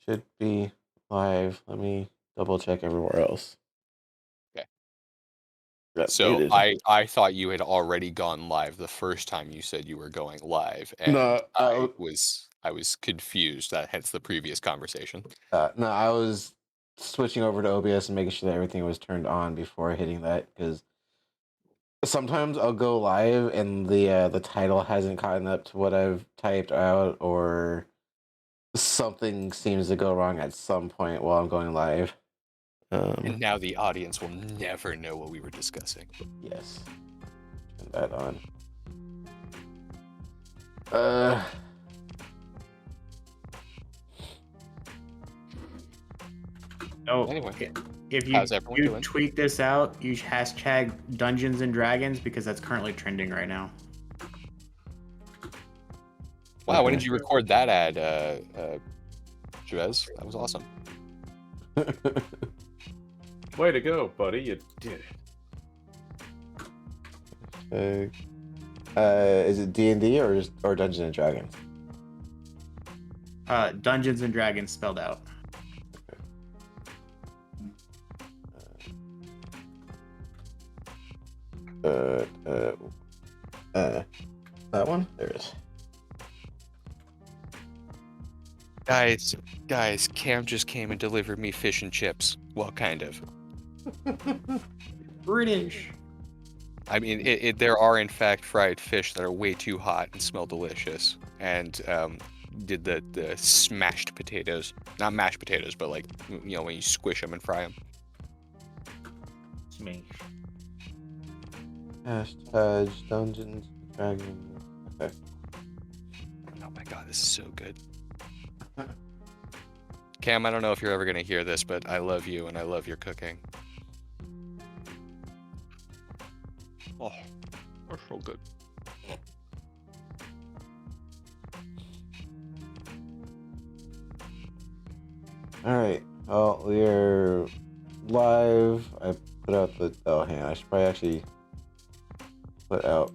Should be live. Let me double check everywhere else. Okay. Got So muted. I thought you had already gone live the first time you said you were going live, and No, I was confused. That hence the previous conversation. no, I was switching over to OBS and making sure that everything was turned on before hitting that because sometimes I'll go live and the title hasn't caught up to what I've typed out, or something seems to go wrong at some point while I'm going live. And now the audience will never know what we were discussing. Yes, turn that on. Uh, Oh, Anyway, if how's everyone you doing? tweet this out, use hashtag Dungeons and Dragons because that's currently trending right now. Wow, when did okay. you record that ad, Jez? That was awesome. Way to go, buddy. You did it. Is it D&D or Dungeons and Dragons? Dungeons and Dragons spelled out. Uh, uh, that one? There it is. Guys, Cam just came and delivered me fish and chips. Well, kind of. British. I mean, there are in fact fried fish that are way too hot and smell delicious. And did the smashed potatoes, not mashed potatoes, but like when you squish them and fry them. Smash. Hashtag Dungeons and Dragons. Okay. Oh my god, this is so good. Cam, I don't know if you're ever gonna hear this, but I love you and I love your cooking. Oh, that's so good. All right. Well, we're live. I put out the. Oh, hang on. I should probably actually put out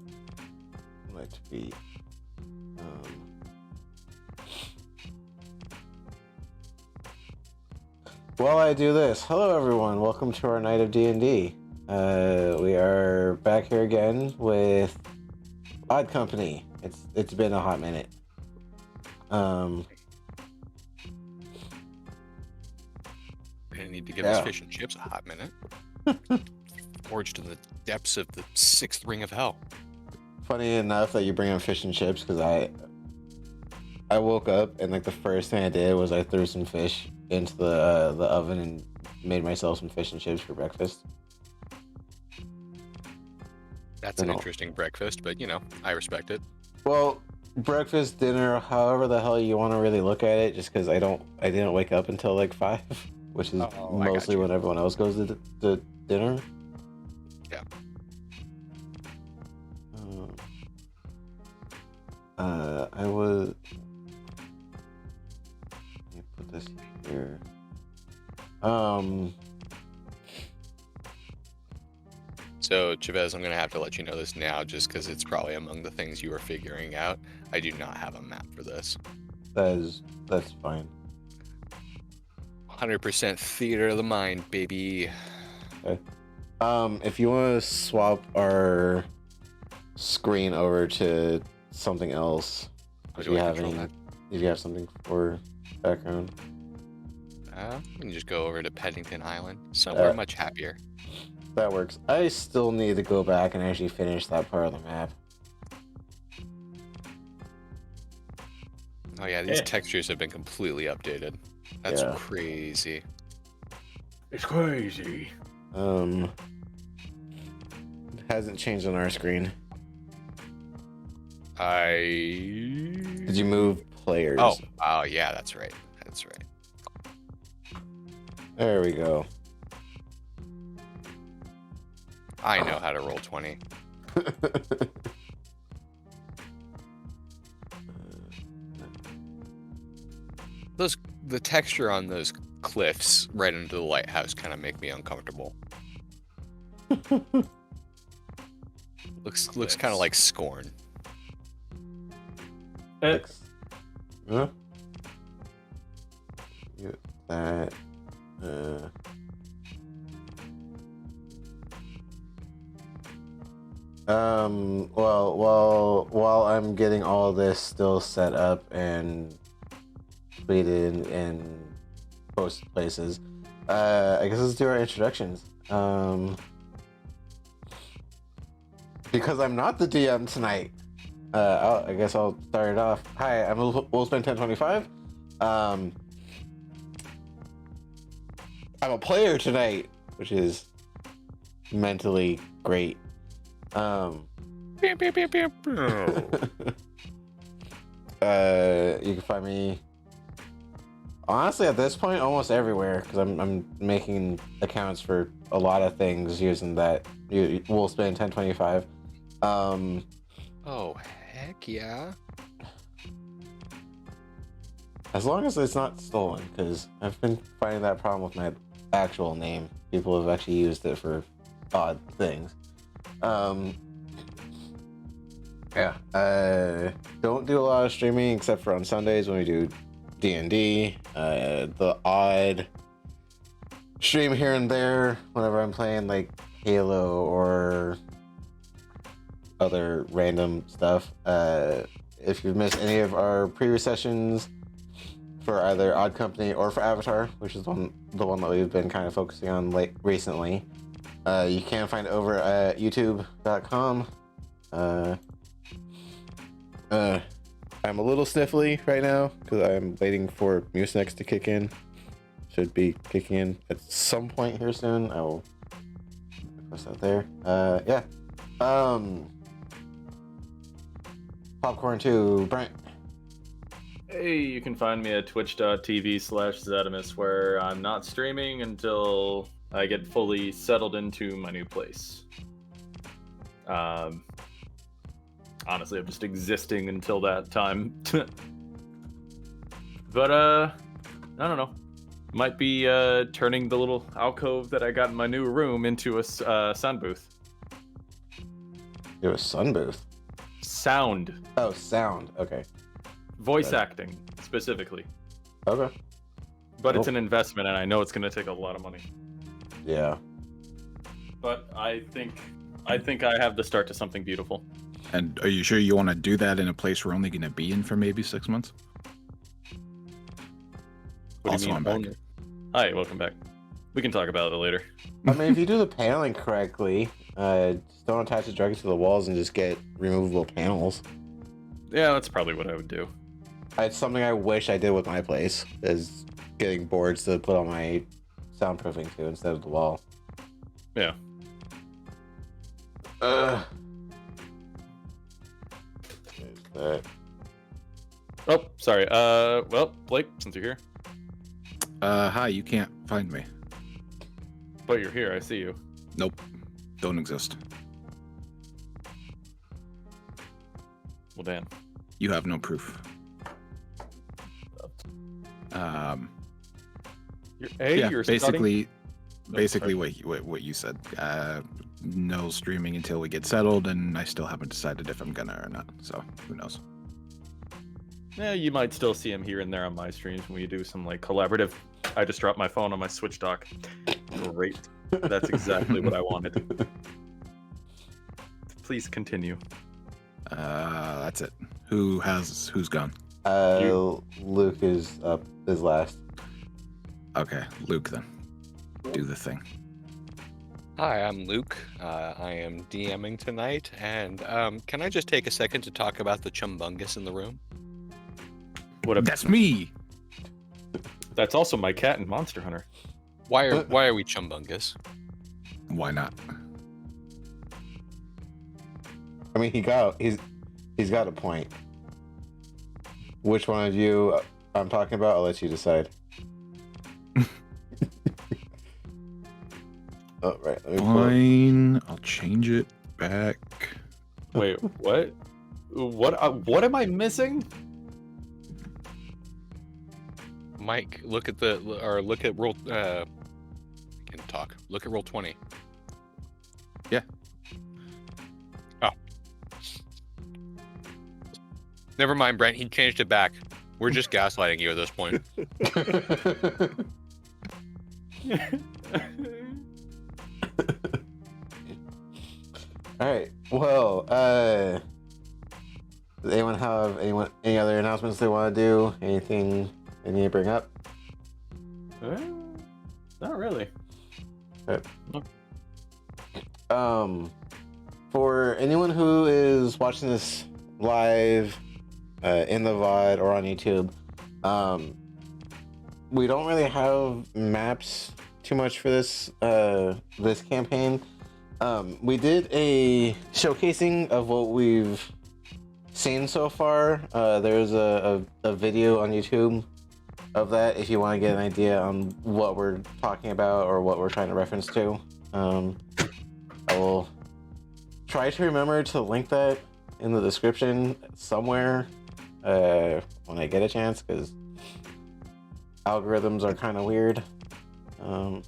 my tweet. While I do this, hello everyone. Welcome to our night of D&D. We are back here again with Odd Company. It's been a hot minute. I need to give Yeah. this fish and chips a hot minute. Forged to the depths of the sixth ring of hell. Funny enough that you bring up fish and chips because I woke up and like the first thing I did was I threw some fish into the oven and made myself some fish and chips for breakfast. That's an interesting breakfast, but I respect it. Well, breakfast, dinner, however the hell you want to really look at it, just because I didn't wake up until like 5, which is mostly when everyone else goes to dinner. Yeah. I was. Let me put this here. So, Chavez, I'm going to have to let you know this now just because it's probably among the things you are figuring out. I do not have a map for this. That's fine. 100% theater of the mind, baby. Okay. If you want to swap our screen over to something else, if you have something for background. You can just go over to Peddington Island. Somewhere much happier. That works. I still need to go back and actually finish that part of the map. Oh yeah, these textures have been completely updated. That's Yeah. crazy. It's crazy. It hasn't changed on our screen. Did you move players? Oh yeah, that's right. That's right. There we go. I know how to roll 20. The texture on those cliffs right into the lighthouse kind of make me uncomfortable. Looks kind of like Scorn. Huh? Mute that. Well, while I'm getting all this still set up and tweeted and posted places, I guess let's do our introductions. Because I'm not the DM tonight, I guess I'll start it off. Hi, I'm Wolfsman1025. I'm a player tonight, which is mentally great. You can find me honestly at this point almost everywhere because I'm making accounts for a lot of things using that Wolfsman1025. Oh, heck yeah. As long as it's not stolen, because I've been finding that problem with my actual name. People have actually used it for odd things. Don't do a lot of streaming except for on Sundays when we do D&D. The odd stream here and there whenever I'm playing like Halo or other random stuff. If you've missed any of our previous sessions for either Odd Company or for Avatar, which is the one that we've been kind of focusing on recently, you can find it over at youtube.com. I'm a little sniffly right now because I'm waiting for Mucinex to kick in. Should be kicking in at some point here soon. I will post that there. Popcorn 2, Brent. Hey, you can find me at twitch.tv/Zetimus, where I'm not streaming until I get fully settled into my new place. Honestly, I'm just existing until that time. But, I don't know. Might be turning the little alcove that I got in my new room into a sound booth. It was sun booth. Sound. Oh, sound. Okay. Voice acting, specifically. Okay. But it's Cool. an investment, and I know it's going to take a lot of money. Yeah. But I think I have the start to something beautiful. And are you sure you want to do that in a place we're only going to be in for maybe 6 months? What Also, do you I'm mean? back. Hi, welcome back. We can talk about it later. I mean, if you do the paneling correctly, just don't attach the dragons to the walls and just get removable panels. Yeah, that's probably what I would do. It's something I wish I did with my place, is getting boards to put on my soundproofing to instead of the wall. Yeah. That. Oh, sorry. Well, Blake, since you're here. Hi, you can't find me. But you're here, I see you. Nope, don't exist. Well, Dan. You have no proof. You're basically, sorry. what you said. No streaming until we get settled, and I still haven't decided if I'm gonna or not. So who knows? Yeah, you might still see him here and there on my streams when we do some like collaborative. I just dropped my phone on my Switch dock. Great. That's exactly what I wanted. Please continue. That's it. Who's gone? Luke is up, is last. Okay, Luke then. Do the thing. Hi, I'm Luke. I am DMing tonight, and can I just take a second to talk about the chumbungus in the room? That's me. That's also my cat in Monster Hunter. Why are we chumbungus? Why not? I mean, he's got a point. Which one of you I'm talking about? I'll let you decide. Oh, right. Let me pull up. Fine. I'll change it back. Wait, what? What am I missing? Mike, look at roll. I can talk. Look at roll 20. Yeah. Oh. Never mind, Brent. He changed it back. We're just gaslighting you at this point. All right. Well, does anyone have any other announcements they want to do? Anything they need to bring up? Not really. For anyone who is watching this live in the VOD or on YouTube, we don't really have maps too much for this this campaign. We did a showcasing of what we've seen so far. There's a video on YouTube of that if you want to get an idea on what we're talking about or what we're trying to reference to. I will try to remember to link that in the description somewhere when I get a chance, because algorithms are kind of weird.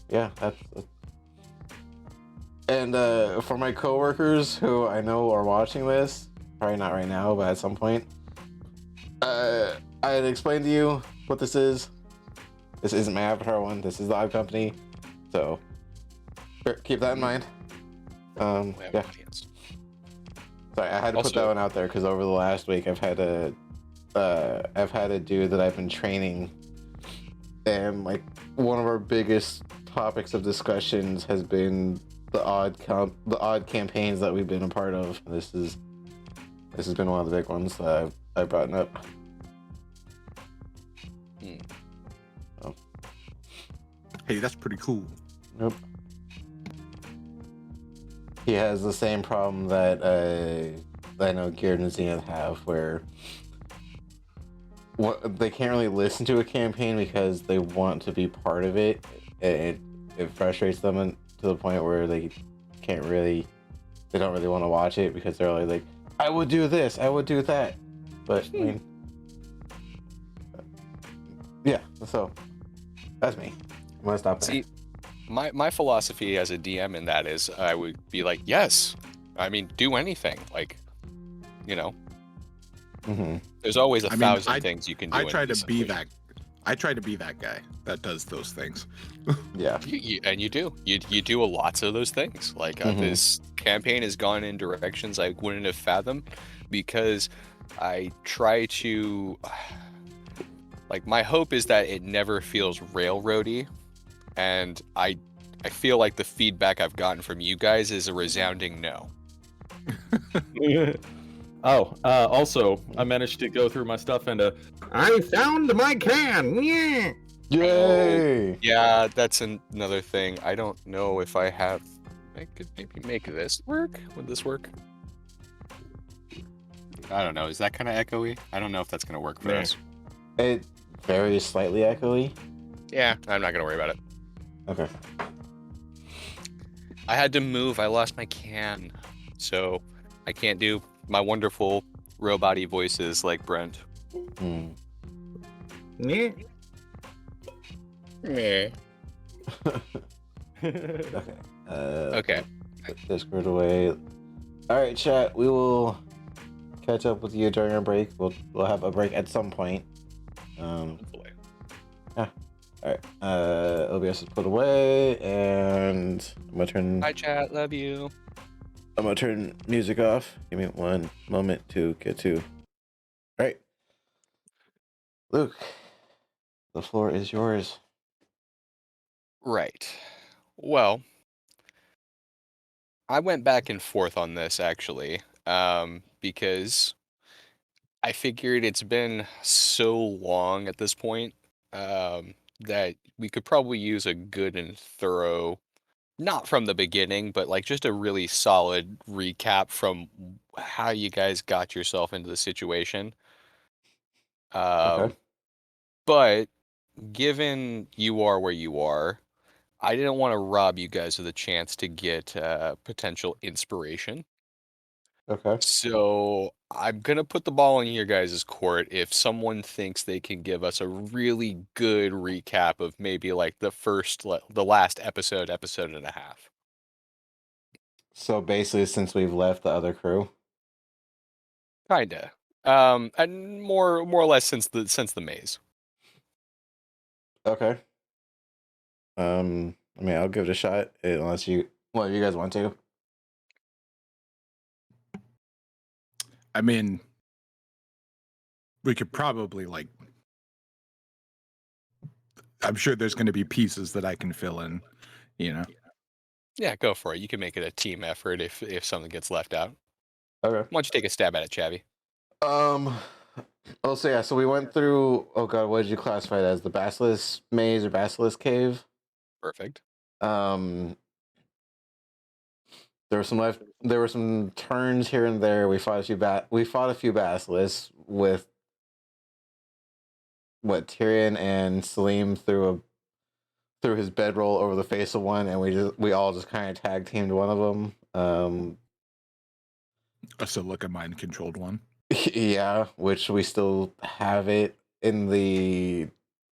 Yeah, that's and for my coworkers who I know are watching this, probably not right now, but at some point, I had explained to you what this is. This isn't my Avatar one. This is the Odd Company. So keep that in mind. We have an Yeah. audience. Sorry, I had to put Also- that one out there because over the last week I've had a dude that I've been training, and like one of our biggest topics of discussions has been the odd campaigns that we've been a part of. This has been one of the big ones that I've brought up. Hey, that's pretty cool. Nope. He has the same problem that I know Geared and Zenith have, where they can't really listen to a campaign because they want to be part of it. It frustrates them to the point where they don't really want to watch it because they're like, I would do this, I would do that, but I mean, yeah. So that's me. I'm gonna stop there. See, my philosophy as a DM in that is I would be like, yes, I mean, do anything. Like, you know, Mm-hmm. there's always a I mean, thousand I- things you can do. I in try this to be situation. that. I try to be that guy that does those things. Yeah. And you do. You do lots of those things. Like Mhm. this campaign has gone in directions I wouldn't have fathomed because I try to. Like my hope is that it never feels railroady, and I feel like the feedback I've gotten from you guys is a resounding no. Also, I managed to go through my stuff and I found my can. Yeah. Yay! Yeah, that's another thing. I don't know if I have. I could maybe make this work. Would this work? I don't know. Is that kind of echoey? I don't know if that's gonna work for Yeah. us. It very slightly echoey. Yeah, I'm not gonna worry about it. Okay. I had to move. I lost my can, so I can't do my wonderful robot-y voices like Brent. Hmm. Yeah. Yeah. Okay. Okay. Put Discord away. All right, chat. We will catch up with you during our break. We'll have a break at some point. Hopefully. All right. OBS is put away, and I'm Hi, chat. Love you. gonna turn music off. Give me one moment to get to. All right, Luke, the floor is yours. Right. Well, I went back and forth on this actually, because I figured it's been so long at this point, that we could probably use a good and thorough, not from the beginning, but like just a really solid recap from how you guys got yourself into the situation. Okay. But given you are where you are, I didn't want to rob you guys of the chance to get potential inspiration. Okay. So I'm gonna put the ball in your guys' court if someone thinks they can give us a really good recap of maybe like the last episode and a half. So basically, since we've left the other crew. Kinda. And more or less since the maze. Okay. I mean, I'll give it a shot unless you guys want to. I mean, we could probably like. I'm sure there's going to be pieces that I can fill in, you know. Yeah, go for it. You can make it a team effort if something gets left out. Okay. Why don't you take a stab at it, Chavy? Oh, so yeah, so we went through. Oh god, what did you classify it as? The Basilisk Maze or Basilisk Cave? Perfect. Um, there were some left. There were some turns here and there. We fought a few basilisks with what Tyrion and Salim threw his bedroll over the face of one, and we all just kind of tag teamed one of them. So look, a mind controlled one. Yeah, which we still have it in the.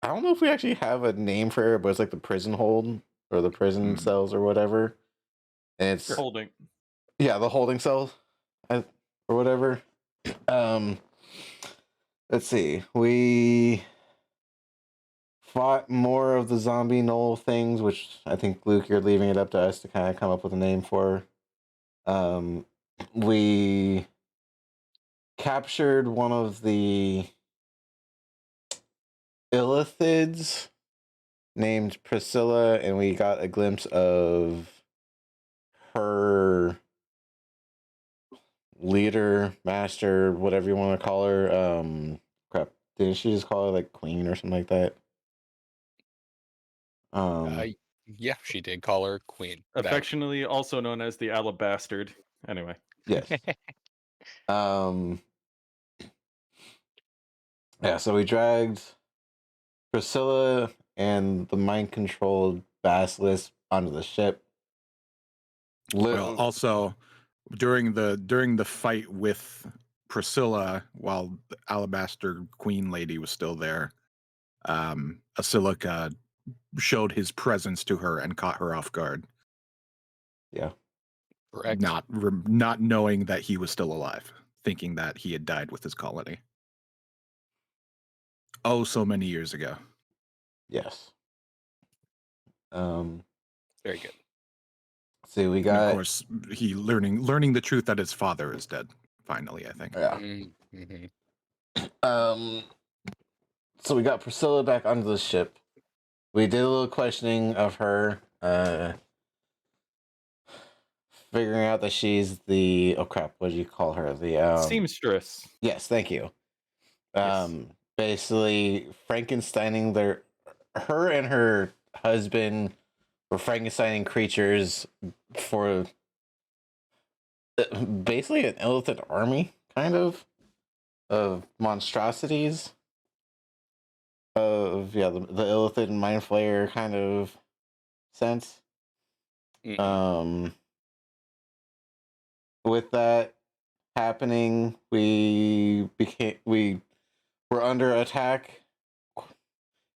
I don't know if we actually have a name for it, but it's like the prison hold or the prison cells or whatever. And it's Holding. yeah, the holding cells or whatever. Let's see. We fought more of the zombie knoll things, which I think Luke, you're leaving it up to us to kind of come up with a name for. We captured one of the illithids named Priscilla, and we got a glimpse of her leader, master, whatever you want to call her. Crap, didn't she just call her like queen or something like that? Yeah, she did call her queen. Affectionately also known as the Alabastard. Anyway. Yes. Yeah, so we dragged Priscilla and the mind-controlled basilisk onto the ship. Well, also during the fight with Priscilla, while the Alabaster Queen Lady was still there, Asilica showed his presence to her and caught her off guard. Yeah. Correct. Not knowing that he was still alive, thinking that he had died with his colony. Oh, so many years ago. Yes. Very good. See, we And got. of course, he learning the truth that his father is dead. Finally, I think. Yeah. Mm-hmm. So we got Priscilla back onto the ship. We did a little questioning of her, figuring out that she's the what do you call her? The Seamstress. Yes, thank you. Yes. Basically Frankensteining her and her husband were Frankensteining creatures for basically an illithid army, kind of monstrosities. Of the illithid and mind flayer kind of sense. With that happening, we were under attack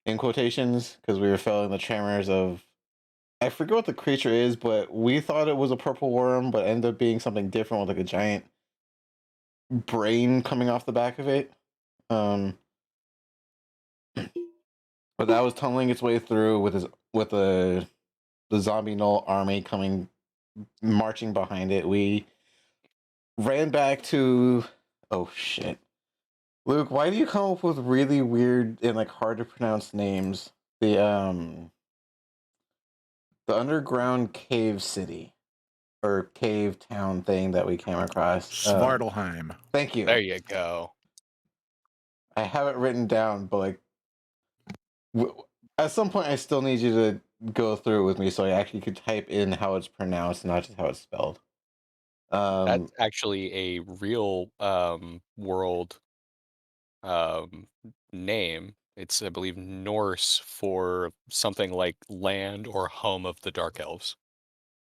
in quotations because we were feeling the tremors of, I forget what the creature is, but we thought it was a purple worm, but ended up being something different with like a giant brain coming off the back of it. But that was tunneling its way through with the zombie knoll army marching behind it. We ran back to. Oh shit, Luke! Why do you come up with really weird and like hard to pronounce names? The underground cave city or cave town thing that we came across. Svartalheim. Thank you. There you go. I have it written down, but like at some point, I still need you to go through it with me so I actually could type in how it's pronounced, not just how it's spelled. That's actually a real world name. It's, I believe, Norse for something like land or home of the dark elves.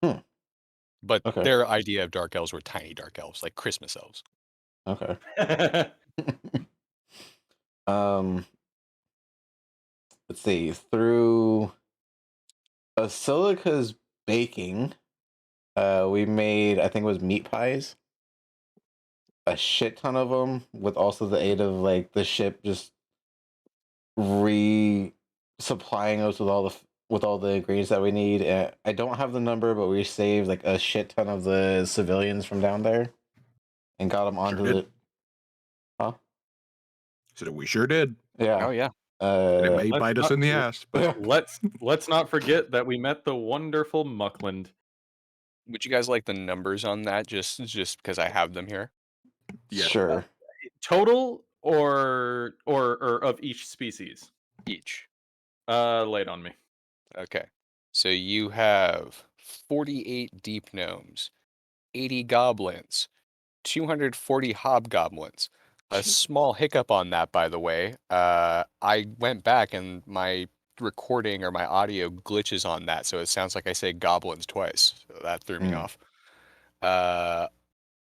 But Okay. their idea of dark elves were tiny dark elves, like Christmas elves. Okay. Let's see. Through Basilica's baking, we made, I think it was meat pies. a shit ton of them, with also the aid of like the ship just resupplying us with all the ingredients that we need. And I don't have the number, but we saved like a shit ton of the civilians from down there and got them onto did. So we sure did. Oh yeah. And it may Let's bite us not- in the ass, but Let's not forget that we met the wonderful Muckland. Would you guys like the numbers on that? Just because I have them here. yeah. Sure. Total or of each species? Each. Lay it on me. Okay. So you have 48 deep gnomes, 80 goblins, 240 hobgoblins. A small hiccup on that, by the way. I went back and my recording or my audio glitches on that, so it sounds like I say goblins twice. So that threw me Mm. off.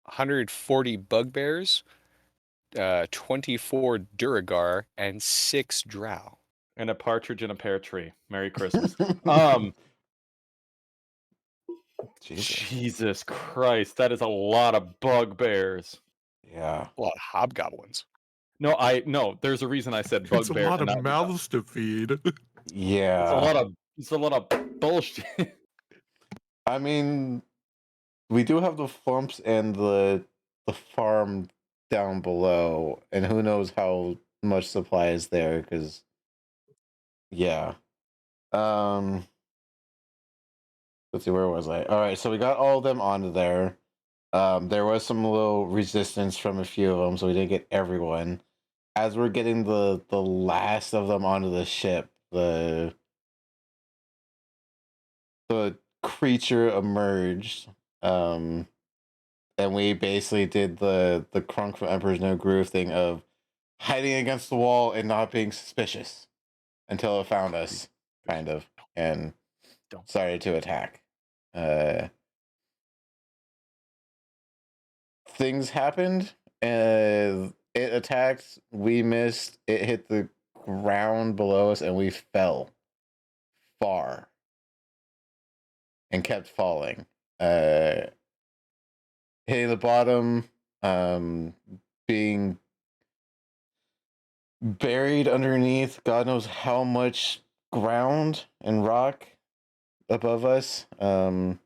140 bugbears, 24 Duragar, and 6 drow. And a partridge in a pear tree. Merry Christmas. Um, Jesus Christ, that is a lot of bugbears. Yeah. A lot of hobgoblins. No, there's a reason I said It's bugbear. a lot and of not- mouths to feed. Yeah. It's a lot of bullshit. I mean, we do have the flumps and the farm down below, and who knows how much supply is there? Because, yeah. Let's see, where was I? All right, so we got all of them onto there. There was some little resistance from a few of them, so we didn't get everyone. As we're getting the last of them onto the ship, the creature emerged, and we basically did the Crunk from Emperor's No Groove thing of hiding against the wall and not being suspicious until it found us, kind of, and started to attack. Things happened. It attacked. We missed. It hit the ground below us, and we fell far and kept falling. Hitting the bottom, being buried underneath God knows how much ground and rock above us. Ampho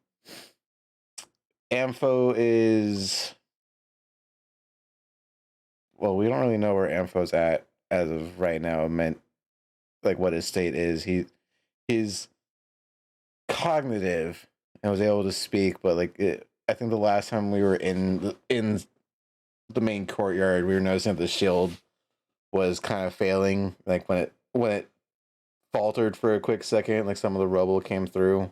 is, well, we don't really know where Ampho's at as of right now. It meant like what his state is. He's cognitive and was able to speak, but like I think the last time we were in the main courtyard, we were noticing that the shield was kind of failing. Like when it faltered for a quick second, like some of the rubble came through,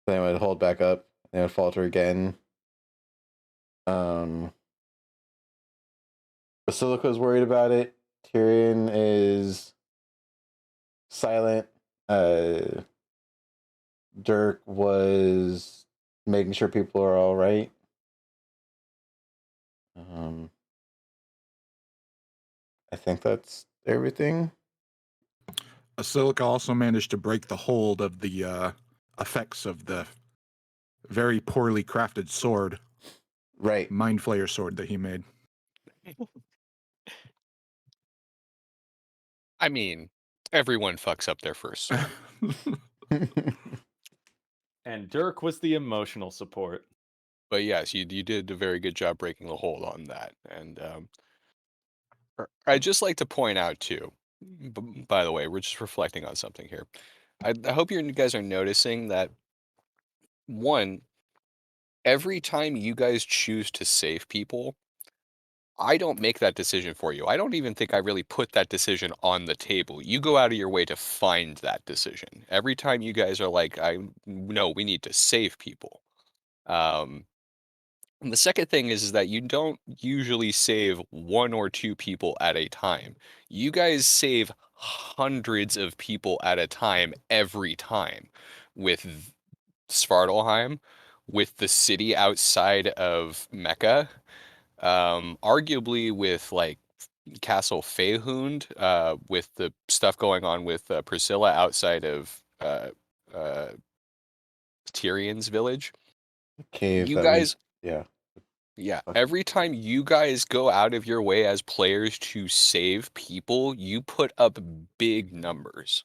then it would hold back up, then it would falter again. Basilica's worried about it. Tyrion is silent. Dirk was making sure people are all right. I think that's everything. Basilica also managed to break the hold of the effects of the very poorly crafted sword, Right. Mind Flayer sword that he made. I mean, everyone fucks up their first sword. And Dirk was the emotional support. But yes, you did a very good job breaking the hold on that. And I'd just like to point out too, by the way, we're just reflecting on something here. I hope you guys are noticing that, one, every time you guys choose to save people, I don't make that decision for you. I don't even think I really put that decision on the table. You go out of your way to find that decision. Every time you guys are like, no, we need to save people. And the second thing is that you don't usually save 1 or 2 people at a time. You guys save hundreds of people at a time every time with Svartalheim, with the city outside of Mecca, arguably with like Castle Feyhund, with the stuff going on with Priscilla outside of Tyrion's village. Cave. You guys, yeah. Yeah, Okay. every time you guys go out of your way as players to save people, you put up big numbers.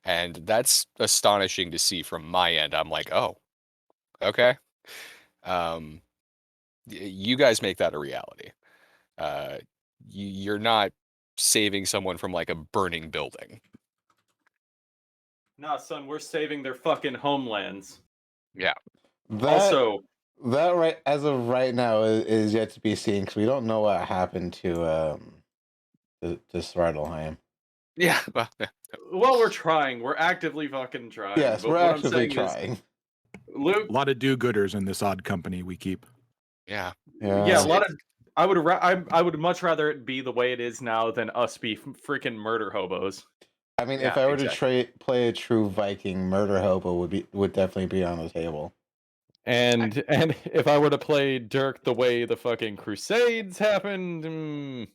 And that's astonishing to see from my end. I'm like, oh, okay. Um, you guys make that a reality. Uh, you're not saving someone from like a burning building. Nah, son, we're saving their fucking homelands. Yeah. That Also, that right as of right now is yet to be seen because we don't know what happened to Svartalheim. Yeah. well, we're trying. We're actively fucking trying. Yes, but we're what I'm actively saying trying. is, Luke, A lot of do-gooders in this odd company we keep. Yeah. yeah, a Yeah. lot of. I would much rather it be the way it is now than us be freaking murder hobos. I mean, if Yeah, I were to exactly. play a true Viking, murder hobo would definitely be on the table. And if I were to play Dirk the way the fucking Crusades happened,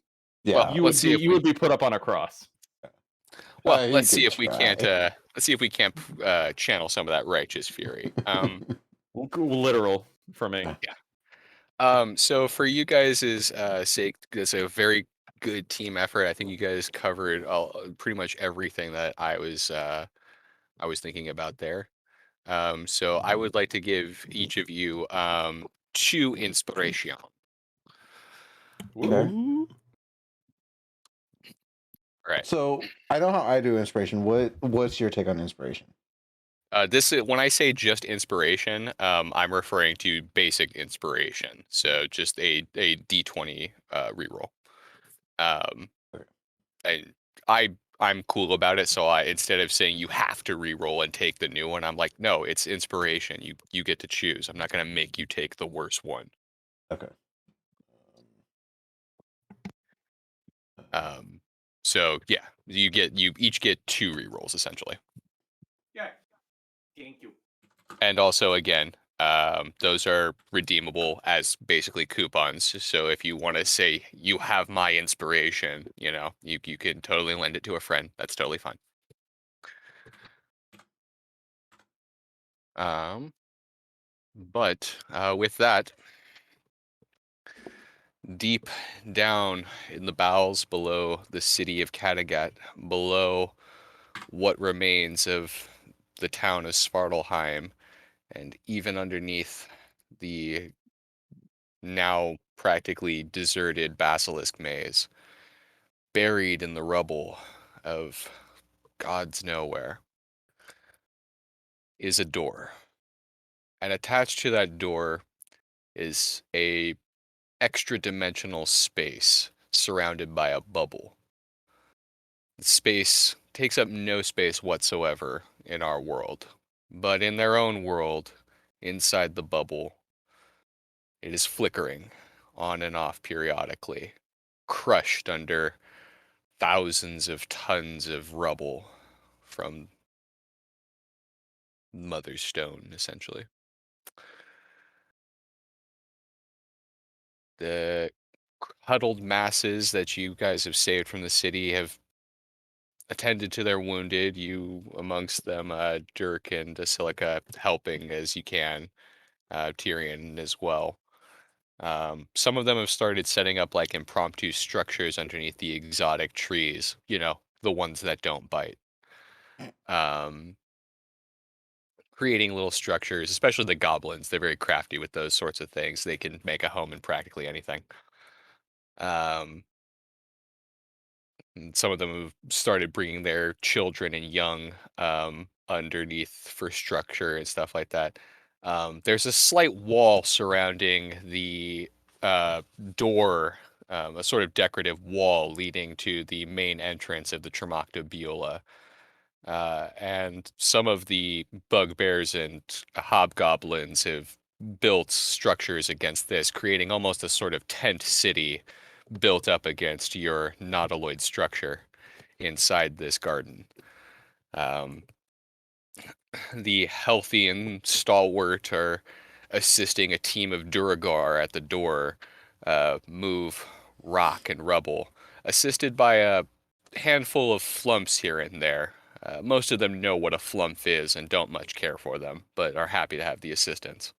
Yeah. Well, you let's see if you would be put up on a cross. Well, You let's see could if we can't. try. Let's see if we can't channel some of that righteous fury. Literal for me. So for you guys' sake, it's a very good team effort. I think you guys covered pretty much everything that I was thinking about there. So I would like to give each of you 2 inspiration. Okay. Ooh. All right. So I know how I do inspiration. What's your take on inspiration? This is when I say just inspiration, I'm referring to basic inspiration. So just a D20 reroll. Okay. And I'm cool about it. So I instead of saying you have to reroll and take the new one, I'm like, no, it's inspiration. You get to choose. I'm not gonna make you take the worst one. Okay. So yeah, you each get 2 rerolls essentially. Yeah. Thank you. And also again, those are redeemable as basically coupons. So if you want to say you have my inspiration, you can totally lend it to a friend. That's totally fine. But with that, deep down in the bowels below the city of Kattegat, below what remains of the town of Svartalheim, and even underneath the now practically deserted Basilisk Maze, buried in the rubble of God's nowhere, is a door. And attached to that door is a extra-dimensional space surrounded by a bubble. The space takes up no space whatsoever in our world, but in their own world, inside the bubble, it is flickering on and off periodically, crushed under thousands of tons of rubble from Mother Stone, essentially. The huddled masses that you guys have saved from the city have attended to their wounded, you amongst them, Dirk and Basilica, helping as you can, Tyrion as well. Some of them have started setting up like impromptu structures underneath the exotic trees, the ones that don't bite. Creating little structures, especially the goblins. They're very crafty with those sorts of things. They can make a home in practically anything. And some of them have started bringing their children and young underneath for structure and stuff like that. There's a slight wall surrounding the door, a sort of decorative wall leading to the main entrance of the Tremakta Biola. And some of the bugbears and hobgoblins have built structures against this, creating almost a sort of tent city built up against your nautiloid structure inside this garden. The healthy and stalwart are assisting a team of Duragar at the door move rock and rubble, assisted by a handful of flumps here and there. Most of them know what a flump is and don't much care for them, but are happy to have the assistance.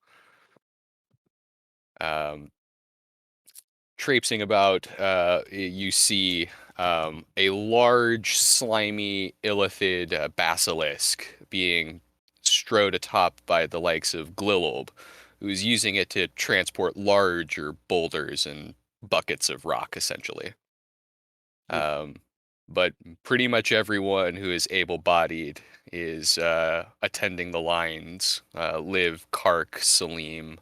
traipsing about, you see a large, slimy, illithid basilisk being strode atop by the likes of Glillob, who's using it to transport larger boulders and buckets of rock, essentially. But pretty much everyone who is able-bodied is attending the lines. Liv, Kark, Salim,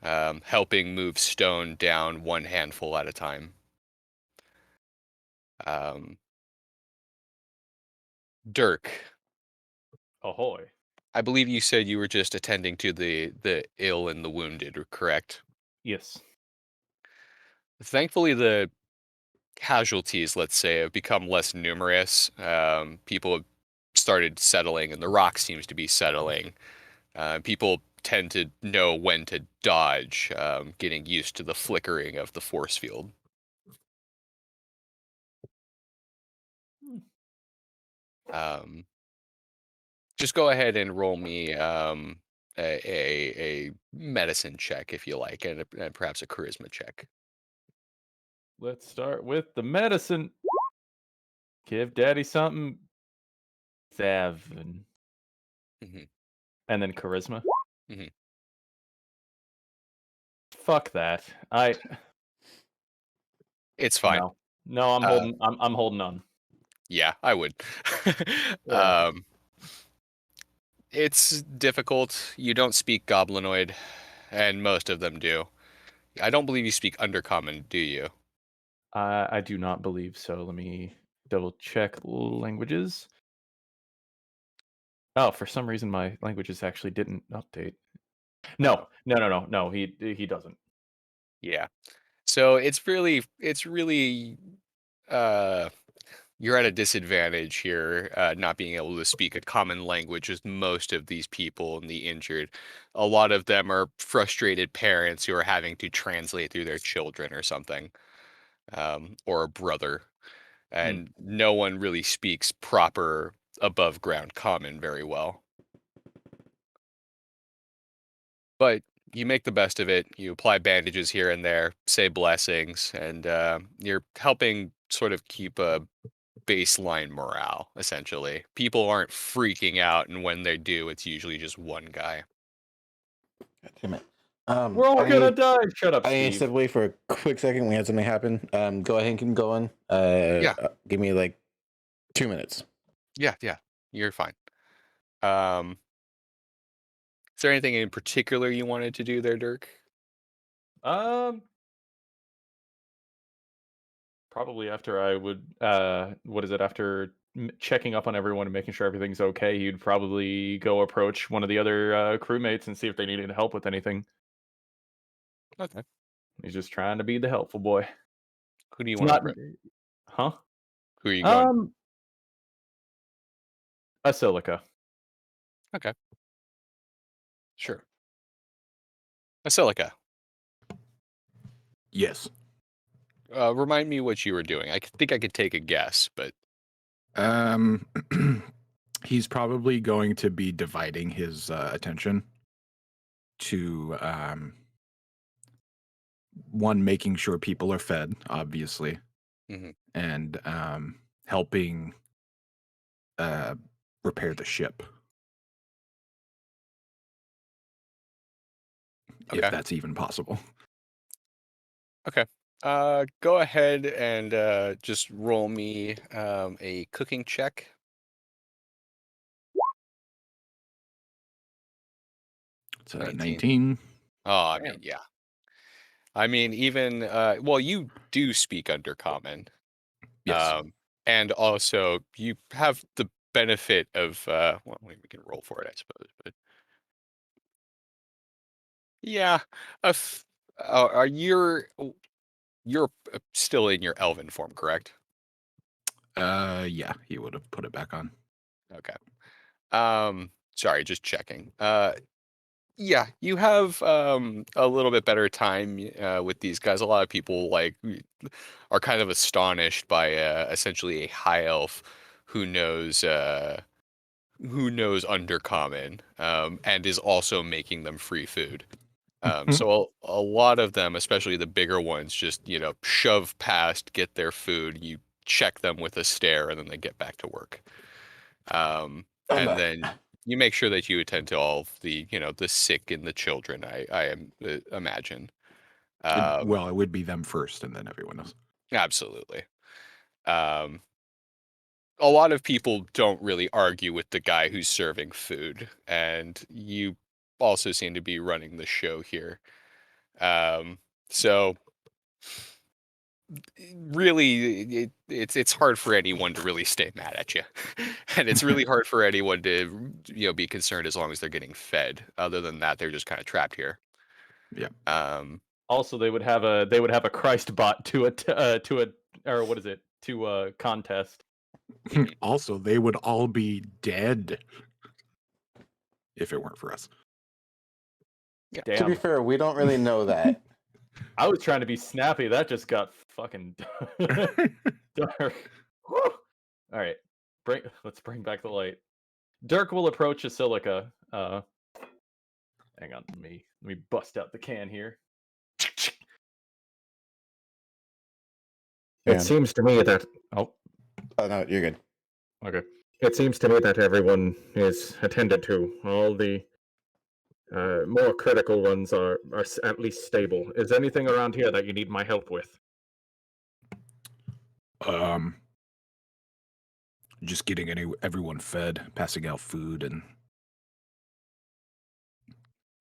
helping move stone down one handful at a time. Dirk, Ahoy. I believe you said you were just attending to the ill and the wounded, correct? Yes. Thankfully, the casualties, let's say, have become less numerous. People have started settling, and the rock seems to be settling. People tend to know when to dodge, getting used to the flickering of the force field. Just go ahead and roll me a medicine check if you like, and perhaps a charisma check. Let's start with the medicine. Give daddy something. 7. Mhm. And then charisma. Mhm. Fuck that. It's fine. No, I'm holding. I'm holding on. Yeah, I would. Yeah. It's difficult. You don't speak Goblinoid, and most of them do. I don't believe you speak Undercommon, do you? I do not believe so. Let me double check languages. Oh, for some reason my languages actually didn't update. No. He doesn't. Yeah. So it's really you're at a disadvantage here, not being able to speak a common language with most of these people and the injured. A lot of them are frustrated parents who are having to translate through their children or something, or a brother, and no one really speaks proper above ground common very well. But you make the best of it. You apply bandages here and there, say blessings, and you're helping sort of keep a baseline morale, essentially. People aren't freaking out, and when they do, it's usually just one guy. God damn it. We're all gonna die. Shut up, I need to Steve. step away for a quick second. We had something happen. Go ahead and keep going. Yeah. Give me like 2 minutes. Yeah, you're fine. Is there anything in particular you wanted to do there, Dirk? Probably after I would. What is it? After checking up on everyone and making sure everything's okay, you'd probably go approach one of the other crewmates and see if they needed help with anything. Okay. He's just trying to be the helpful boy. Who do you It's want not, to? huh? Who are you going? Basilica. Okay. Sure. Basilica. Yes. Remind me what you were doing. I think I could take a guess, but He's probably going to be dividing his attention to one, making sure people are fed, obviously, Mhm. and helping repair the ship. Okay. If that's even possible. Okay. Go ahead and just roll me a cooking check. It's 19. 19. Oh, I mean, yeah. I mean, even well, you do speak Undercommon. Yes. And also you have the benefit of well, we can roll for it, I suppose, but yeah, are you're still in your elven form, correct? Yeah, he would have put it back on. Okay. Sorry, just checking. Yeah, you have a little bit better time with these guys. A lot of people are kind of astonished by essentially a high elf who knows Undercommon and is also making them free food. So a lot of them, especially the bigger ones, just shove past, get their food. You check them with a stare, and then they get back to work. And then you make sure that you attend to all of the the sick and the children. I imagine. Well, it would be them first, and then everyone else. Absolutely. Um, a lot of people don't really argue with the guy who's serving food, and you also seem to be running the show here. So really, it's hard for anyone to really stay mad at you, and it's really hard for anyone to be concerned as long as they're getting fed. Other than that, they're just kind of trapped here. Yeah. Also, they would have a Christ bot to a contest. Also, they would all be dead if it weren't for us. Yeah. To be Damn. fair, we don't really know that. I was trying to be snappy. That just got fucking dark. Whew. All right, let's bring back the light. Dirk will approach Asilica. Hang on, let me bust out the can here. Yeah. It seems to me that Oh no, you're good. Okay. it seems to me that everyone is attended to. All the more critical ones are at least stable. Is anything around here that you need my help with? Just getting everyone fed, passing out food, and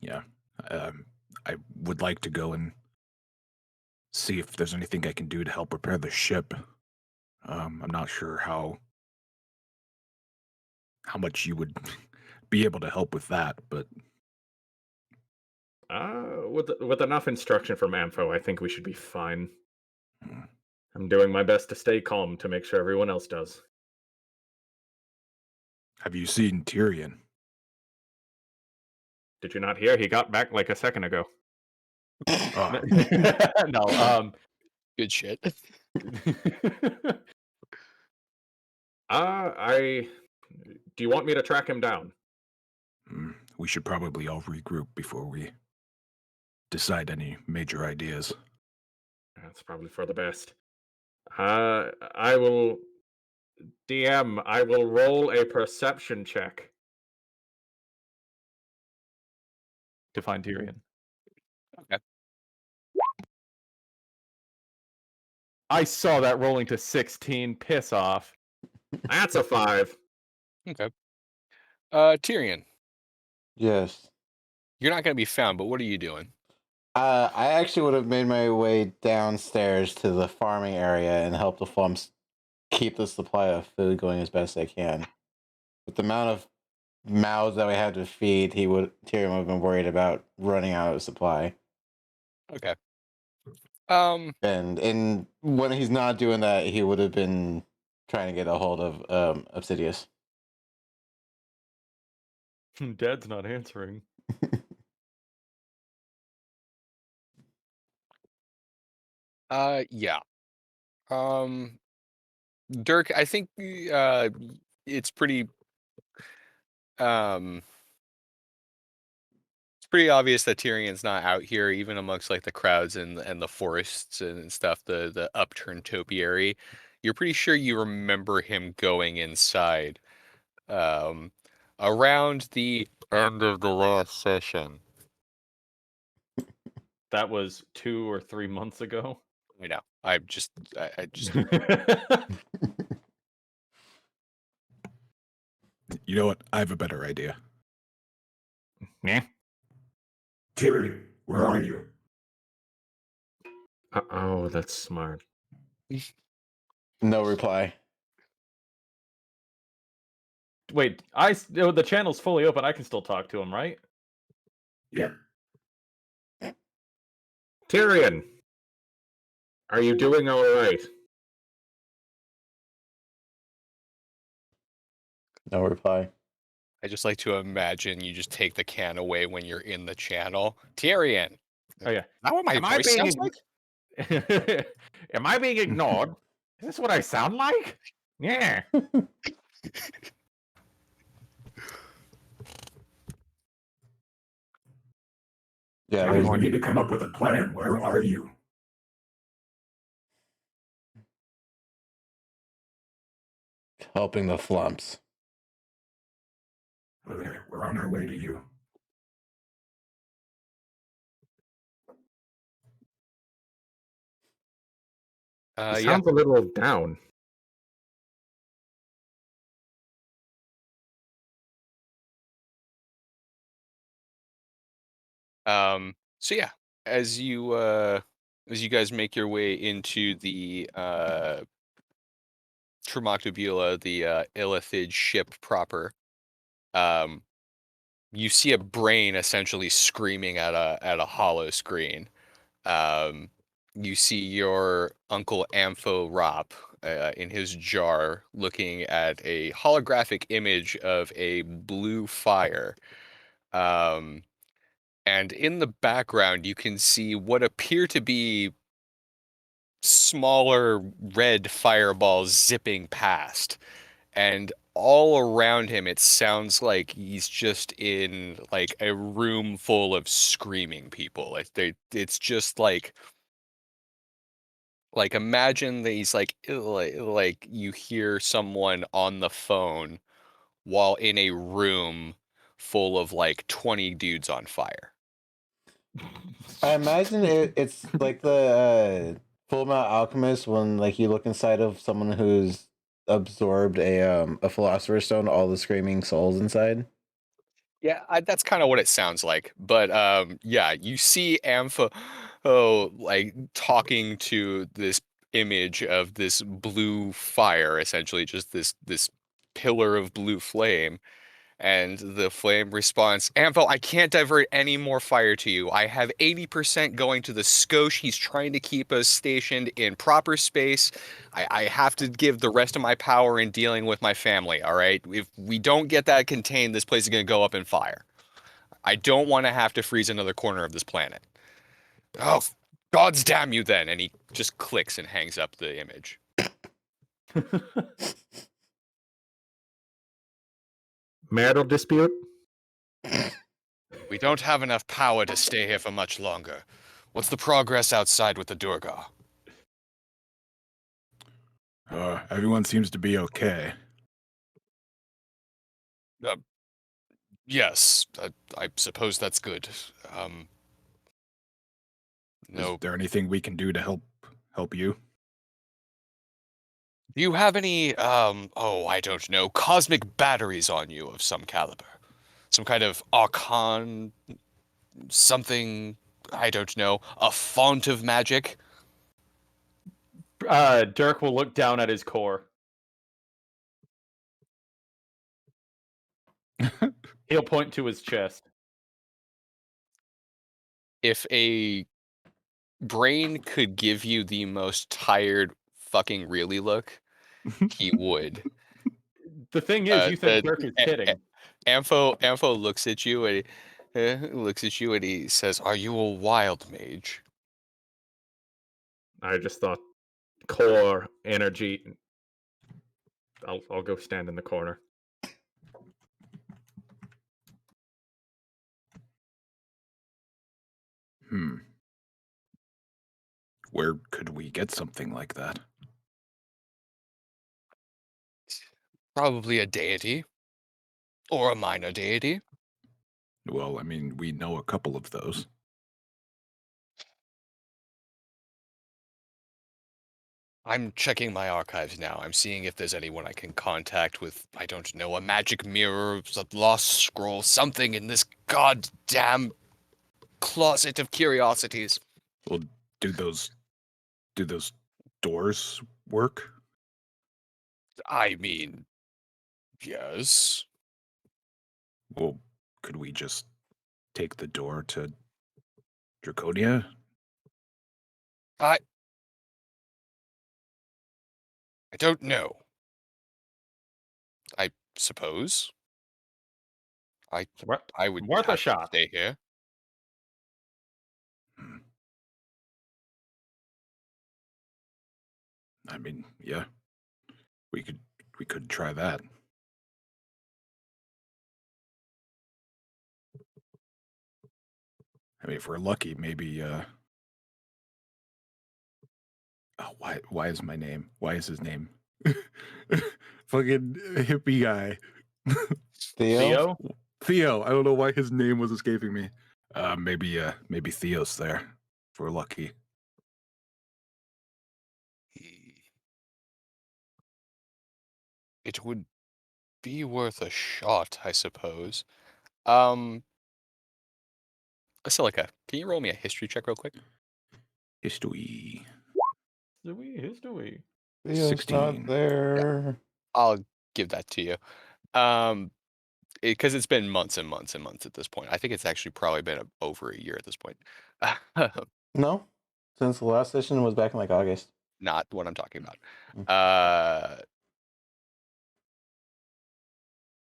yeah. I would like to go and see if there's anything I can do to help repair the ship. I'm not sure how much you would be able to help with that, but With enough instruction from Ampho, I think we should be fine. Hmm. I'm doing my best to stay calm to make sure everyone else does. Have you seen Tyrion? Did you not hear? He got back like a second ago. Oh, No. Good shit. Do you want me to track him down? we should probably all regroup before we decide any major ideas. That's probably for the best. I will DM. I will roll a perception check. To find Tyrion. Okay. I saw that rolling to 16. Piss off. That's a 5. Okay. Tyrion, Yes. you're not going to be found, but what are you doing? I actually would have made my way downstairs to the farming area and helped the farms keep the supply of food going as best I can. With the amount of mouths that we had to feed, Tyrion would have been worried about running out of supply. Okay. And when he's not doing that, he would have been trying to get a hold of Obsidius. Dad's not answering. Yeah. Dirk, I think it's pretty it's pretty obvious that Tyrion's not out here, even amongst like the crowds and the forests and stuff, the upturned topiary. You're pretty sure you remember him going inside around the end of the last session. That was 2 or 3 months ago. I know. I just You know what? I have a better idea. Yeah. Tyrion, where are you? Oh, that's smart. No reply. Wait, the channel's fully open. I can still talk to him, right? Yeah. Tyrion, are you doing all right? No reply. I just like to imagine you just take the can away when you're in the channel. Tyrion. Oh yeah. Is that what my Am I voice being sounds like? Am I being ignored? Is this what I sound like? Yeah. Yeah, Everyone need to come up with a plan. Where are you? helping the flumps. Okay, we're on our way to you. He Yeah. sounds a little down. So yeah, as you guys make your way into the Tremontobula, the Illithid ship proper, you see a brain essentially screaming at a hollow screen. You see your uncle Ampho Rop in his jar looking at a holographic image of a blue fire. And in the background, you can see what appear to be smaller red fireballs zipping past. And all around him, it sounds like he's just in like a room full of screaming people. It's just like imagine that he's like you hear someone on the phone while in a room full of like 20 dudes on fire. I imagine it's like the Full Metal Alchemist when like you look inside of someone who's absorbed a philosopher's stone, all the screaming souls inside. Yeah, that's kind of what it sounds like. But yeah, you see Ampho like talking to this image of this blue fire, essentially just this pillar of blue flame. And the flame responds, Ampho, I can't divert any more fire to you. I have 80% going to the Skosh. He's trying to keep us stationed in proper space. I have to give the rest of my power in dealing with my family, all right? If we don't get that contained, this place is going to go up in fire. I don't want to have to freeze another corner of this planet. Oh, gods damn you then. And he just clicks and hangs up the image. Marital dispute? We don't have enough power to stay here for much longer. What's the progress outside with the Durga? Everyone seems to be okay. Yes, I suppose that's good. No. Is there anything we can do to help you? Do you have any, I don't know, cosmic batteries on you of some caliber? Some kind of archon, something, I don't know, a font of magic? Dirk will look down at his core. He'll point to his chest. If a brain could give you the most tired fucking really look, he would. The thing is, you think Dirk is kidding. Ampho looks at you and he says, "Are you a wild mage?" I just thought core energy. I'll go stand in the corner. Where could we get something like that? Probably a deity. Or a minor deity. Well, I mean, we know a couple of those. I'm checking my archives now. I'm seeing if there's anyone I can contact with, I don't know, a magic mirror, a lost scroll, something in this goddamn closet of curiosities. Well, do those doors work? I mean, yes. Well, could we just take the door to Draconia? I don't know. I suppose. I would Worth a have to shot. stay here. I mean, yeah. We could try that. I mean, if we're lucky, maybe. Oh, why is my name? Why is his name? Fucking hippie guy. Theo? Theo. I don't know why his name was escaping me. Maybe Theo's there. If we're lucky. It would be worth a shot, I suppose. Silica, can you roll me a history check real quick? History. History. Theo's 16. not there. I'll give that to you. Because it's been months and months and months at this point. I think it's actually probably been over a year at this point. No, since the last session was back in like August. Not what I'm talking about.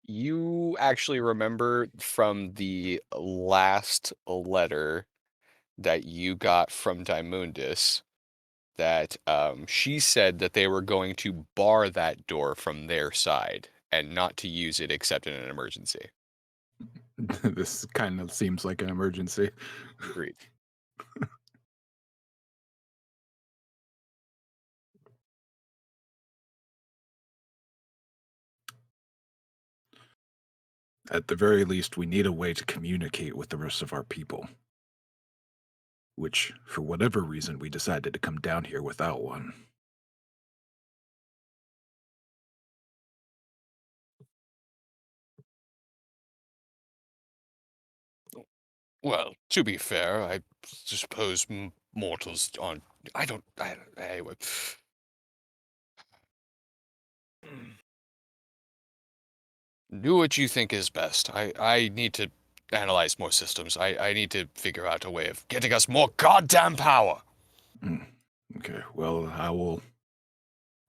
You actually remember from the last letter that you got from Daimundis that she said that they were going to bar that door from their side and not to use it except in an emergency. This kind of seems like an emergency. Agreed. At the very least, we need a way to communicate with the rest of our people. Which, for whatever reason, we decided to come down here without one. Well, to be fair, I suppose mortals aren't. Anyway. Do what you think is best. I need to analyze more systems. I need to figure out a way of getting us more goddamn power. Okay, well, I will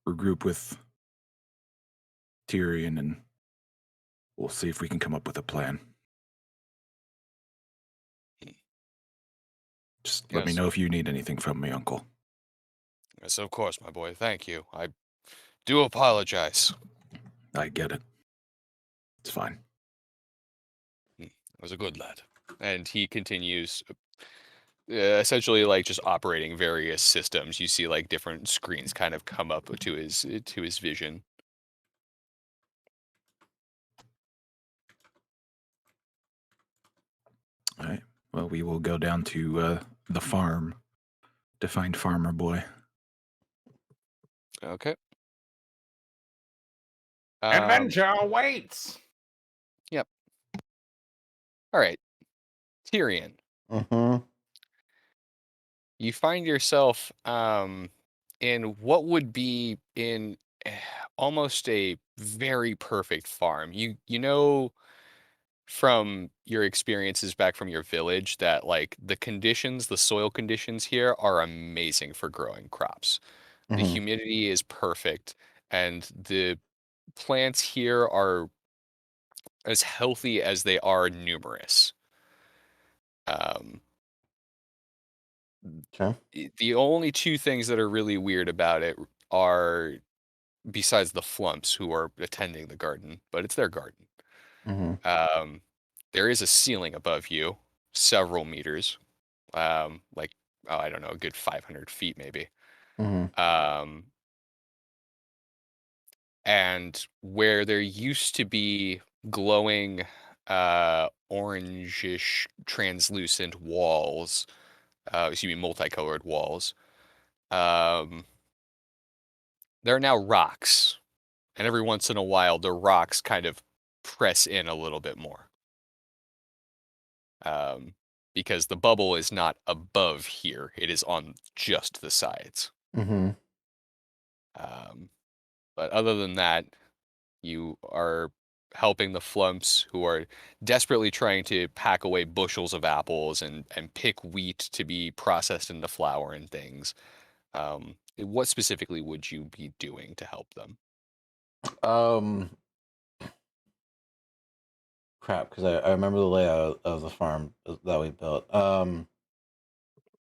regroup with Tyrion and we'll see if we can come up with a plan. Just let me Yes. know if you need anything from me, Uncle. Yes, of course, my boy. Thank you. I do apologize. I get it. It's fine. I was a good lad. And he continues essentially like just operating various systems. You see like different screens kind of come up to his vision. All right. Well, we will go down to the farm to find Farmer Boy. Okay. Adventure awaits. Yep. All right. Tyrion. Mm-hmm. You find yourself in what would be in almost a very perfect farm. You know from your experiences back from your village that like the soil conditions here are amazing for growing crops. The Mm-hmm. humidity is perfect and the plants here are as healthy as they are numerous. Okay. The only two things that are really weird about it are besides the flumps who are attending the garden, but it's their garden. Mm-hmm. There is a ceiling above you, several meters, like I don't know, a good 500 feet maybe. Mm-hmm. And where there used to be glowing, orangish, translucent walls, multicolored walls, there are now rocks, and every once in a while, the rocks kind of press in a little bit more. Because the bubble is not above here; it is on just the sides. Mm-hmm. But other than that, you are helping the flumps who are desperately trying to pack away bushels of apples and pick wheat to be processed into flour and things. What specifically would you be doing to help them? Crap, because I remember the layout of the farm that we built.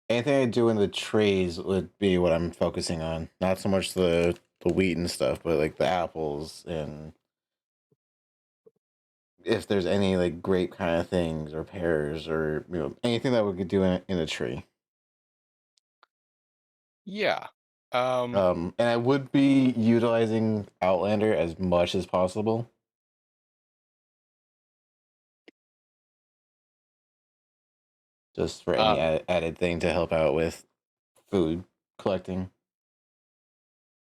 Anything I do in the trees would be what I'm focusing on. Not so much the wheat and stuff, but like the apples and if there's any like grape kind of things or pears or anything that we could do in a tree. Yeah. And I would be utilizing Outlander as much as possible. Just for any added thing to help out with food collecting.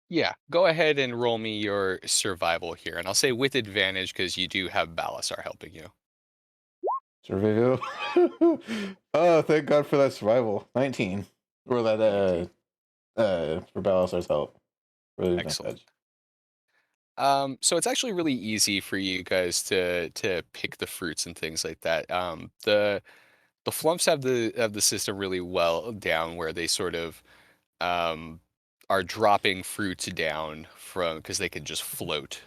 Yeah, go ahead and roll me your survival here, and I'll say with advantage because you do have Balasar helping you. Survival. Oh, thank God for that survival. 19. Or that for Balasar's help. Really Excellent. So it's actually really easy for you guys to pick the fruits and things like that. The Flumps have the system really well down where they sort of are dropping fruits down from because they can just float.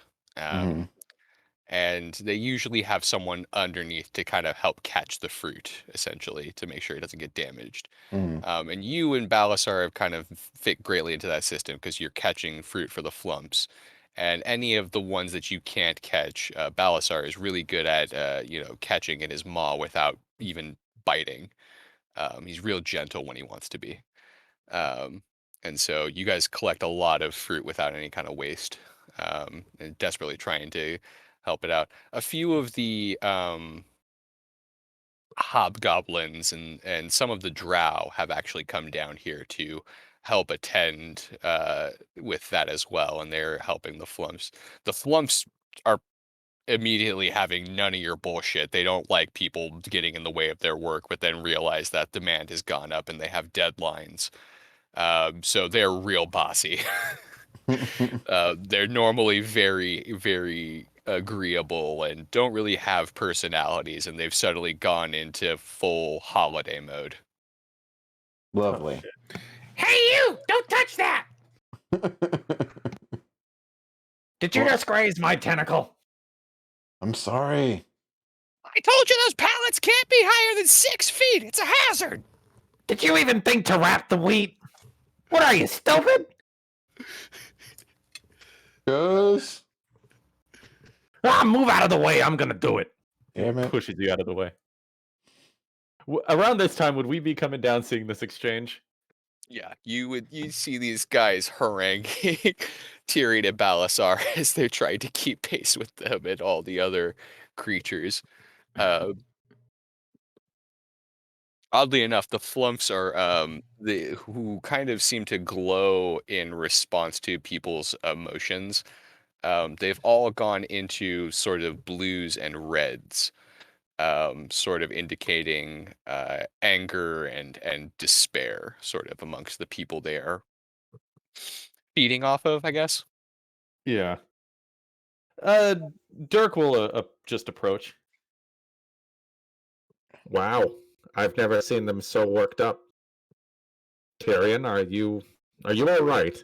And they usually have someone underneath to kind of help catch the fruit, essentially, to make sure it doesn't get damaged. And you and Balasar have kind of fit greatly into that system because you're catching fruit for the Flumps. And any of the ones that you can't catch, Balasar is really good at, catching in his maw without even biting. He's real gentle when he wants to be. And so you guys collect a lot of fruit without any kind of waste, and desperately trying to help it out. A few of the hobgoblins and some of the drow have actually come down here to help attend with that as well, and they're helping the Flumps. The Flumps are immediately having none of your bullshit. They don't like people getting in the way of their work, but then realize that demand has gone up and they have deadlines. So they're real bossy. They're normally very, very agreeable and don't really have personalities, and they've suddenly gone into full holiday mode. Lovely. Hey, you! Don't touch that! Did you just graze my tentacle? I'm sorry. I told you those pallets can't be higher than 6 feet. It's a hazard. Did you even think to wrap the wheat? What are you, stupid? Yes. Move out of the way. I'm gonna do it. Damn it. Pushes you out of the way. Around this time, would we be coming down seeing this exchange? Yeah, you see these guys haranguing Tyrion and Balasar as they're trying to keep pace with them and all the other creatures. Oddly enough, the Flumps are who kind of seem to glow in response to people's emotions. They've all gone into sort of blues and reds, sort of indicating anger and despair, sort of amongst the people they are feeding off of, I guess. Yeah. Dirk will just approach. Wow, I've never seen them so worked up. Tyrion, are you all right?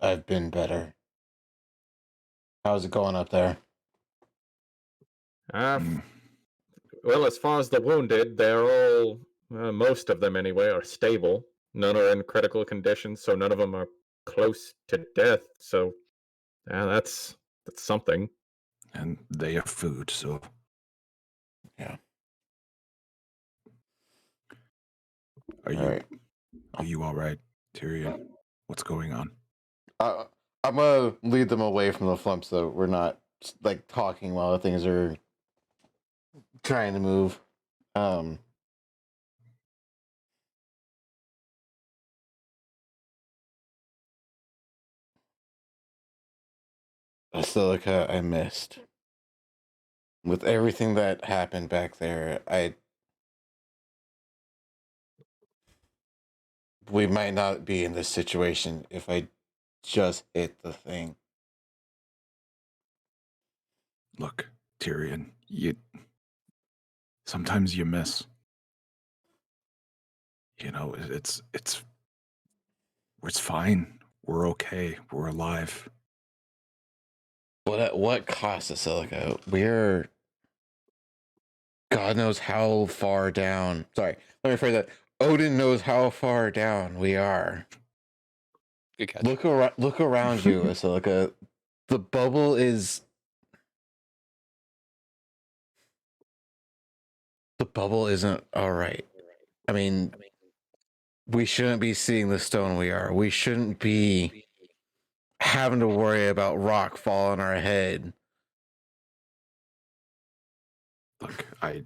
I've been better. How's it going up there? Well, as far as the wounded, they're all, most of them anyway, are stable. None are in critical condition, so none of them are close to death. So, that's something. And they have food, so yeah. Are you all right, Tyrion? What's going on? I'm gonna lead them away from the Flumps, so we're not like talking while things are trying to move. Basilica, I missed. With everything that happened back there, we might not be in this situation if I just hit the thing. Look, Tyrion, sometimes you miss. You know, it's fine. We're okay. We're alive. But at what cost, Basilica? We're God knows how far down. Sorry, let me rephrase that. Odin knows how far down we are. Good catch. Look around you, Basilica. The bubble is The bubble isn't all right. I mean, we shouldn't be seeing the stone we are. We shouldn't be having to worry about rock fall on our head. Look, I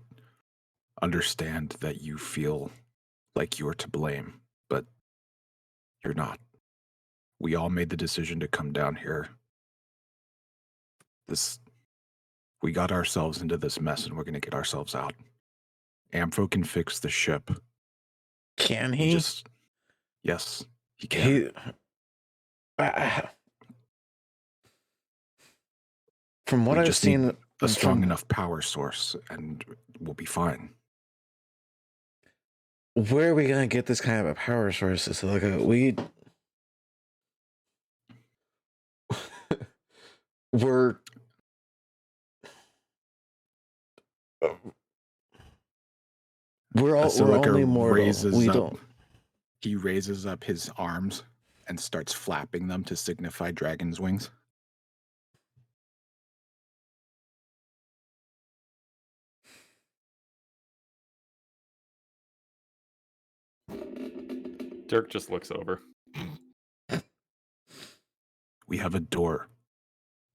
understand that you feel like you're to blame, but you're not. We all made the decision to come down here. We got ourselves into this mess and we're going to get ourselves out. Ampho can fix the ship. Can he? Yes, he can. From what I've seen, a strong enough power source and we'll be fine. Where are we going to get this kind of a power source? It's like we're only mortal. He raises up his arms and starts flapping them to signify dragon's wings. Dirk just looks over. We have a door,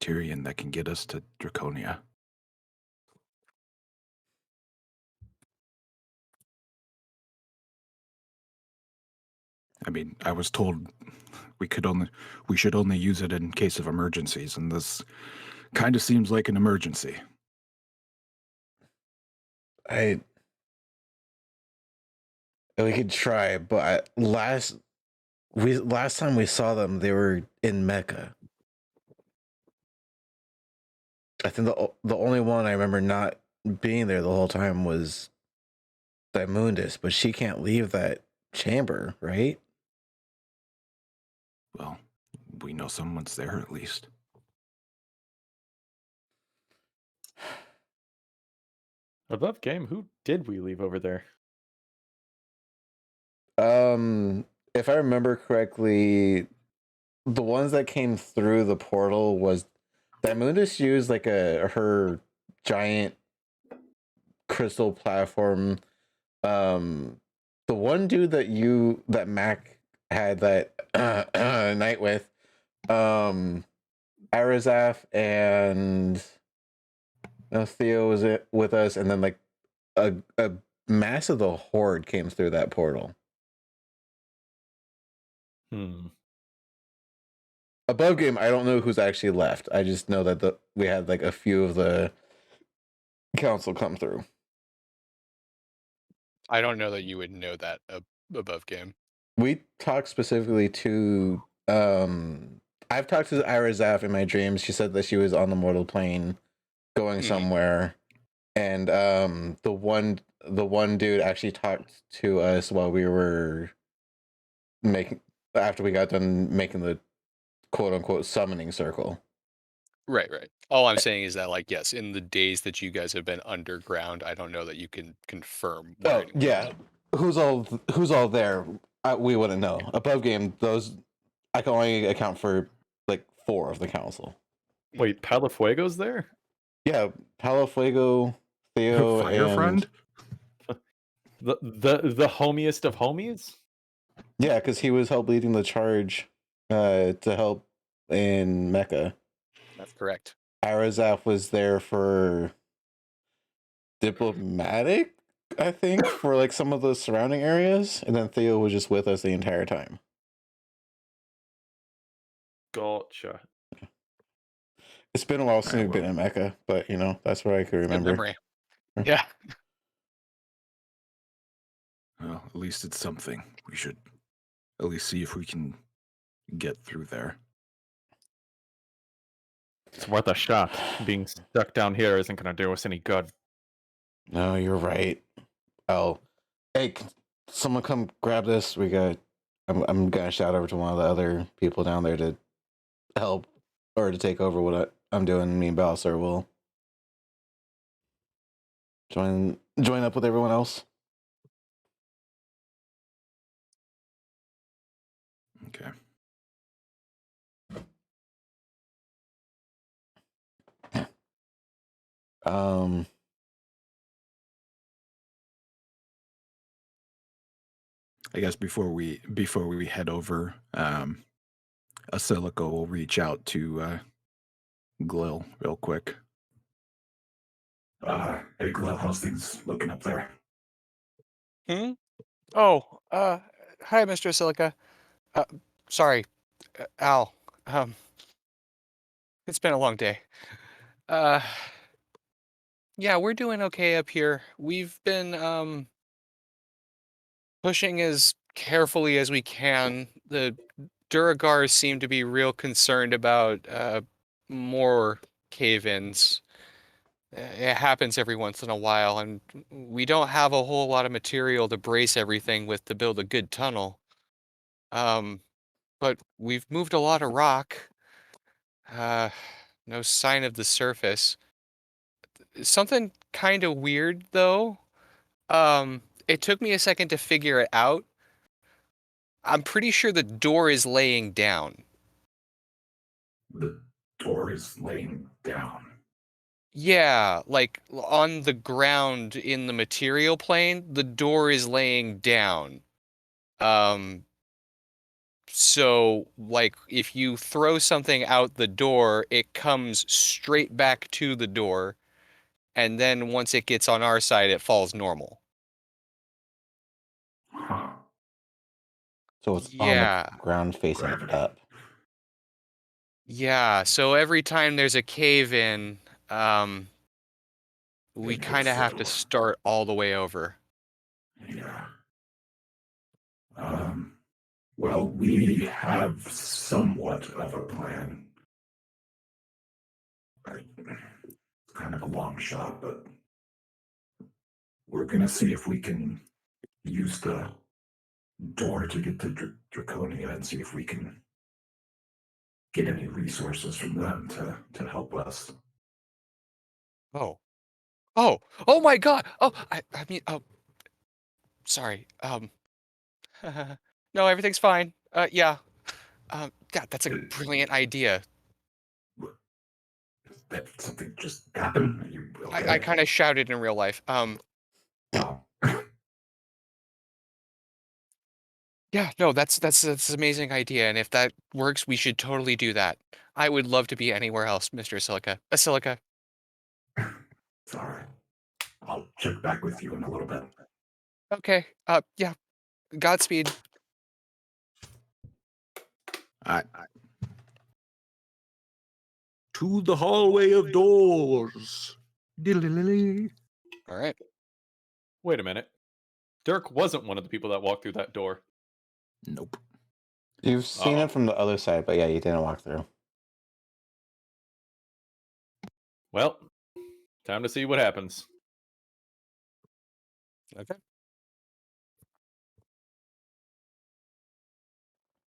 Tyrion, that can get us to Draconia. I mean, I was told we should only use it in case of emergencies, and this kind of seems like an emergency. We could try, but last time we saw them, they were in Mecca. I think the only one I remember not being there the whole time was Daimundis, but she can't leave that chamber, right? Well, we know someone's there at least. Above game, who did we leave over there? If I remember correctly, the ones that came through the portal was Daimundis used like her giant crystal platform. The one dude that Mac had that night with, Arazaf and Theo was with us, and then like a mass of the horde came through that portal. Above game, I don't know who's actually left. I just know that we had like a few of the council come through. I don't know that you would know that above game. We talked specifically to I've talked to Irazaf in my dreams. She said that she was on the mortal plane going somewhere. And the one dude actually talked to us while we were after we got done making the quote unquote summoning circle. Right. All I'm saying is that, like, yes, in the days that you guys have been underground, I don't know that you can confirm. Oh yeah, who's all there? We wouldn't know. Above game, those I can only account for like 4 of the council. Wait, Palafuego's there? Yeah, Palafuego, Theo, Fire and friend. The homiest of homies. Yeah, because he was leading the charge to help in Mecca. That's correct. Arazaf was there for diplomatic, I think, for like some of the surrounding areas, and then Theo was just with us the entire time. Gotcha. It's been a while since we've been in Mecca, but you know, that's what I could remember. Good memory. Yeah. Well, at least it's something. We should at least see if we can get through there. It's worth a shot. Being stuck down here isn't going to do us any good. No, you're right. Oh, hey, someone come grab this. I'm gonna shout over to one of the other people down there to help or to take over what I'm doing. Me and Balser will join up with everyone else. Okay. I guess before we head over, Asilico will reach out to Glil real quick. Hey, Glil, how's things looking up there? Hmm? Oh, hi, Mr. Silica. Uh, sorry, Al. It's been a long day. Uh, yeah, we're doing okay up here. We've been, pushing as carefully as we can. The Duragars seem to be real concerned about, more cave-ins. It happens every once in a while, and we don't have a whole lot of material to brace everything with to build a good tunnel. But we've moved a lot of rock. Uh, no sign of the surface. Something kind of weird though. It took me a second to figure it out. I'm pretty sure the door is laying down. The door is laying down. Yeah, like on the ground in the material plane, the door is laying down. Um, so like if you throw something out the door, it comes straight back to the door, and then once it gets on our side, it falls normal. Huh. So it's on the Yeah. ground facing Gravity. up. Yeah, so every time there's a cave in, we It kind of makes have to it- start all the way over. Yeah. Well, we have somewhat of a plan. It's kind of a long shot, but we're gonna see if we can use the door to get to Draconia and see if we can get any resources from them to help us. Oh. Oh. Oh my God. Oh, I mean, oh, sorry. No, everything's fine. Yeah. God, that's a brilliant idea. That something just happened? Are you I okay? kind of shouted in real life. No. Yeah, no, that's an amazing idea, and if that works, we should totally do that. I would love to be anywhere else, Mr. Silica. Silica. It's all right. I'll check back with you in a little bit. Okay. Yeah. Godspeed. I to the hallway of doors. All right. Wait a minute. Dirk wasn't one of the people that walked through that door. Nope. You've seen Uh-oh. it from the other side, but yeah, you didn't walk through. Well, time to see what happens. Okay.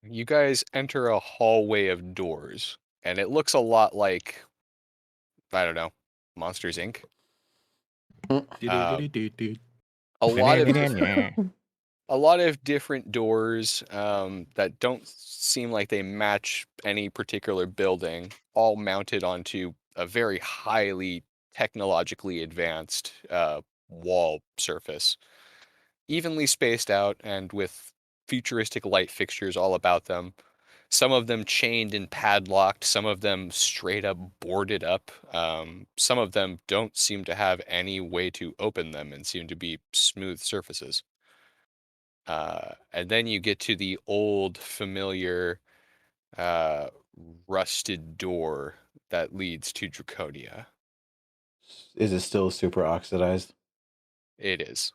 You guys enter a hallway of doors, and it looks a lot like, I don't know, Monsters Inc. A lot of a lot of different doors that don't seem like they match any particular building, all mounted onto a very highly technologically advanced wall surface, evenly spaced out and with futuristic light fixtures all about them. Some of them chained and padlocked, some of them straight up boarded up. Some of them don't seem to have any way to open them and seem to be smooth surfaces. And then you get to the old familiar uh, rusted door that leads to Draconia. Is it still super oxidized? It is.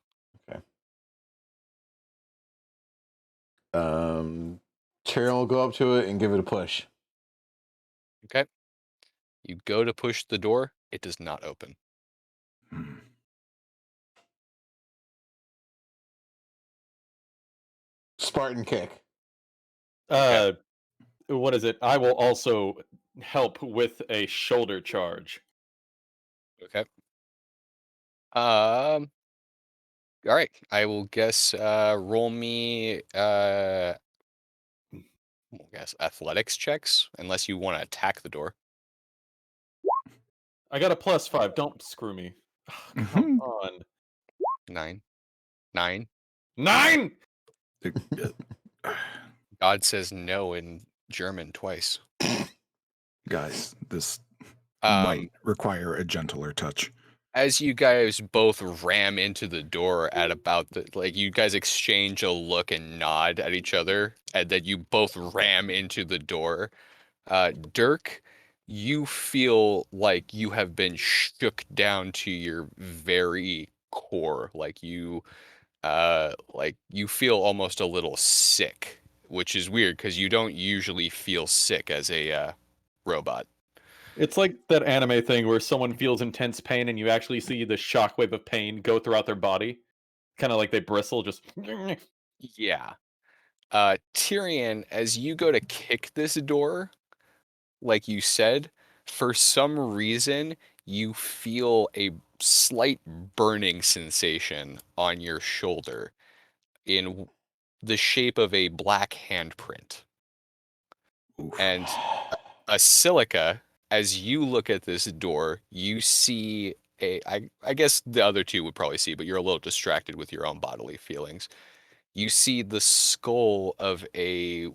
Tyrion will go up to it and give it a push. Okay. You go to push the door, it does not open. Hmm. Spartan kick. What is it? I will also help with a shoulder charge. Okay. All right. I will guess roll me we'll guess athletics checks unless you want to attack the door. I got a +5. Don't screw me. Come on. 9. 9. 9! God says no in German twice. Guys, this Um, might require a gentler touch. as you guys both ram into the door at about the like you guys exchange a look and nod at each other, and then you both ram into the door. Dirk, you feel like you have been shook down to your very core. Like you feel almost a little sick, which is weird because you don't usually feel sick as a robot. It's like that anime thing where someone feels intense pain and you actually see the shockwave of pain go throughout their body. Kind of like they bristle, just. Yeah. Tyrion, as you go to kick this door, like you said, for some reason, you feel a slight burning sensation on your shoulder in the shape of a black handprint. Oof. And a silica, as you look at this door, you see I guess the other two would probably see, but you're a little distracted with your own bodily feelings. You see the skull of the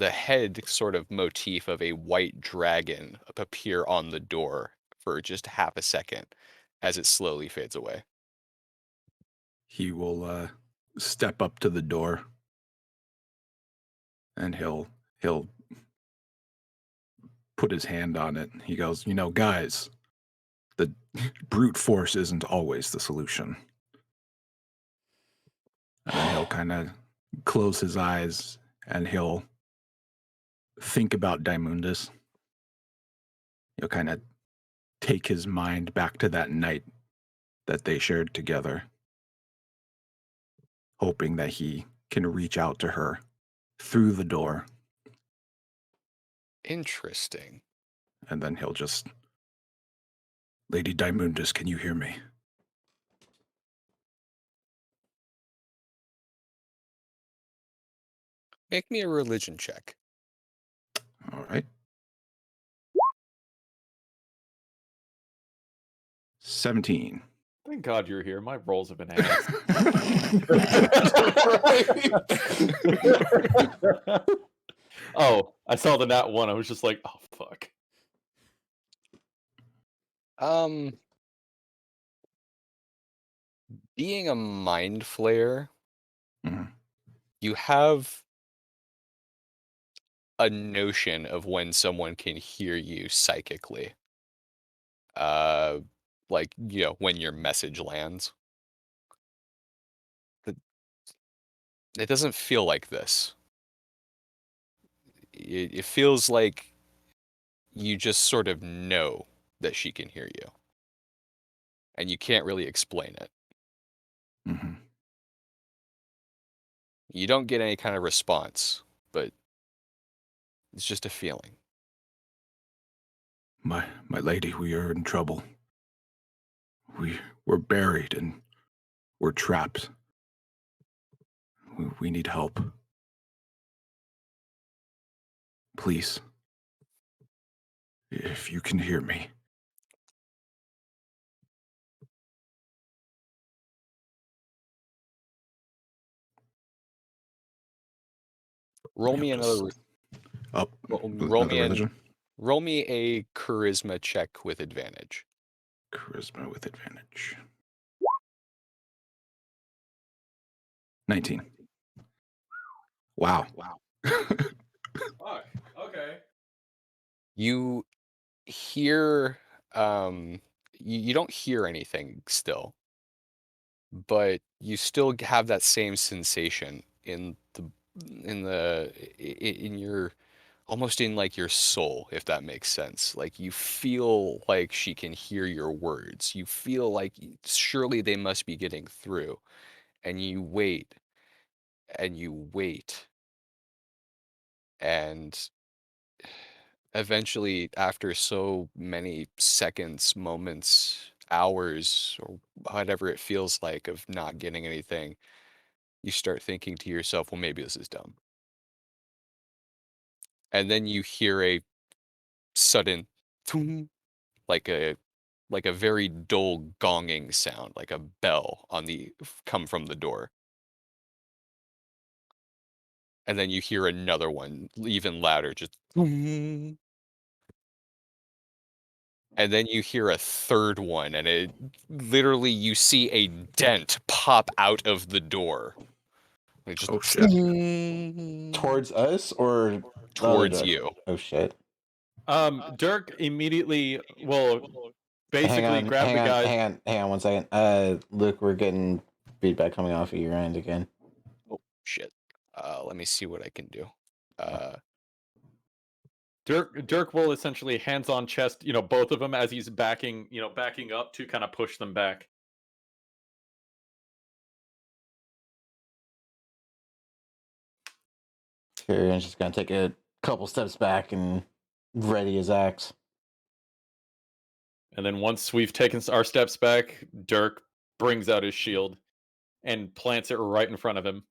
head sort of motif of a white dragon appear on the door for just half a second as it slowly fades away. He will step up to the door and he'll put his hand on it. He goes, guys, the brute force isn't always the solution. And then he'll kind of close his eyes and he'll think about Daimundus. He'll kind of take his mind back to that night that they shared together, hoping that he can reach out to her through the door. Interesting. And then he'll just, Lady Daimundus, can you hear me? Make me a religion check. All right. 17. Thank God you're here. My rolls have been asked. Oh, I saw the nat 1. I was just like, oh, fuck. Being a mind flayer, Mhm. you have a notion of when someone can hear you psychically. Like, when your message lands. It doesn't feel like this. It feels like you just sort of know that she can hear you. And you can't really explain it. Mm-hmm. You don't get any kind of response, but it's just a feeling. My lady, we are in trouble. We're buried and we're trapped. We need help. Please. If you can hear me. Roll Yep, me another. just up. Roll Another me religion. roll me a charisma check with advantage. Charisma with advantage. 19. Wow. Fuck. Okay. You hear you don't hear anything still, but you still have that same sensation in your almost in like your soul, if that makes sense. Like you feel like she can hear your words. You feel like surely they must be getting through. And you wait and you wait. And eventually, after so many seconds, moments, hours, or whatever it feels like of not getting anything, you start thinking to yourself, well, maybe this is dumb. And then you hear a sudden thum, like a very dull gonging sound, like a bell come from the door. and then you hear another one even louder, just and then you hear a third one, and it literally you see a dent pop out of the door. It just Oh shit! Towards us or the other towards direction? you. Oh shit! Dirk immediately will basically hang on, grab hang the on, guy. hang on 1 second. Luke, we're getting feedback coming off of your end again. Oh shit! Let me see what I can do. Dirk will essentially hands on chest, both of them as he's backing up to kind of push them back. Tyrion's just gonna take a couple steps back and ready his axe. And then once we've taken our steps back, Dirk brings out his shield and plants it right in front of him.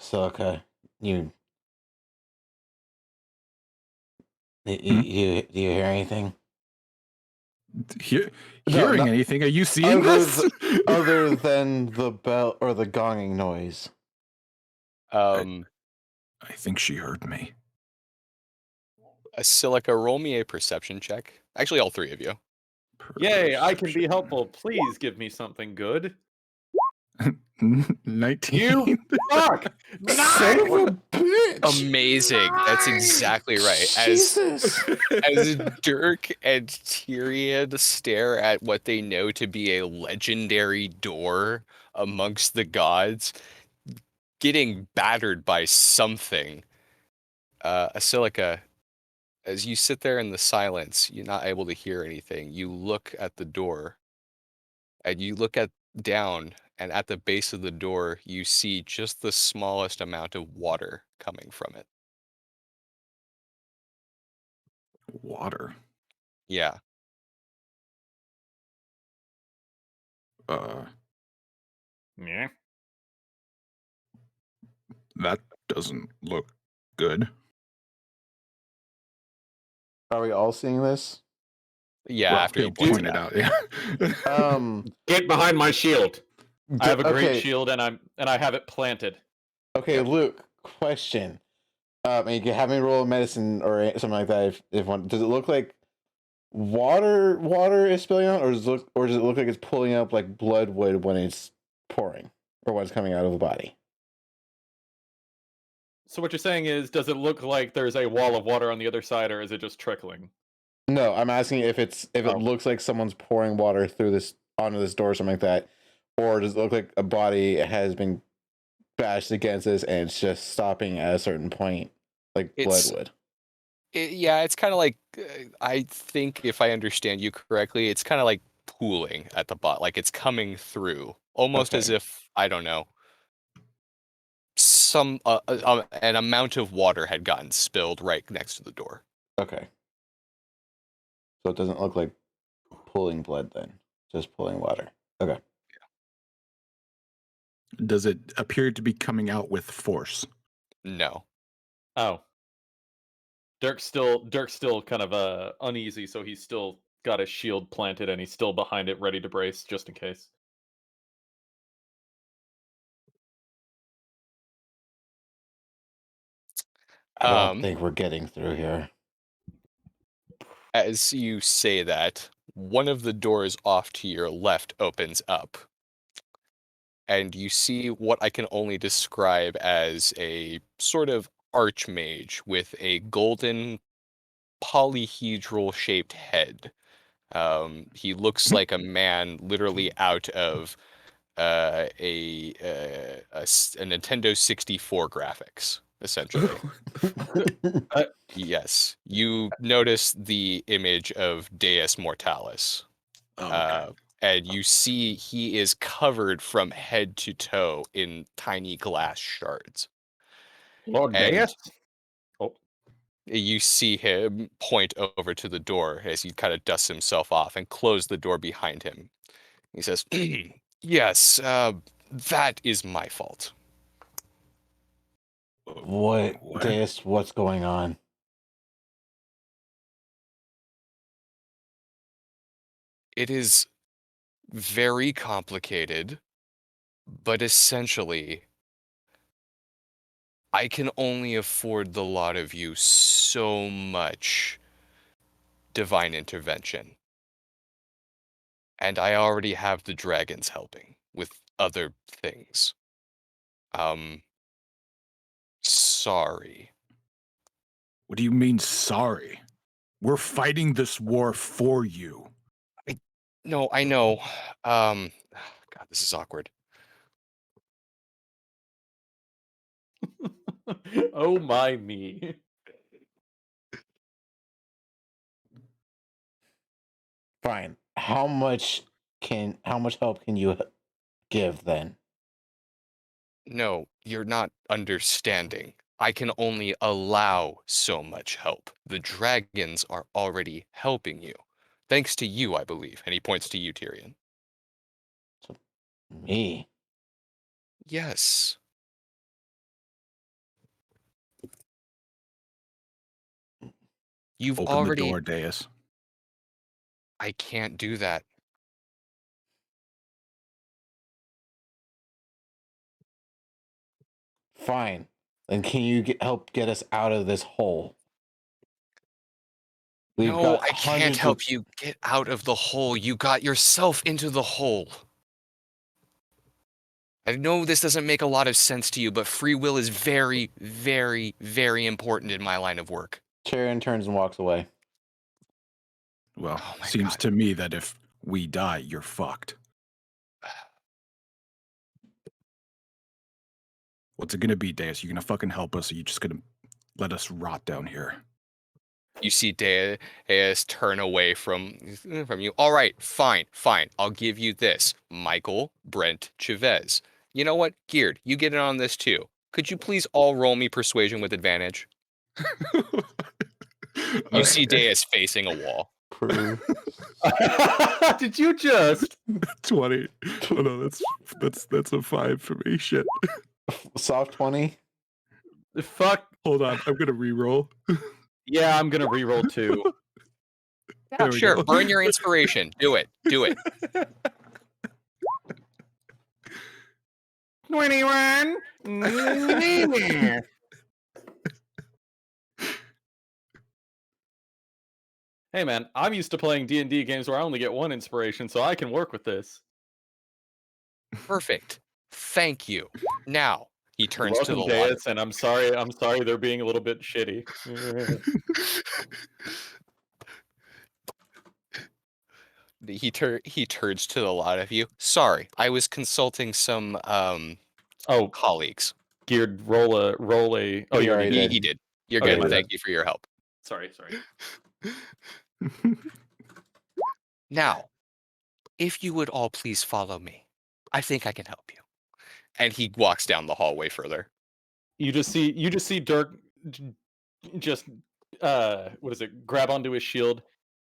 So okay, you do you hear anything? Hearing no. anything? Are you seeing this? Other than the bell or the gonging noise. I think she heard me. Silica, roll me a perception check. Actually, all three of you. Yay, I can be helpful. Please give me something good. 19. You fuck! Son of a bitch! Amazing. That's exactly right. Jesus. As Dirk and Tyrion stare at what they know to be a legendary door amongst the gods, getting battered by something. Asilica, as you sit there in the silence, you're not able to hear anything. You look at the door, and you look down, and at the base of the door, you see just the smallest amount of water coming from it. Water. Yeah. Yeah. That doesn't look good. Are we all seeing this? Yeah, Well, after you point point it out. Yeah. Get behind my shield. I have a great okay. shield and I have it planted. Okay, Yep. Luke, question. And you can have me roll a medicine or something like that if one. Does it look like water is spilling out, or does it look like it's pulling up like blood would when it's pouring or when it's coming out of the body? So what you're saying is, does it look like there's a wall of water on the other side, or is it just trickling? No, I'm asking if it Oh. looks like someone's pouring water through this onto this door or something like that, or does it look like a body has been bashed against this and it's just stopping at a certain point, like blood would? Yeah, it's kind of like, I think if I understand you correctly, it's kind of like pooling at the bottom, like it's coming through, almost as Okay. if, I don't know, an amount of water had gotten spilled right next to the door. Okay. So it doesn't look like pulling blood then, just pulling water. Okay. Does it appear to be coming out with force? No. Oh. Dirk's still kind of uneasy, so he's still got his shield planted and he's still behind it, ready to brace just in case. I don't think we're getting through here. As you say that, one of the doors off to your left opens up. And you see what I can only describe as a sort of archmage with a golden polyhedral shaped head. He looks like a man literally out of a Nintendo 64 graphics, essentially. Yes, you notice the image of Deus Mortalis. And you see he is covered from head to toe in tiny glass shards. Lord And Deus? you see him point over to the door as he kind of dusts himself off and close the door behind him. He says, yes, that is my fault. What? Deus, what's going on? It is very complicated. But essentially, I can only afford the lot of you so much divine intervention. And I already have the dragons helping with other things. Sorry. What do you mean, sorry? We're fighting this war for you. No, I know. God, this is awkward. Oh my me. Fine. How much help can you give then? No, you're not understanding. I can only allow so much help. The dragons are already helping you. Thanks to you, I believe. And he points to you, Tyrion. Me? Yes. You've Open already... the door, Deus. I can't do that. Fine. Then can you help get us out of this hole? We've No, got I can't hundreds of- help you get out of the hole. You got yourself into the hole. I know this doesn't make a lot of sense to you, but free will is very, very, very important in my line of work. Tyrion turns and walks away. Well, Oh my seems God. to me that if we die, you're fucked. What's it gonna be, Deus? You gonna fucking help us, or you just gonna let us rot down here? You see Deus turn away from you. All right, fine. I'll give you this. Michael, Brent, Chavez. You know what? Geared, you get in on this too. Could you please all roll me persuasion with advantage? You see Deus facing a wall. Prove. Did you just? 20. Oh no, that's a 5 for me. Shit. Soft 20. Fuck. Hold on, I'm gonna re-roll. Yeah, I'm gonna reroll too. Yeah, There we sure. go. Burn your inspiration. Do it. 21. Hey man, I'm used to playing D&D games where I only get 1 inspiration, so I can work with this. Perfect. Thank you. Now he turns to the Welcome, lot. Deus, and I'm sorry they're being a little bit shitty. He turns to the lot of you. Sorry, I was consulting some Oh, colleagues. Geared, roll a. Oh, He you already already did. He did. You're Okay, good. my Thank you for your help. Sorry. Now, if you would all please follow me, I think I can help you. And he walks down the hallway further. You just see Dirk just what is it? Grab onto his shield.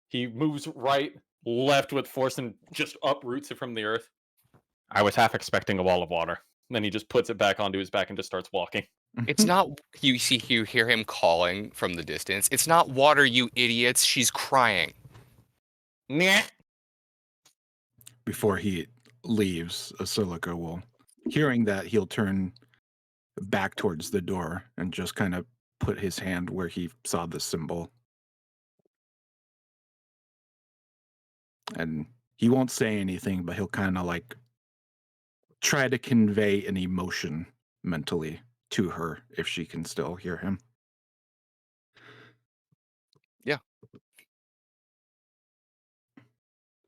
He moves right, left with force and just uproots it from the earth. I was half expecting a wall of water. Then he just puts it back onto his back and just starts walking. It's not, you hear him calling from the distance. It's not water, you idiots. She's crying. Nyeh. Before he leaves, Asilica will, hearing that, he'll turn back towards the door and just kind of put his hand where he saw the symbol. And he won't say anything, but he'll kind of like try to convey an emotion mentally to her if she can still hear him.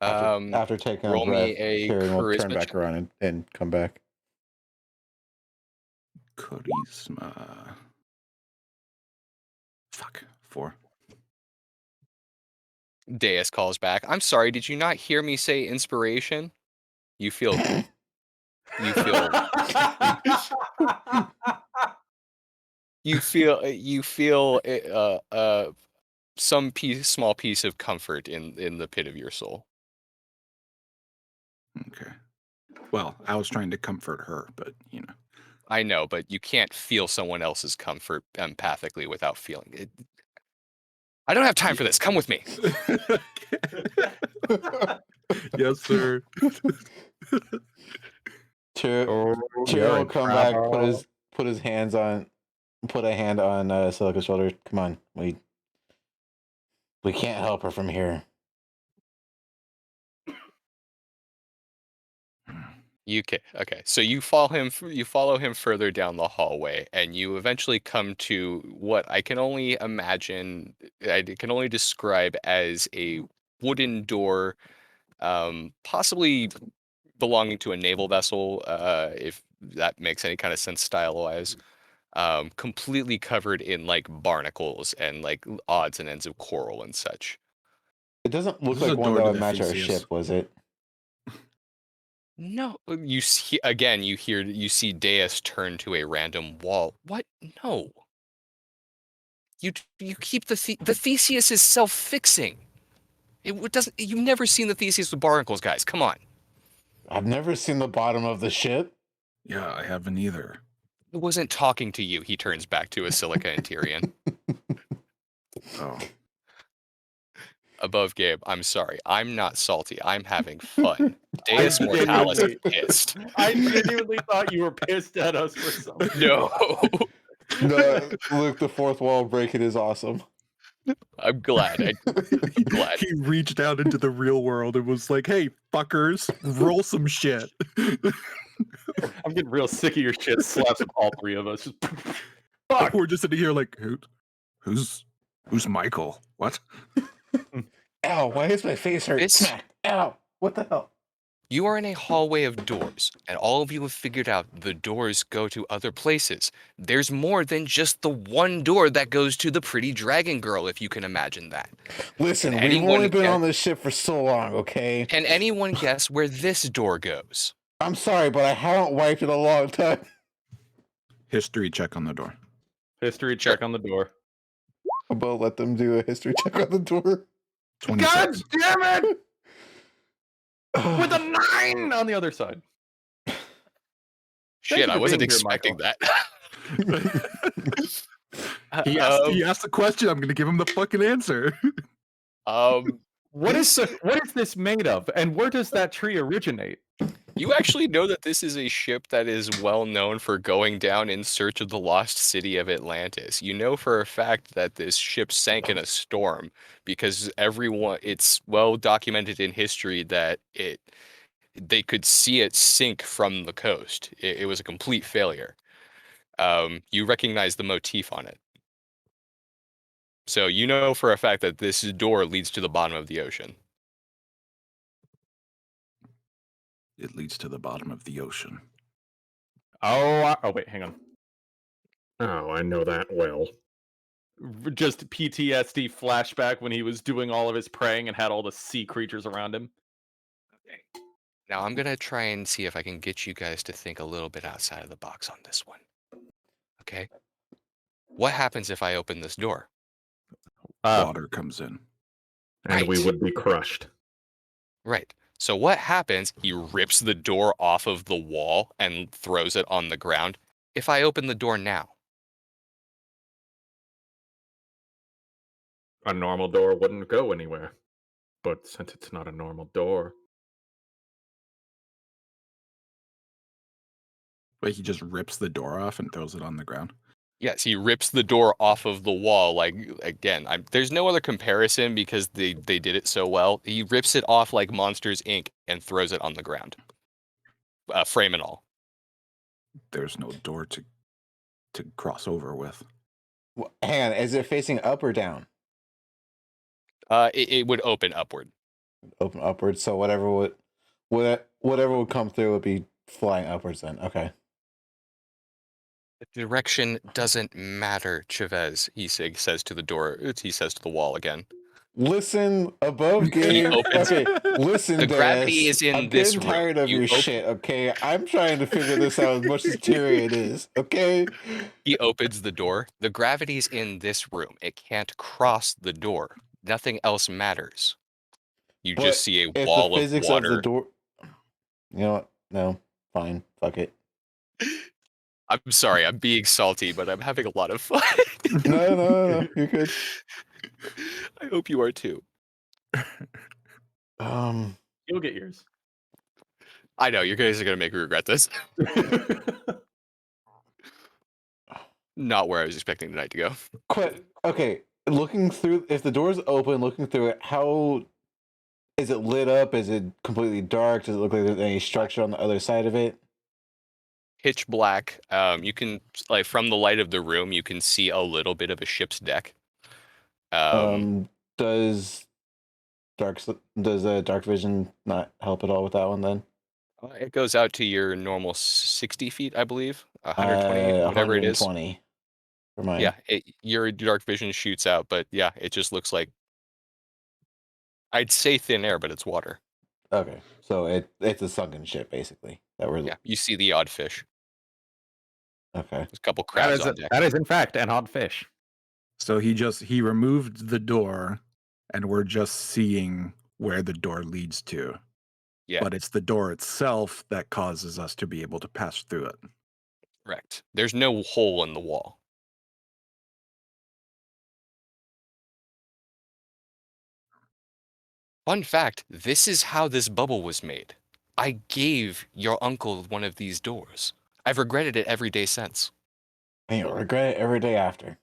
After taking a roll breath, me a Tyrion will turn charisma back check. around and come back. Charisma. Fuck. 4. Deus calls back. I'm sorry, did you not hear me say inspiration? You feel some small piece of comfort in the pit of your soul. Okay. Well, I was trying to comfort her, but you know. I know, but you can't feel someone else's comfort empathically without feeling it. I don't have time for this. Come with me. Yes, sir. Tyr will come back, put a hand on Silica's shoulder. Come on, we can't help her from here. Okay. So you follow him further down the hallway, and you eventually come to what I can only imagine. I can only describe as a wooden door, possibly belonging to a naval vessel, if that makes any kind of sense style-wise. Completely covered in like barnacles and like odds and ends of coral and such. It doesn't look This is like a one door that to would the match our Theseus. ship, was it? No, you see again. You see Deus turn to a random wall. What? No. You keep the Theseus is self-fixing. It doesn't. You've never seen the Theseus with barnacles, guys. Come on. I've never seen the bottom of the ship. Yeah, I haven't either. It wasn't talking to you. He turns back to a Silica and Tyrion. Oh, Above Gabe, I'm sorry. I'm not salty. I'm having fun. Deus Mortalis is pissed. I genuinely thought you were pissed at us for something. No. No, look, the fourth wall breaking is awesome. I'm glad. I'm glad. He reached out into the real world and was like, "Hey, fuckers, roll some shit." I'm getting real sick of your shit. Slaps all three of us. Just, fuck. We're just sitting here like, who's Michael? What? Ow, why is my face hurt? This- Smack. Ow, what the hell? You are in a hallway of doors, and all of you have figured out the doors go to other places. There's more than just the one door that goes to the pretty dragon girl, if you can imagine that. Listen, Can we've anyone only been get- on this ship for so long, okay? Can anyone guess where this door goes? I'm sorry, but I haven't wiped in a long time. History check on the door. History check on the door. I'm gonna let them do a history check on the door. 26. damn it! With a 9 on the other side. Shit, you I for wasn't being here, expecting that. He asked the question. I'm going to give him the fucking answer. What is this made of, and where does that tree originate? You actually know that this is a ship that is well known for going down in search of the lost city of Atlantis. You know for a fact that this ship sank in a storm because it's well documented in history that they could see it sink from the coast. It was a complete failure. You recognize the motif on it. So you know for a fact that this door leads to the bottom of the ocean. It leads to the bottom of the ocean. Oh, wait, hang on. Oh, I know that well. Just PTSD flashback when he was doing all of his praying and had all the sea creatures around him. Okay. Now I'm gonna try and see if I can get you guys to think a little bit outside of the box on this one. Okay. What happens if I open this door? Water comes in. And we Right. would be crushed. Right. So what happens? He rips the door off of the wall and throws it on the ground. If I open the door now, A normal door wouldn't go anywhere. But since it's not a normal door, Wait, he just rips the door off and throws it on the ground? yes, he rips the door off of the wall. Like again, there's no other comparison because they did it so well. He rips it off like Monsters Inc. and throws it on the ground, frame and all. There's no door to cross over with. Hang on, is it facing up or down? It would open upward. Open upwards, so whatever would come through would be flying upwards then. Okay. The direction doesn't matter, Chavez. He says to the door. He says to the wall again. Listen, above game. opens- Okay, listen. The gravity Dennis, is in I'm this getting room. tired of You your open- shit. Okay, I'm trying to figure this out as much as Tyrion is. Okay. He opens the door. The gravity's in this room. It can't cross the door. Nothing else matters. You But just see a If wall the of physics water. of the door. You know what? No, fine. Fuck it. I'm sorry, I'm being salty, but I'm having a lot of fun. No, you're good. I hope you are too. Um, You'll get yours. I know you guys are gonna make me regret this. Not where I was expecting the night to go. Okay, looking through, if the door's open, looking through it, how is it lit up? Is it completely dark? Does it look like there's any structure on the other side of it? Pitch black. You can like from the light of the room, you can see a little bit of a ship's deck. Does dark vision not help at all with that one then? It goes out to your normal 60 feet, I believe, 120, whatever it is. 120 for mine. Yeah, your dark vision shoots out, but yeah, it just looks like I'd say thin air, but it's water. Okay, so it's a sunken ship basically that we're. Yeah, you see the odd fish. Okay. There's a couple crabs on deck. That is in fact an odd fish. So he removed the door, and we're just seeing where the door leads to. Yeah, But it's the door itself that causes us to be able to pass through it. correct. There's no hole in the wall. Fun fact, this is how this bubble was made. I gave your uncle one of these doors. I've regretted it every day since. And you'll regret it every day after.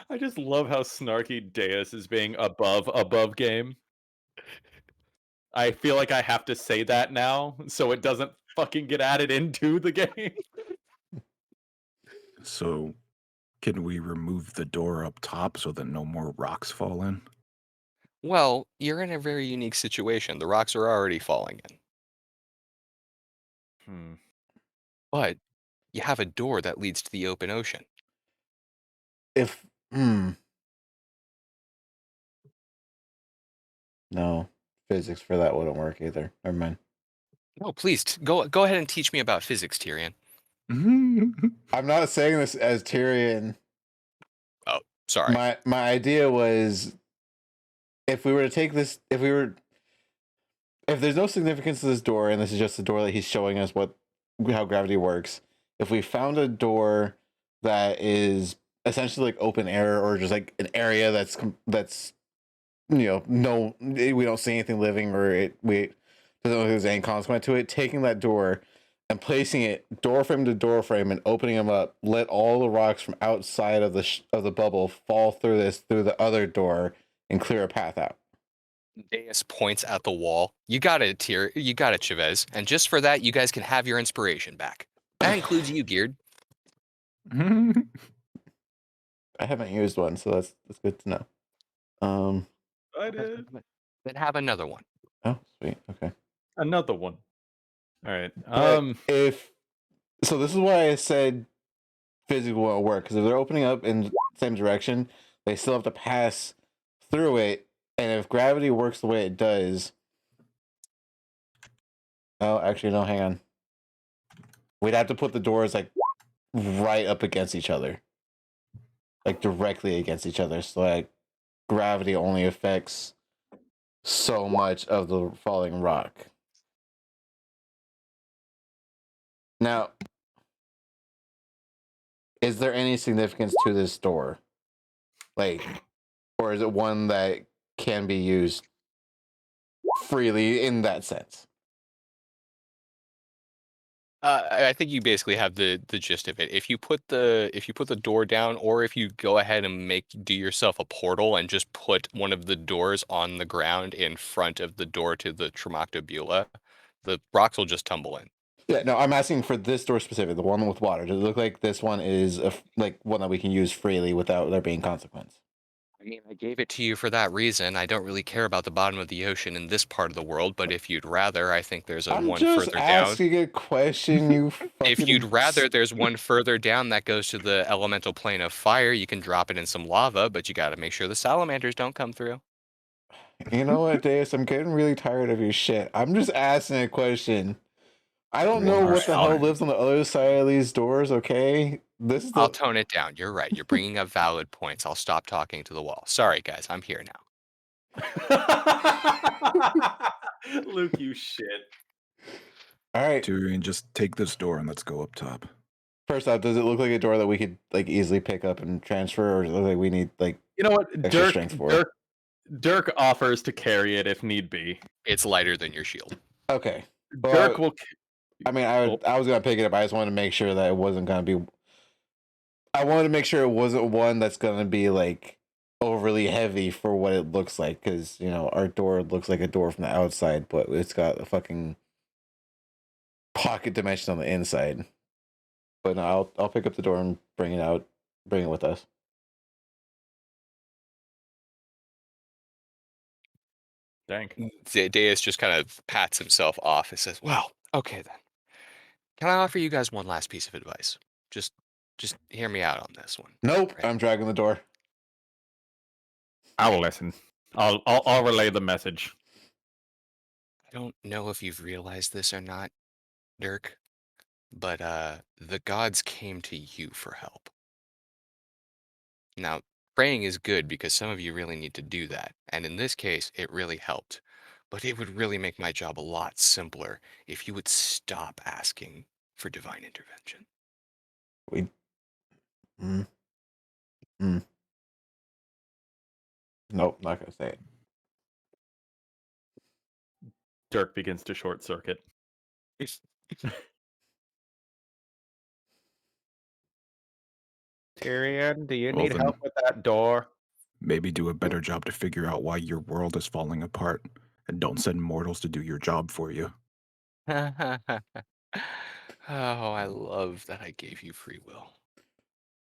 I just love how snarky Deus is being above game. I feel like I have to say that now so it doesn't fucking get added into the game. So can we remove the door up top so that no more rocks fall in? Well, you're in a very unique situation. The rocks are already falling in. But you have a door that leads to the open ocean. If no, physics for that wouldn't work either. Never mind. No, please go ahead and teach me about physics, Tyrion. I'm not saying this as Tyrion. Oh, sorry. My idea was, if we were to take this, if there's no significance to this door, and this is just the door that he's showing us how gravity works. If we found a door that is essentially like open air, or just like an area that's we don't see anything living, or we doesn't look like there's any consequence to it, taking that door and placing it door frame to door frame and opening them up, let all the rocks from outside of the bubble fall through the other door and clear a path out. Deus points at the wall. You got it, you got it, Chavez. And just for that, you guys can have your inspiration back. That includes you, Geared. I haven't used one, so that's good to know. I did. Then have another one. Oh, sweet. Okay. Another one. All right. But this is why I said physics won't work, because if they're opening up in the same direction, they still have to pass through it, and if gravity works the way it does, oh, actually no, hang on. We'd have to put the doors like right up against each other, like directly against each other, so like gravity only affects so much of the falling rock. Now, is there any significance to this door? Like, or is it one that can be used freely in that sense? I think you basically have the gist of it. If you put the door down, or if you go ahead and do yourself a portal and just put one of the doors on the ground in front of the door to the Tremactobula, the rocks will just tumble in. Yeah, no, I'm asking for this door specifically, the one with water. Does it look like this one is like one that we can use freely without there being consequence? I mean, I gave it to you for that reason. I don't really care about the bottom of the ocean in this part of the world, but if you'd rather, I think there's one further down. I'm just asking a question, you If you'd rather, there's one further down that goes to the elemental plane of fire. You can drop it in some lava, but you got to make sure the salamanders don't come through. You know what, Deus? I'm getting really tired of your shit. I'm just asking a question. I don't know what the hell lives on the other side of these doors, okay? I'll tone it down. You're right. You're bringing up valid points. I'll stop talking to the wall. Sorry, guys. I'm here now. Luke, you shit. All right. Tyrion, just take this door and let's go up top. First off, does it look like a door that we could like easily pick up and transfer, or does it look like we need like you know what, extra strength for it? Dirk offers to carry it if need be. It's lighter than your shield. Okay. Well, Dirk will. I mean, I was gonna pick it up. I just wanted to make sure that it wasn't gonna be. I wanted to make sure it wasn't one that's gonna be like overly heavy for what it looks like, because our door looks like a door from the outside, but it's got a fucking pocket dimension on the inside. But no, I'll pick up the door and bring it with us. Dang. Deus just kind of pats himself off and says, "Well, okay then. Can I offer you guys one last piece of advice? Just hear me out on this one." Nope, Right. I'm dragging the door. I'll listen. I'll relay the message. I don't know if you've realized this or not, Dirk, but the gods came to you for help. Now, praying is good because some of you really need to do that, and in this case, it really helped. But it would really make my job a lot simpler if you would stop asking for divine intervention. We. Nope, not gonna say it. Dirk begins to short circuit. Tyrion, do you Well, need then- help with that door? Maybe do a better job to figure out why your world is falling apart, and don't send mortals to do your job for you. Oh, I love that I gave you free will.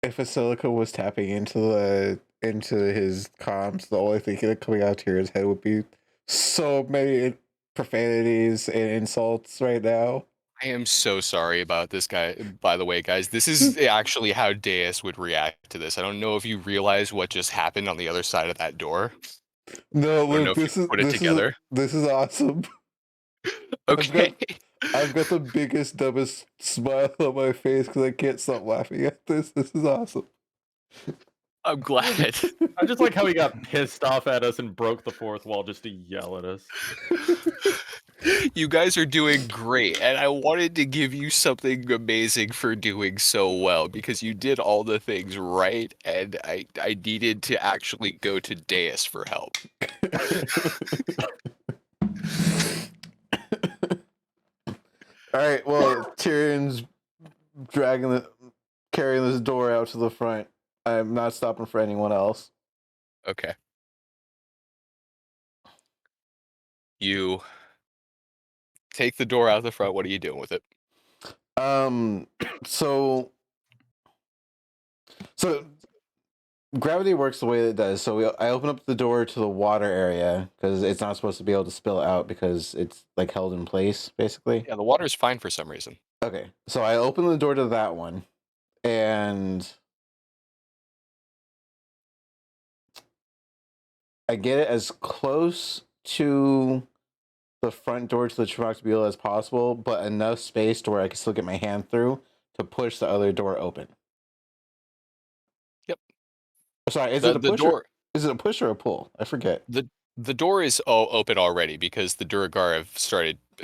If Basilica was tapping into his comms, the only thing coming out to his head would be so many profanities and insults right now. I am so sorry about this guy. By the way, guys, this is actually how Deus would react to this. I don't know if you realize what just happened on the other side of that door. No, I don't know look, if you put it this together. this is awesome. Okay. I've got the biggest, dumbest smile on my face because I can't stop laughing at this. This is awesome. I'm glad. I just like how he got pissed off at us and broke the fourth wall just to yell at us. You guys are doing great, and I wanted to give you something amazing for doing so well because you did all the things right, and I needed to actually go to Deus for help. All right, well, Tyrion's carrying this door out to the front. I'm not stopping for anyone else. Okay. You take the door out the front. What are you doing with it? So gravity works the way that it does. So I open up the door to the water area because it's not supposed to be able to spill out because it's like held in place, basically. Yeah, the water's fine for some reason. Okay, so I open the door to that one, and I get it as close to the front door to the Trimoxibula as possible, but enough space to where I can still get my hand through to push the other door open. Yep. Sorry, is The it a push? door. Is it a push or a pull? I forget. The door is open already because the Duragar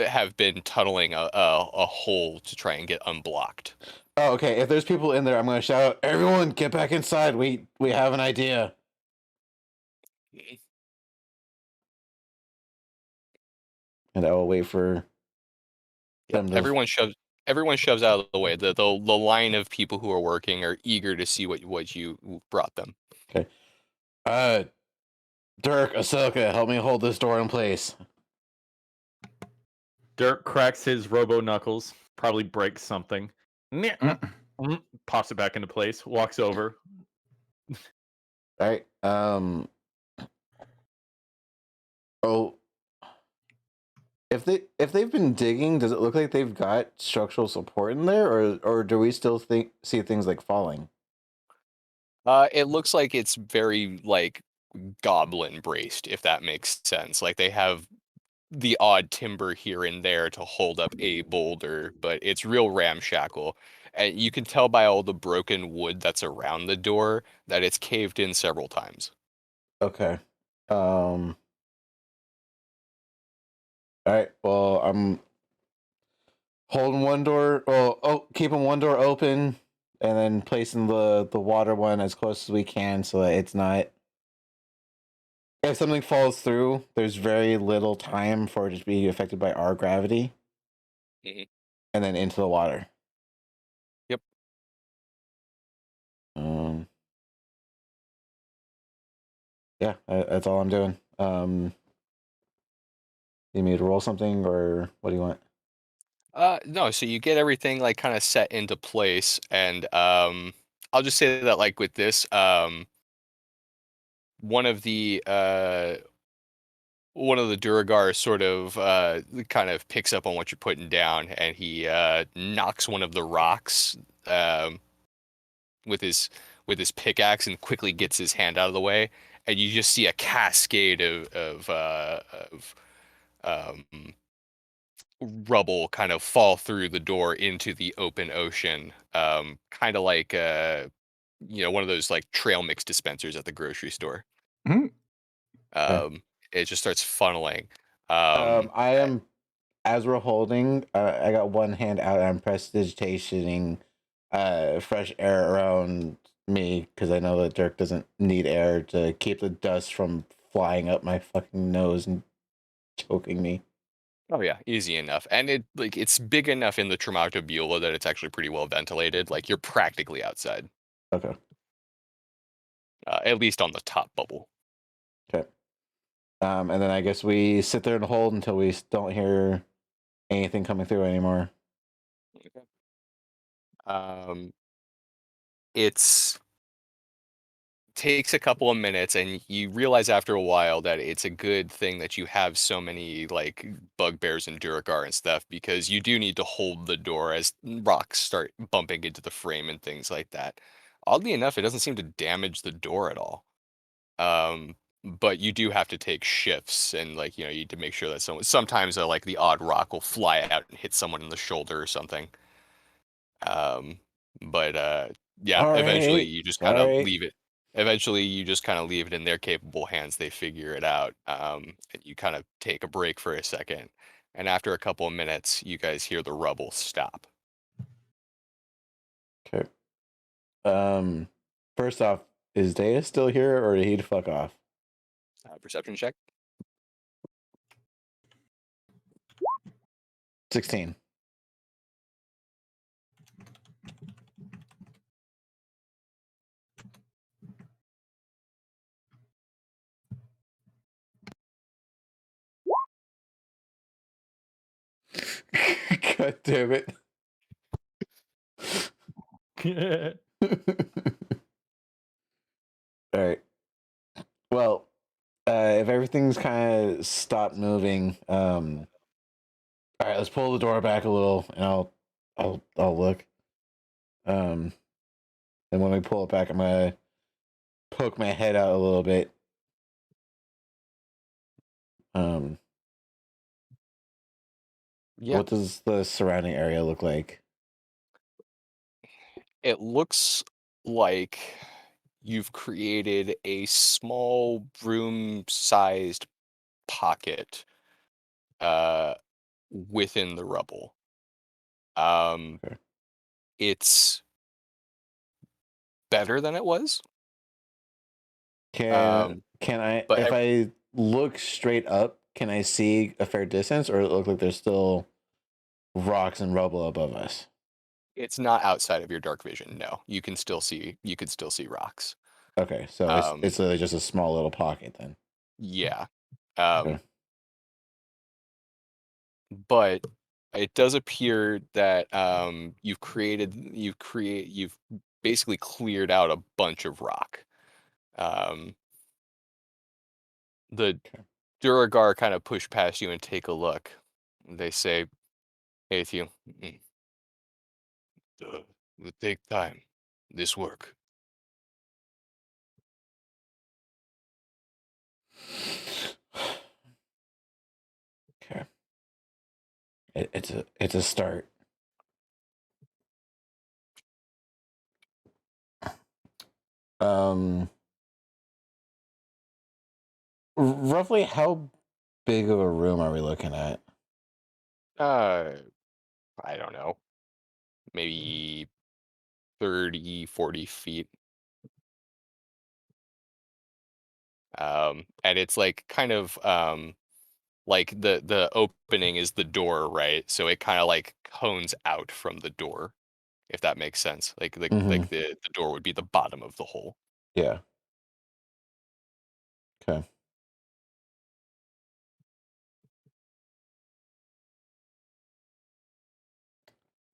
have been tunneling a hole to try and get unblocked. Oh, okay. If there's people in there, I'm gonna shout out, "Everyone, get back inside! We have an idea." And I will wait for them to. Everyone shoves out of the way. The line of people who are working are eager to see what you brought them. Dirk, Ahsoka, help me hold this door in place. Dirk cracks his robo knuckles, probably breaks something. Pops it back into place, walks over. All right. Oh. If they've been digging, does it look like they've got structural support in there, or do we still see things like falling? It looks like it's very like goblin braced, if that makes sense. Like they have the odd timber here and there to hold up a boulder, but it's real ramshackle. And you can tell by all the broken wood that's around the door that it's caved in several times. Okay. All right. Well, I'm holding one door. Keeping one door open, and then placing the water one as close as we can so that it's not if something falls through, there's very little time for it to be affected by our gravity, Mhm. and then into the water. Yep. Um. Yeah, that's all I'm doing. You need me to roll something, or what do you want? No, so you get everything like kind of set into place, and I'll just say that like with this, one of the uh, one of the Duragar sort of kind of picks up on what you're putting down, and he knocks one of the rocks um, with his pickaxe and quickly gets his hand out of the way, and you just see a cascade of um, rubble kind of fall through the door into the open ocean, kind of like one of those like trail mix dispensers at the grocery store. Mhm. Okay. It just starts funneling. Um, I am, as we're holding, I got one hand out and I'm prestidigitating fresh air around me because I know that Dirk doesn't need air to keep the dust from flying up my fucking nose and choking me. oh yeah, easy enough, and it's big enough in the Trematobula that it's actually pretty well ventilated. Like you're practically outside, Okay. at least on the top bubble. Okay. And then I guess we sit there and hold until we don't hear anything coming through anymore. Um, it's takes a couple of minutes, and you realize after a while that it's a good thing that you have so many like bugbears and Duragar and stuff, because you do need to hold the door as rocks start bumping into the frame and things like that. Oddly enough, it doesn't seem to damage the door at all. Um, but you do have to take shifts, and like you need to make sure that sometimes like the odd rock will fly out and hit someone in the shoulder or something. Um, but yeah, All eventually right. you just kind of Sorry. leave it. Eventually, you just kind of leave it in their capable hands. They figure it out. And you kind of take a break for a second, and after a couple of minutes, you guys hear the rubble stop. Okay. First off, is Data still here or did he fuck off? Perception check. 16. God damn it. All right. Well, if everything's kind of stopped moving, all right, let's pull the door back a little, and I'll look. And when we pull it back, I'm gonna poke my head out a little bit. Um, Yeah, what does the surrounding area look like? it looks like you've created a small room-sized pocket uh, within the rubble. Um, Okay. it's better than it was. Can Um, can I, but if I look straight up, can I see a fair distance, or it look like there's still rocks and rubble above us? it's not outside of your dark vision. No, you can still see rocks. Okay, so Um, it's literally just a small little pocket then. yeah. Okay. But it does appear that you've basically cleared out a bunch of rock. Um, the Okay. Duragar kind of push past you and take a look. They say, "Hey, with you, will take time. This work." Okay. It's a start. Um, roughly how big of a room are we looking at? Uh, I don't know, maybe 30, 40 feet. And it's like kind of like the opening is the door, right? So it kind of like cones out from the door, if that makes sense. Like Mm-hmm. the door would be the bottom of the hole. Yeah. Okay.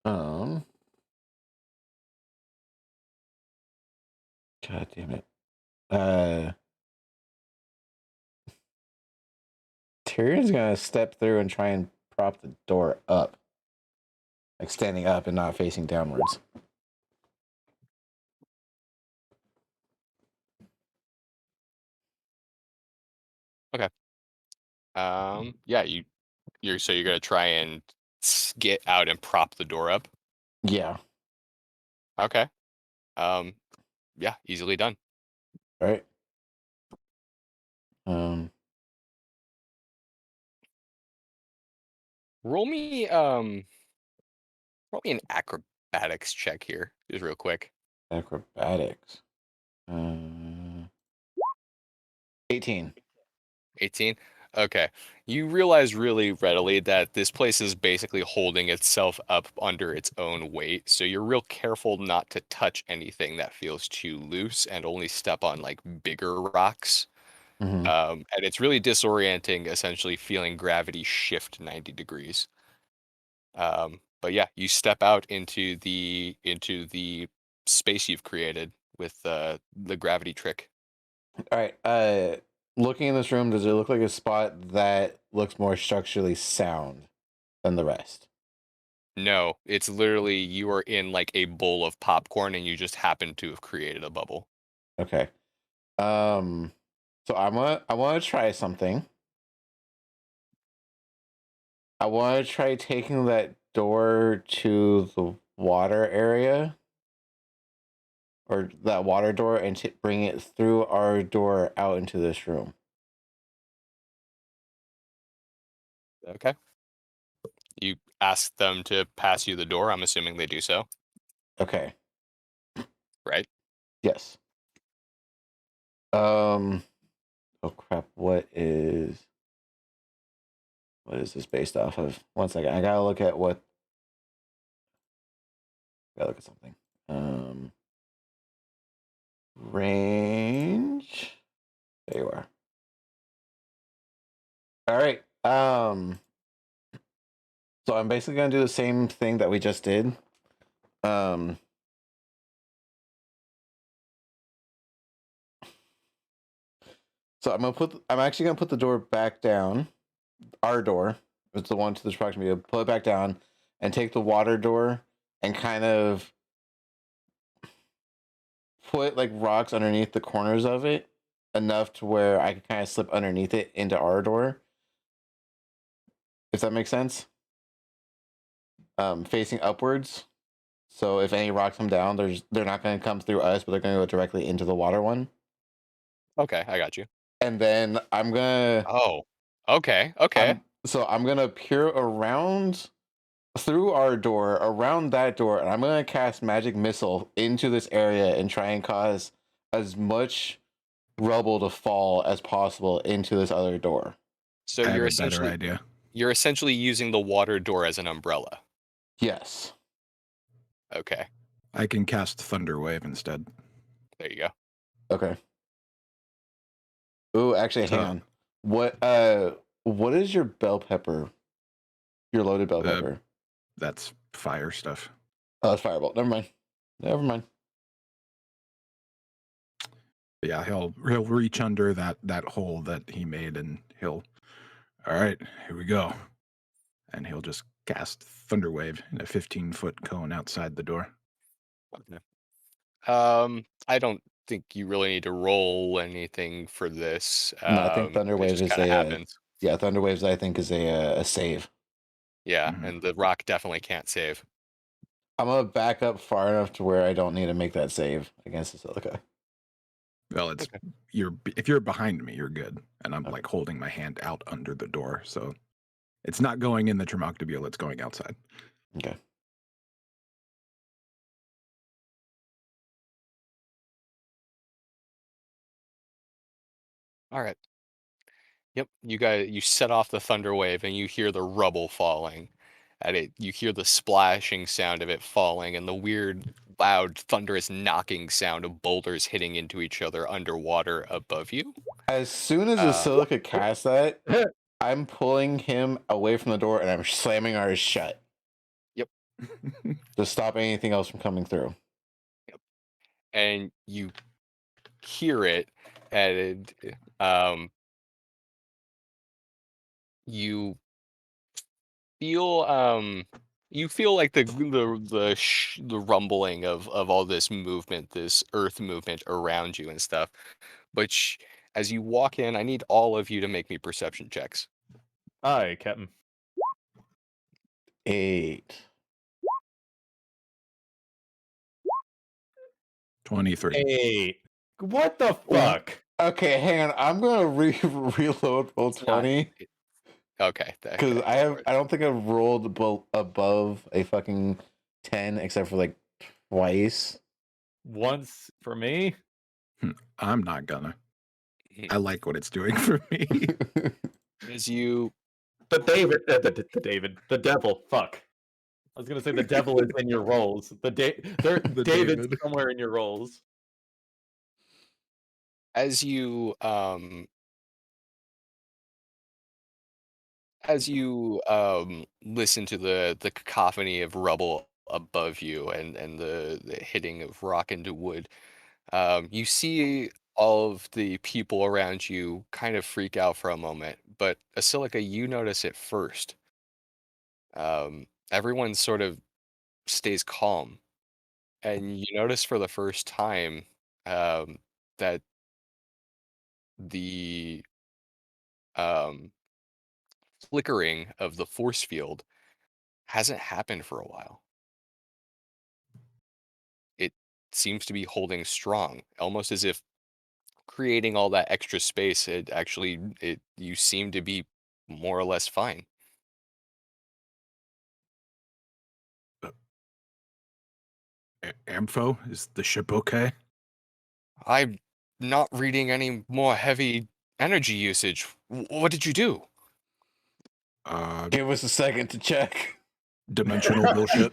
Um. God damn it. Tyrion's gonna step through and try and prop the door up, like standing up and not facing downwards. Okay. Yeah, you're gonna try and get out and prop the door up. Yeah. Okay. Um, yeah, easily done. Right. Um. Roll me an acrobatics check here, just real quick. Acrobatics. 18. 18. Okay. You realize really readily that this place is basically holding itself up under its own weight, so you're real careful not to touch anything that feels too loose and only step on like bigger rocks. Mm-hmm. And it's really disorienting, essentially feeling gravity shift 90 degrees. But yeah, you step out into the space you've created with the gravity trick. All right. Looking in this room, does it look like a spot that looks more structurally sound than the rest? No, it's literally you are in like a bowl of popcorn and you just happen to have created a bubble. Okay. So I wanna try something. I wanna try taking that door to the water area, or that water door, and bring it through our door out into this room. Okay. You ask them to pass you the door. I'm assuming they do so, Okay. right? Yes. Oh crap! What is this based off of? One second. I gotta look at what. Gotta look at something. Range. There you are. All right. So I'm basically gonna do the same thing that we just did. Um. So I'm actually gonna put the door back down. Our door. It's the one to the proximity. Put it back down and take the water door and kind of put like rocks underneath the corners of it enough to where I can kind of slip underneath it into our door. If that makes sense. Facing upwards. So if any rocks come down, they're not going to come through us, but they're going to go directly into the water one. Okay, I got you. And then I'm gonna. Oh, okay, okay. I'm gonna peer around through our door, around that door, and I'm gonna cast magic missile into this area and try and cause as much rubble to fall as possible into this other door. So I have you're a better essentially idea. using the water door as an umbrella. Yes. Okay, I can cast Thunder Wave instead. there you go. Okay. Ooh, actually, hang So- on. What is your bell pepper? Your loaded bell pepper? That's fire stuff. Oh, it's firebolt. Never mind. Never mind. Yeah, he'll reach under that hole that he made, and he'll. All right, here we go. And he'll just cast Thunder Wave in a 15-foot cone outside the door. Okay. I don't think you really need to roll anything for this. No, I think Thunder It Wave just is kind of a happens. yeah. Thunder Waves, I think, is a save. Yeah, Mhm. and the rock definitely can't save. I'm gonna back up far enough to where I don't need to make that save against the silica. Well, it's Okay. if you're behind me, you're good, and I'm Okay. like holding my hand out under the door, so it's not going in the Tremoctobule, it's going outside. Okay. All right. Yep. You set off the thunder wave and you hear the rubble falling. You hear the splashing sound of it falling and the weird, loud, thunderous knocking sound of boulders hitting into each other underwater above you. As soon as Uh, Basilica casts that, I'm pulling him away from the door and I'm slamming ours shut Yep. to stop anything else from coming through. And you hear it, and you feel you feel like the rumbling of all this movement, this earth movement around you and stuff. But as you walk in, I need all of you to make me perception checks. Aye, Captain. 8. 23. 8. What the Well, fuck? Okay, hang on. I'm gonna reload roll It's not- 20 Okay, because I don't think I've rolled above a fucking 10 except for like twice. Once for me? I'm not gonna. I like what it's doing for me. as you The David. The devil. Fuck. I was gonna say the devil is in your rolls. The David's David. somewhere in your rolls. as you listen to the cacophony of rubble above you and the hitting of rock into wood, you see all of the people around you kind of freak out for a moment, but Asilica, you notice it first. Everyone sort of stays calm, and you notice for the first time that the um, flickering of the force field hasn't happened for a while. It seems to be holding strong, almost as if creating all that extra space. You seem to be more or less fine. Ampho, is the ship okay? I'm not reading any more heavy energy usage. What did you do? Give us a second to check. Dimensional bullshit.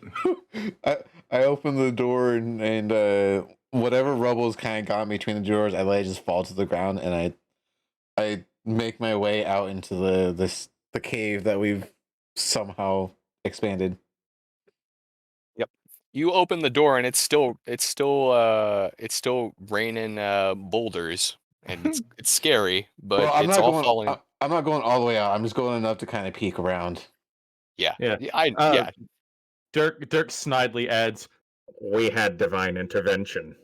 I open the door and whatever rubble's kind of got me between the doors, I let it just fall to the ground and I make my way out into the cave that we've somehow expanded. You open the door and it's still raining boulders and it's scary, but Well, I'm it's not all going. falling. I'm not going all the way out. I'm just going enough to kind of peek around. Yeah, Yeah. yeah. Dirk snidely adds, We had divine intervention.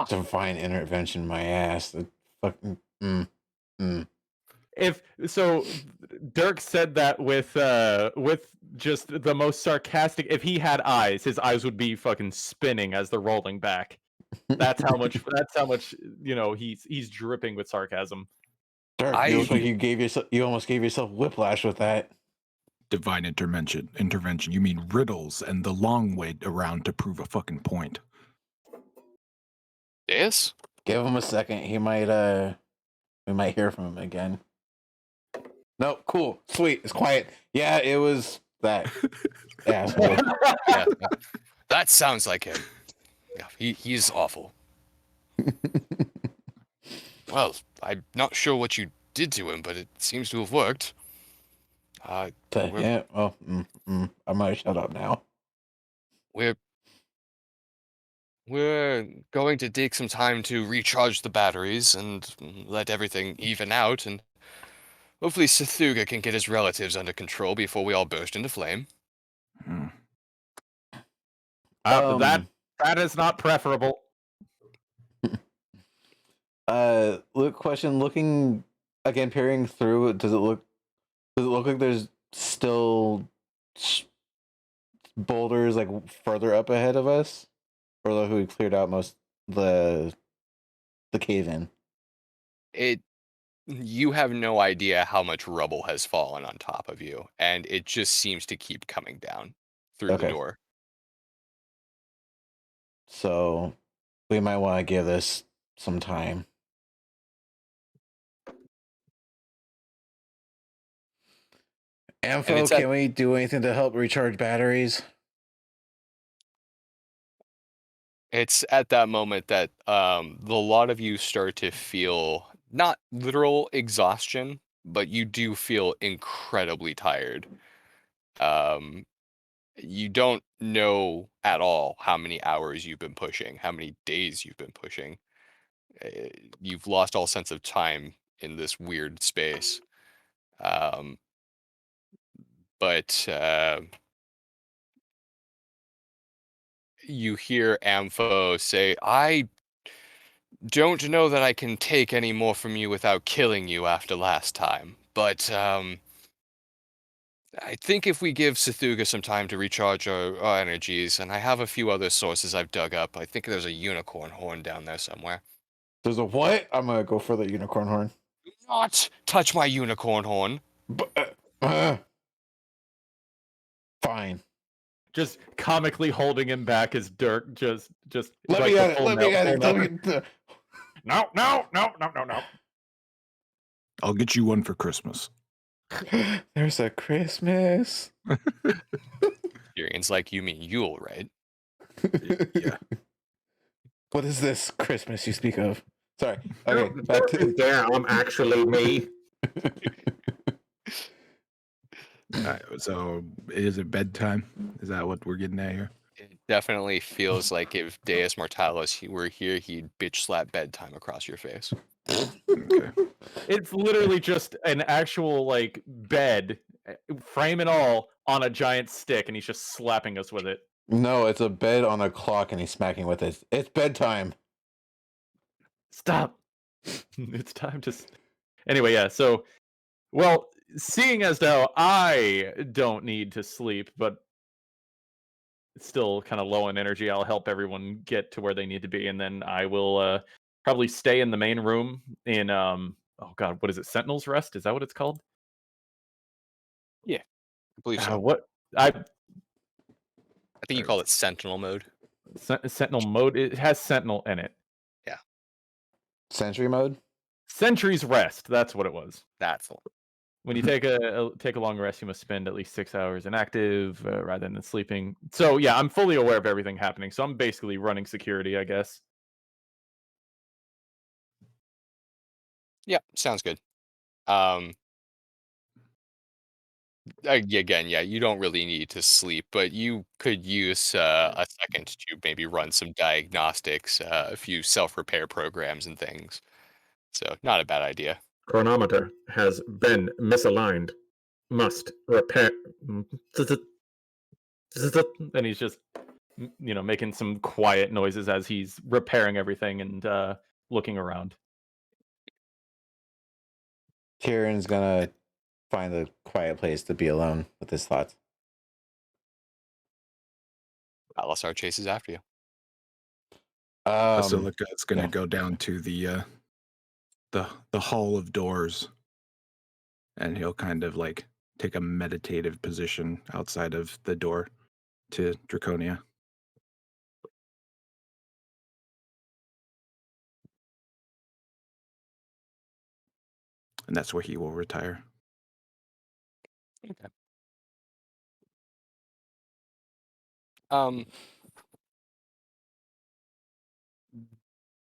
Divine intervention, my ass. The fucking. if so Dirk said that with just the most sarcastic. If he had eyes, his eyes would be fucking spinning as they're rolling back. That's how much he's dripping with sarcasm. Dirk, you look like you almost gave yourself whiplash with that. Divine intervention. You mean riddles and the long way around to prove a fucking point. Yes. Give him a second. He might we might hear from him again. No, cool, sweet, it's quiet. Yeah, it was that asshole. Yeah, that sounds like him. Yeah, he's awful. Well, I'm not sure what you did to him, but it seems to have worked. Yeah. Oh, I might shut up now. We're going to take some time to recharge the batteries and let everything even out, and hopefully Sethuga can get his relatives under control before we all burst into flame. Hmm. That is not preferable. Luke, question. Looking again, peering through. Does it look like there's still boulders like further up ahead of us, or like we cleared out most the cave in? You have no idea how much rubble has fallen on top of you, and it just seems to keep coming down through the door. So we might want to give this some time. Ampho, it's at- can we do anything to help recharge batteries? It's at that moment that the lot of you start to feel not literal exhaustion, but you do feel incredibly tired. Um, you don't know at all how many hours you've been pushing, how many days you've been pushing. You've lost all sense of time in this weird space. Um, but you hear Ampho say, "I don't know that I can take any more from you without killing you after last time, but I think if we give Sathuga some time to recharge our energies, and I have a few other sources I've dug up, I think there's a unicorn horn down there somewhere." There's a what? I'm gonna go for the unicorn horn. Do not touch my unicorn horn. Fine. Just comically holding him back as Dirk just Let like me the at it. full Let me melt- at it. full Let melt. me- No. I'll get you one for Christmas. There's a Christmas. Tyrion's like, you mean Yule, right? Yeah. What is this Christmas you speak of? Sorry. Okay, back to. Damn, actually me. So is it bedtime? Is that what we're getting at here? It definitely feels like if Deus Mortalis were here, he'd bitch slap bedtime across your face. Okay. It's literally just an actual like bed, frame and all, on a giant stick, and he's just slapping us with it. No, it's a bed on a clock and he's smacking with it. It's bedtime. Stop. It's time to. Anyway, yeah. So, well, seeing as though I don't need to sleep, but it's still kind of low on energy, I'll help everyone get to where they need to be, and then I will probably stay in the main room in oh god, what is it? Sentinel's Rest? Is that what it's called? I believe so. What I I think you call it Sentinel mode. Sentinel mode. It has Sentinel in it. Sentry mode? Sentry's Rest. That's what it was. That's the one. When you take a long rest, you must spend at least 6 hours inactive rather than sleeping. So yeah, I'm fully aware of everything happening. So I'm basically running security, I guess. Yeah, sounds good. Again, yeah, you don't really need to sleep, but you could use a second to maybe run some diagnostics, a few self-repair programs and things. So not a bad idea. Chronometer has been misaligned. Must repair. And he's just making some quiet noises as he's repairing everything and looking around. Kieran's gonna find a quiet place to be alone with his thoughts. Alisar chases after you. Basilica is going to yeah. go down to the hall of doors, and he'll kind of like take a meditative position outside of the door to Draconia. And that's where he will retire. Okay.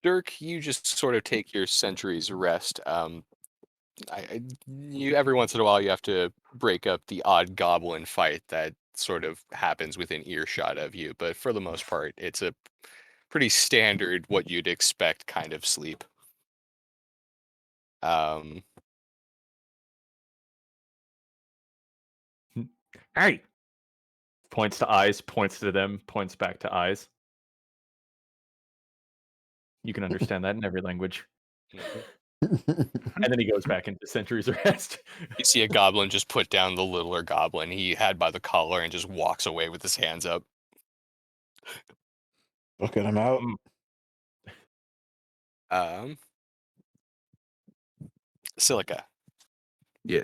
Dirk, you just sort of take your century's rest. You every once in a while you have to break up the odd goblin fight that sort of happens within earshot of you, but for the most part, it's a pretty standard what you'd expect kind of sleep. Hey! Points to eyes, points to them, points back to eyes. You can understand that in every language. And then he goes back into Sentry's Rest. You see a goblin just put down the littler goblin he had by the collar and just walks away with his hands up. Look at him out. Silica. Yeah.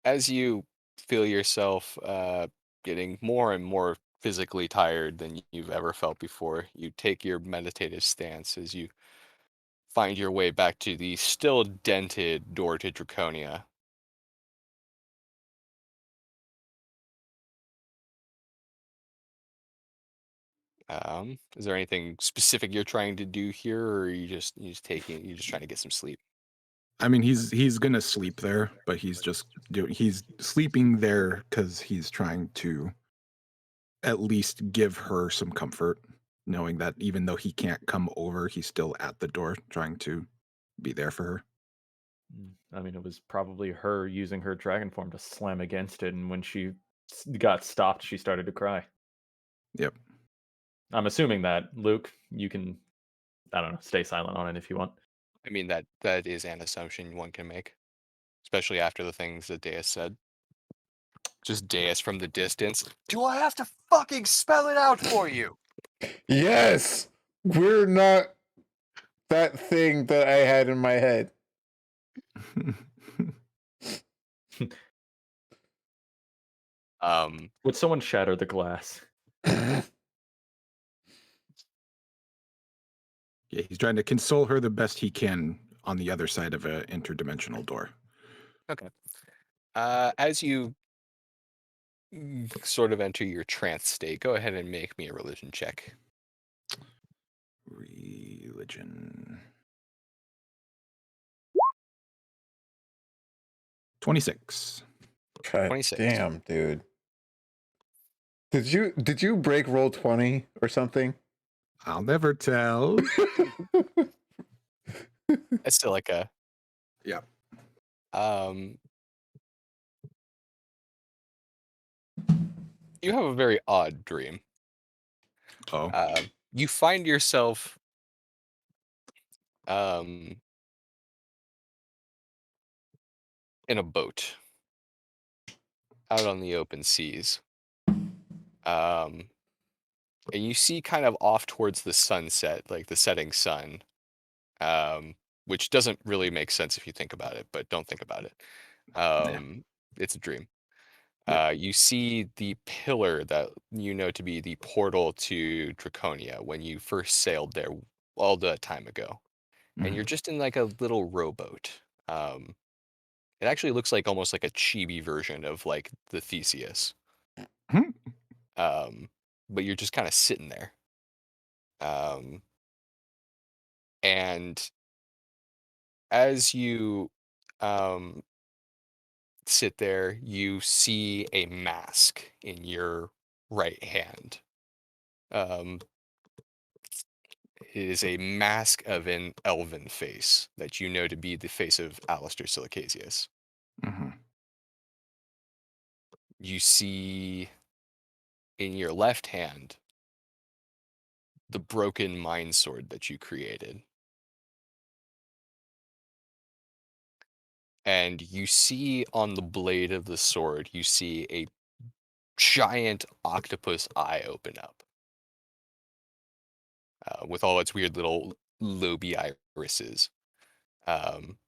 As you feel yourself getting more and more physically tired than you've ever felt before, you take your meditative stance as you find your way back to the still dented door to Draconia. Is there anything specific you're trying to do here, or are you're just trying to get some sleep? I mean, he's gonna sleep there, but he's sleeping there because he's trying to at least give her some comfort, knowing that even though he can't come over, he's still at the door trying to be there for her. I mean, it was probably her using her dragon form to slam against it, and when she got stopped, she started to cry. Yep. I'm assuming that, Luke, you can, I don't know, stay silent on it if you want. I mean, that is an assumption one can make, especially after the things that Deus said. Just Deus from the distance. Do I have to fucking spell it out for you? Yes, we're not that thing that I had in my head. Would someone shatter the glass? Yeah, he's trying to console her the best he can on the other side of an interdimensional door. Okay. As you sort of enter your trance state, go ahead and make me a religion check. Religion. 26. God 26. damn, dude. Did you break roll 20 or something? I'll never tell. That's still like a Yeah. You have a very odd dream. Oh. You find yourself in a boat out on the open seas. And you see kind of off towards the sunset, like the setting sun, which doesn't really make sense if you think about it, but don't think about it. It's a dream. Yeah. You see the pillar that you know to be the portal to Draconia when you first sailed there all the time ago. And you're just in like a little rowboat. It actually looks like almost like a chibi version of like the Theseus. Mhm. But you're just kind of sitting there. And as you um, sit there, you see a mask in your right hand. Um, it is a mask of an elven face that you know to be the face of Alistair Silicasius. Mhm. You see in your left hand the broken mind sword that you created. And you see on the blade of the sword, you see a giant octopus eye open up with all its weird little loby irises. Um,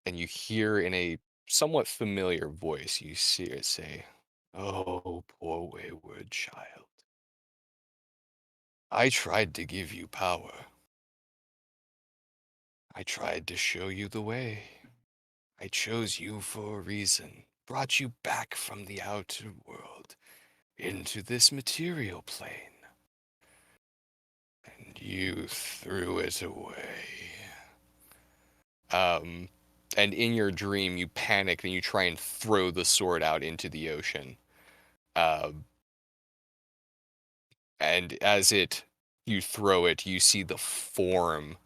and you hear in a somewhat familiar voice, you see it say, "Oh, poor wayward child. I tried to give you power. I tried to show you the way. I chose you for a reason, brought you back from the outer world into this material plane. And you threw it away." And in your dream, you panic and you try and throw the sword out into the ocean. And as you throw it, you see the form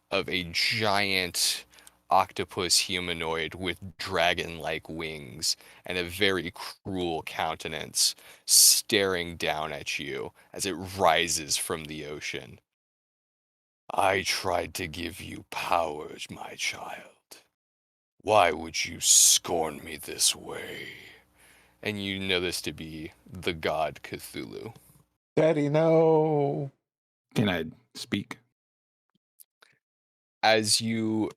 of a giant octopus humanoid with dragon-like wings and a very cruel countenance staring down at you as it rises from the ocean. "I tried to give you powers, my child. Why would you scorn me this way?" And you know this to be the god Cthulhu. Daddy, no. Can I speak? As you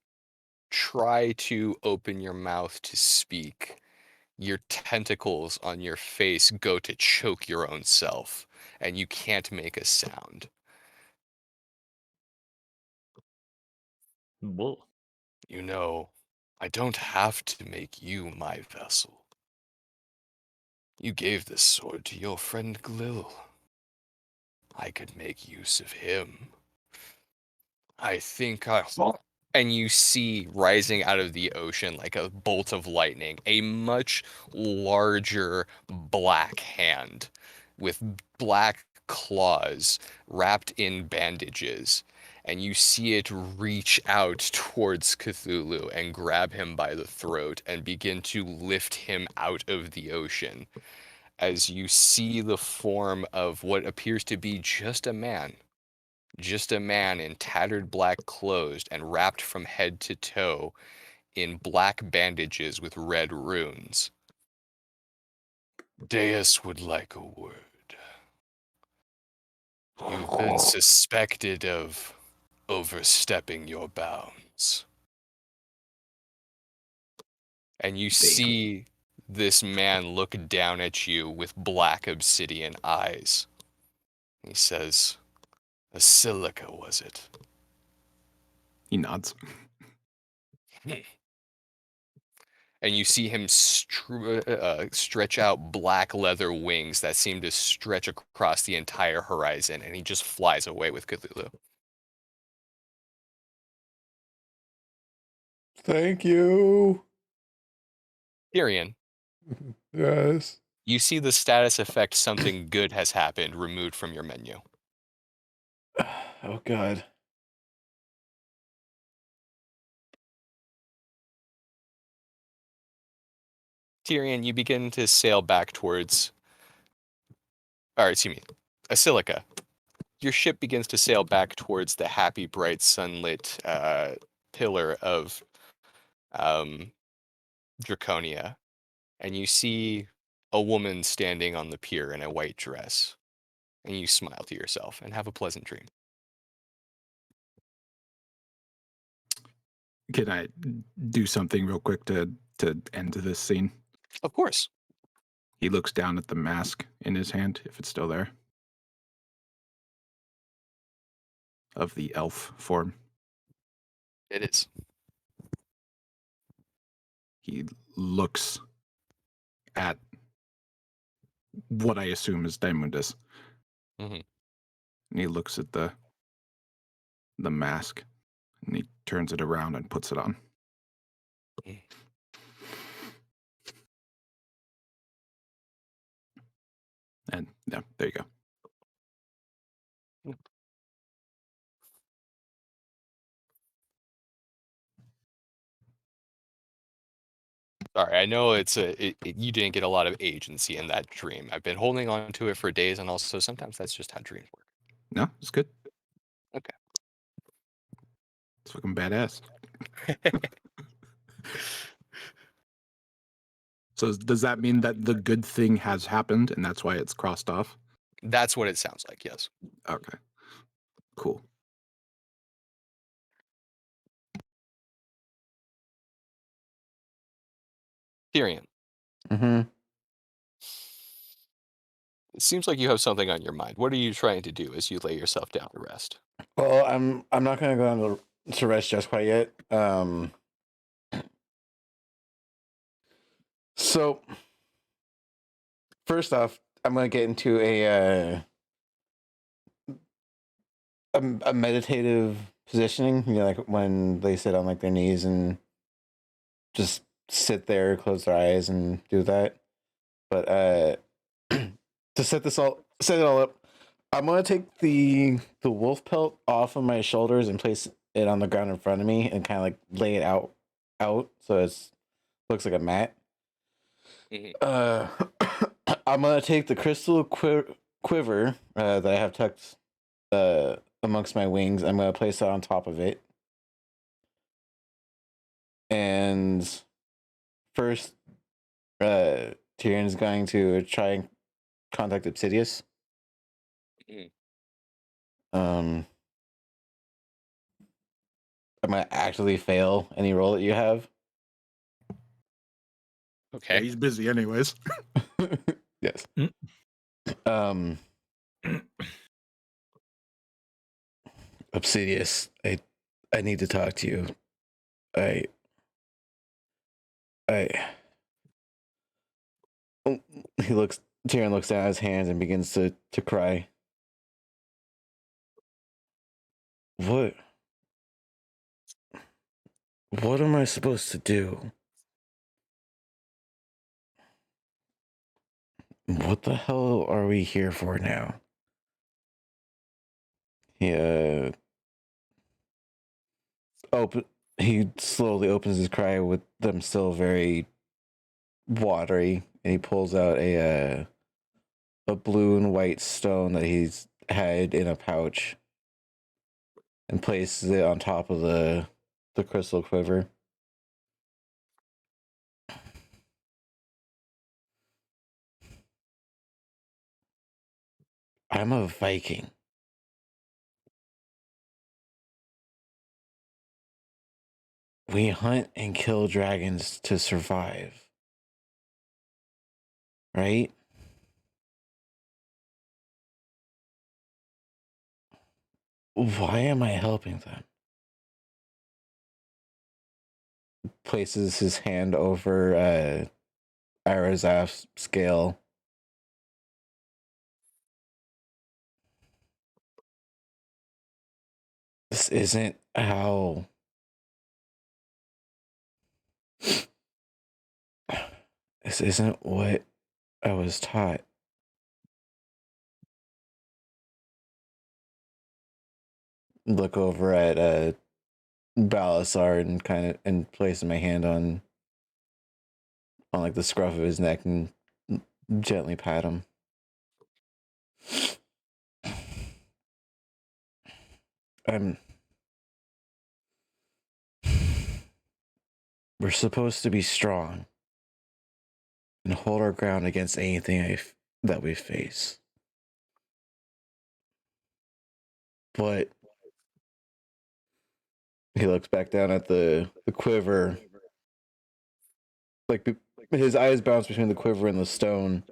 try to open your mouth to speak, your tentacles on your face go to choke your own self, and you can't make a sound. Whoa. You know, I don't have to make you my vessel. You gave this sword to your friend Glil. I could make use of him. I think I. And you see rising out of the ocean like a bolt of lightning, a much larger black hand with black claws wrapped in bandages. And you see it reach out towards Cthulhu and grab him by the throat and begin to lift him out of the ocean. As you see the form of what appears to be just a man in tattered black clothes and wrapped from head to toe in black bandages with red runes. Deus would like a word. You've been suspected of overstepping your bounds. And you see this man look down at you with black obsidian eyes. He says, "A silica, was it?" He nods. And you see him stretch out black leather wings that seem to stretch across the entire horizon, and he just flies away with Cthulhu. Thank you. Tyrion, Yes. you see the status effect "something good has happened" removed from your menu. Oh God. Tyrion, you begin to sail back towards, or excuse me, Asilica. Your ship begins to sail back towards the happy, bright, sunlit pillar of Draconia, and you see a woman standing on the pier in a white dress, and you smile to yourself and have a pleasant dream. Can I do something real quick to end this scene? Of course. He looks down at the mask in his hand, if it's still there, of the elf form. It is. He looks at what I assume is Daimundus. Mhm. And he looks at the mask, and he turns it around and puts it on. Mm. And yeah, there you go. Sorry, I know you didn't get a lot of agency in that dream. I've been holding on to it for days, and also sometimes that's just how dreams work. No, it's good. Okay. It's fucking badass. So does that mean that the good thing has happened and that's why it's crossed off? That's what it sounds like, yes. Okay. Cool. Tyrion, Mm-hmm. it seems like you have something on your mind. What are you trying to do as you lay yourself down to rest? Well, I'm not gonna go down to rest just quite yet. So first off, I'm gonna get into a meditative positioning. You know, like when they sit on like their knees and just sit there, close their eyes, and do that. But to set it all up, I'm gonna take the wolf pelt off of my shoulders and place it on the ground in front of me and kind of like lay it out so it's looks like a mat. Mhm. I'm gonna take the crystal quiver that I have tucked amongst my wings. I'm gonna place it on top of it, and first, Tyrion's going to try and contact Obsidius. Mhm. I'm gonna actually fail any roll that you have. Okay. he's busy anyways. Yes. Mm. Um, Obsidius, I need to talk to you. He looks. Tyrion looks down at his hands and begins to cry. What? What am I supposed to do? What the hell are we here for now? He open. He slowly opens his cry with them still very watery, and he pulls out a blue and white stone that he's had in a pouch, and places it on top of the crystal quiver. I'm a Viking. We hunt and kill dragons to survive. Right? Why am I helping them? Places his hand over Arazaf's scale. This isn't how. This isn't what I was taught. Look over at Balasar and kind of and placing my hand on like the scruff of his neck and gently pat him. We're supposed to be strong and hold our ground against anything that we face. But he looks back down at the quiver. Like his eyes bounce between the quiver and the stone.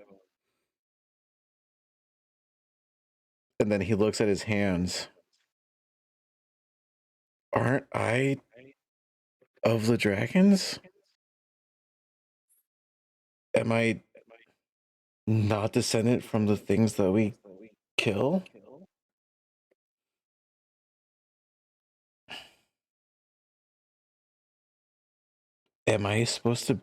And then he looks at his hands. Aren't I of the dragons? Am I not descendant from the things that we kill? Am I supposed to?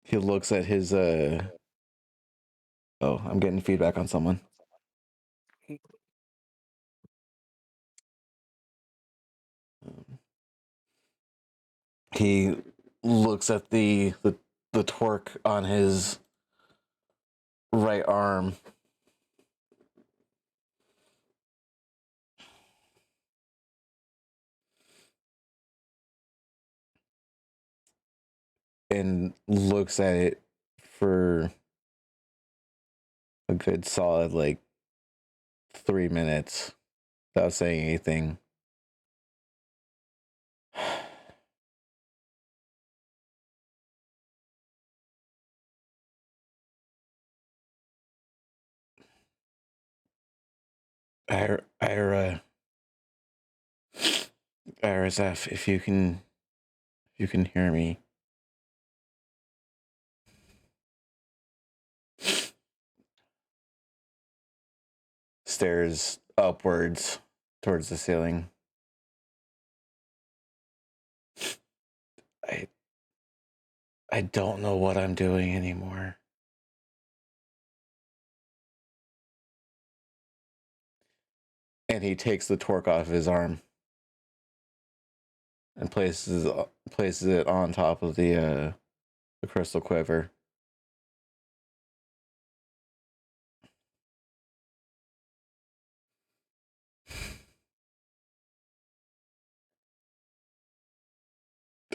He looks at his Oh, I'm getting feedback on someone. He looks at the torque on his right arm. And looks at it for a good solid 3 minutes without saying anything. Arazaf, if you can hear me. Stares upwards towards the ceiling. I don't know what I'm doing anymore. And he takes the torque off his arm and places it on top of the crystal quiver.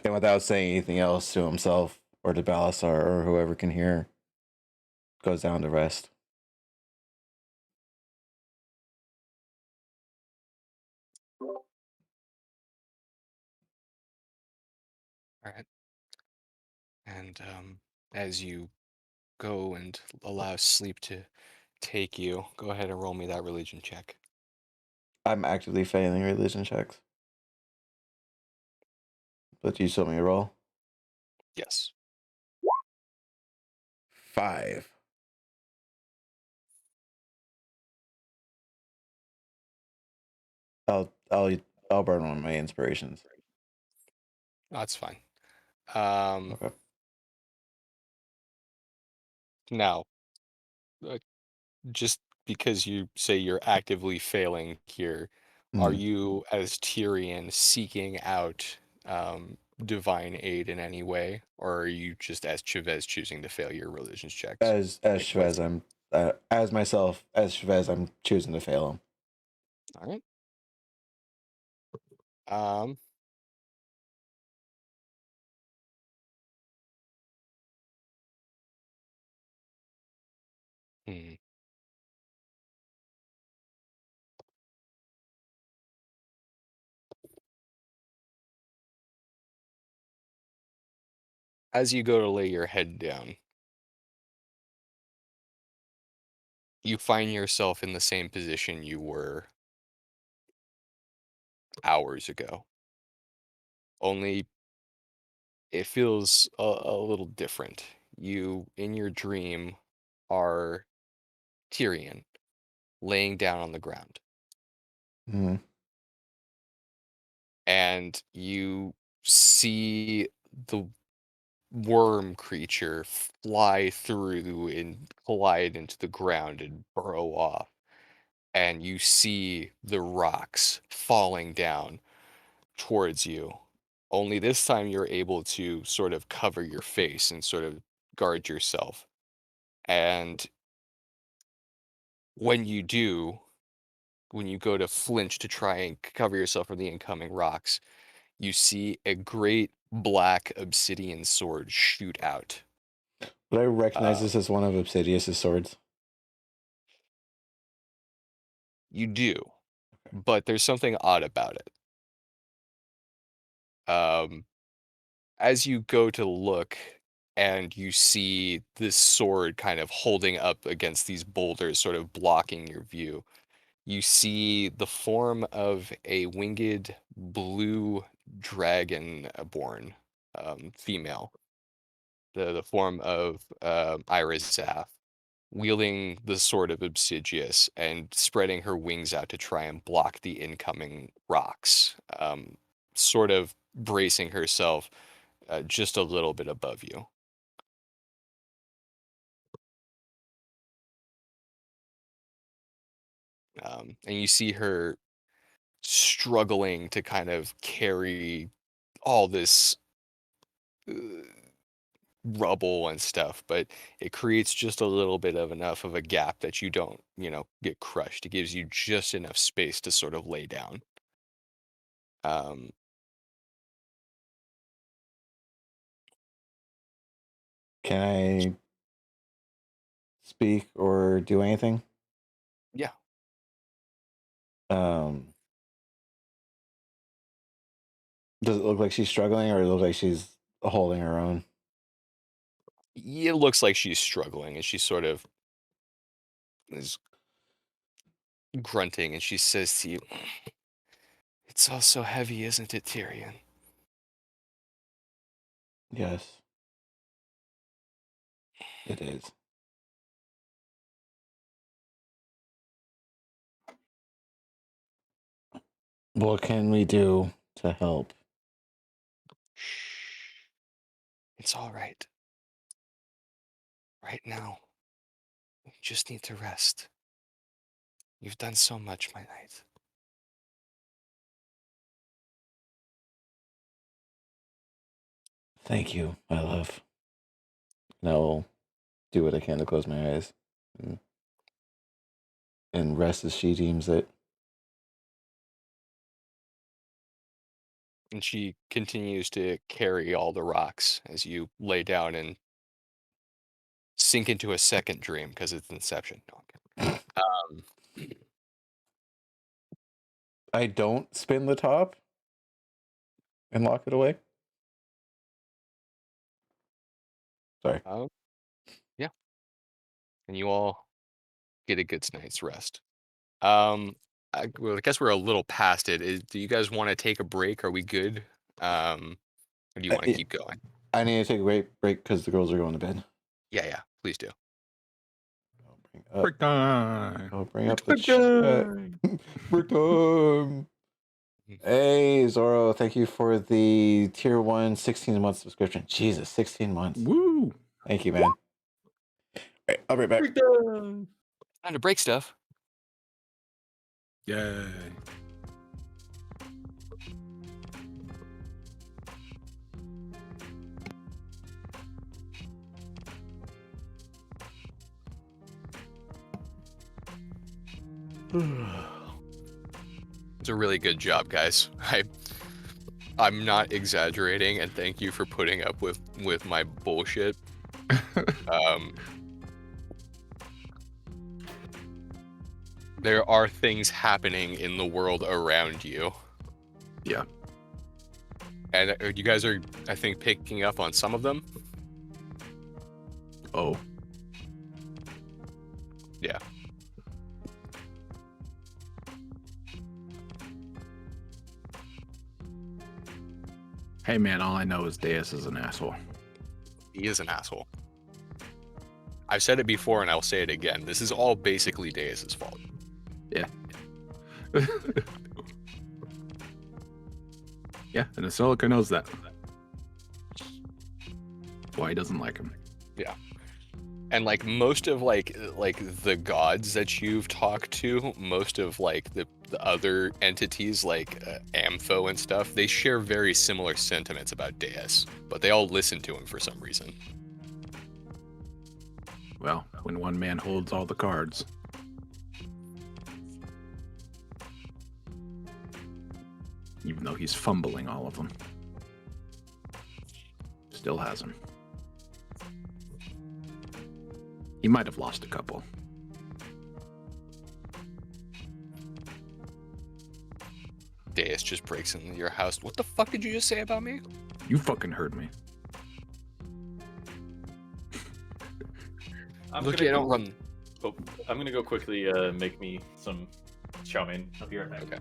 And without saying anything else to himself or to Balasar or whoever can hear, goes down to rest. All right. And as you go and allow sleep to take you, go ahead and roll me that religion check. I'm actively failing religion checks. But you told me to roll. Yes. 5. I'll burn one of my inspirations. That's fine. Okay. Now, just because you say you're actively failing here, are Mhm. you, as Tyrion, seeking out divine aid in any way, or are you just as Chavez choosing to fail your religions checks? As Like, what's- Chavez, I'm as myself as Chavez, I'm choosing to fail him. All right. Um. hmm. As you go to lay your head down, you find yourself in the same position you were hours ago. Only it feels a little different. You, in your dream, are Tyrion laying down on the ground, Mhm. and you see the worm creature fly through and collide into the ground and burrow off. And you see the rocks falling down towards you. Only this time you're able to sort of cover your face and sort of guard yourself. And when you do, when you go to flinch to try and cover yourself from the incoming rocks, you see a great black obsidian sword shoot out. Would I recognize Uh, this as one of Obsidious' swords? you do, but there's something odd about it. Um, as you go to look and you see this sword kind of holding up against these boulders, sort of blocking your view, you see the form of a winged blue dragon born female, the form of Iris Zaf, wielding the sword of Obsidious and spreading her wings out to try and block the incoming rocks, sort of bracing herself just a little bit above you. And you see her struggling to kind of carry all this uh, rubble and stuff, but it creates just a little bit of enough of a gap that you don't, get crushed. It gives you just enough space to sort of lay down. Um, Can I speak or do anything? yeah, Um, does it look like she's struggling, or it look like she's holding her own? it looks like she's struggling, and she sort of is grunting, and she says to you, "It's all so heavy, isn't it, Tyrion?" Yes, it is. What can we do to help? Shh. It's all right. Right now, you just need to rest. You've done so much, my knight. Thank you, my love. And I'll do what I can to close my eyes and, and rest as she deems it. And she continues to carry all the rocks as you lay down and sink into a second dream because it's Inception. No, I'm kidding. Um, I don't spin the top and lock it away. Sorry. yeah, and you all get a good night's rest. Well, I guess we're a little past it. Do you guys want to take a break? Are we good? Or do you want to keep going? I need to take a break because the girls are going to bed. Yeah, yeah. Please do. Break time. I'll bring up the chat. Break time. Hey, Zoro, thank you for the tier 1 16-month subscription. Jesus, 16 months. Woo! Thank you, man. All right, I'll be right back. Time to break stuff. Yay. It's a really good job, guys. I'm not exaggerating, and thank you for putting up with my bullshit. There are things happening in the world around you. Yeah. And you guys are, I think, picking up on some of them. Oh. Yeah. Hey man, all I know is Deus is an asshole. He is an asshole. I've said it before and I'll say it again. This is all basically Deus's fault. Yeah. Yeah, and Asilica knows that. Why he doesn't like him. Yeah. And like most of like the gods that you've talked to, most of like the other entities like Ampho and stuff, they share very similar sentiments about Deus, but they all listen to him for some reason. Well, when one man holds all the cards. Even though he's fumbling all of them. Still has them. He might have lost a couple. Deus just breaks into your house. What the fuck did you just say about me? You fucking heard me. Look, I don't run. Oh, I'm gonna go quickly make me some chow mein. I'll be right back. Okay.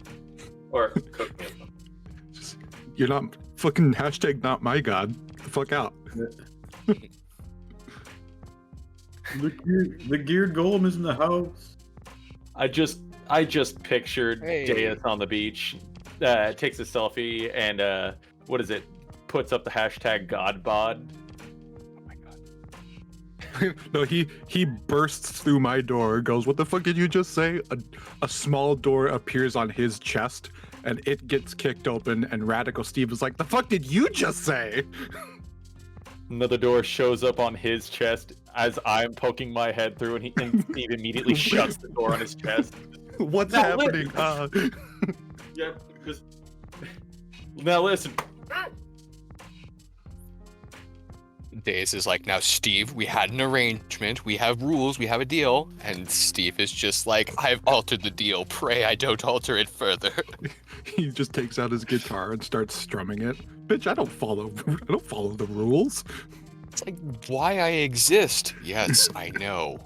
Or cook me some. You're not fucking hashtag not my god. Get the fuck out. The geared golem is in the house. I just pictured Hey. Deus on the beach, takes a selfie, and what is it? Puts up the hashtag GodBod. Oh my god. No, he bursts through my door, goes, "What the fuck did you just say?" A small door appears on his chest, and it gets kicked open, and Radical Steve is like, "The fuck did you just say?" Another door shows up on his chest as I'm poking my head through, and Steve immediately shuts the door on his chest. What's Now, happening? Yeah, because now listen. Deus is like, now Steve, we had an arrangement, we have rules, we have a deal. And Steve is just like, I've altered the deal, pray I don't alter it further. He just takes out his guitar and starts strumming it. Bitch, I don't follow the rules. It's like, why I exist? Yes, I know.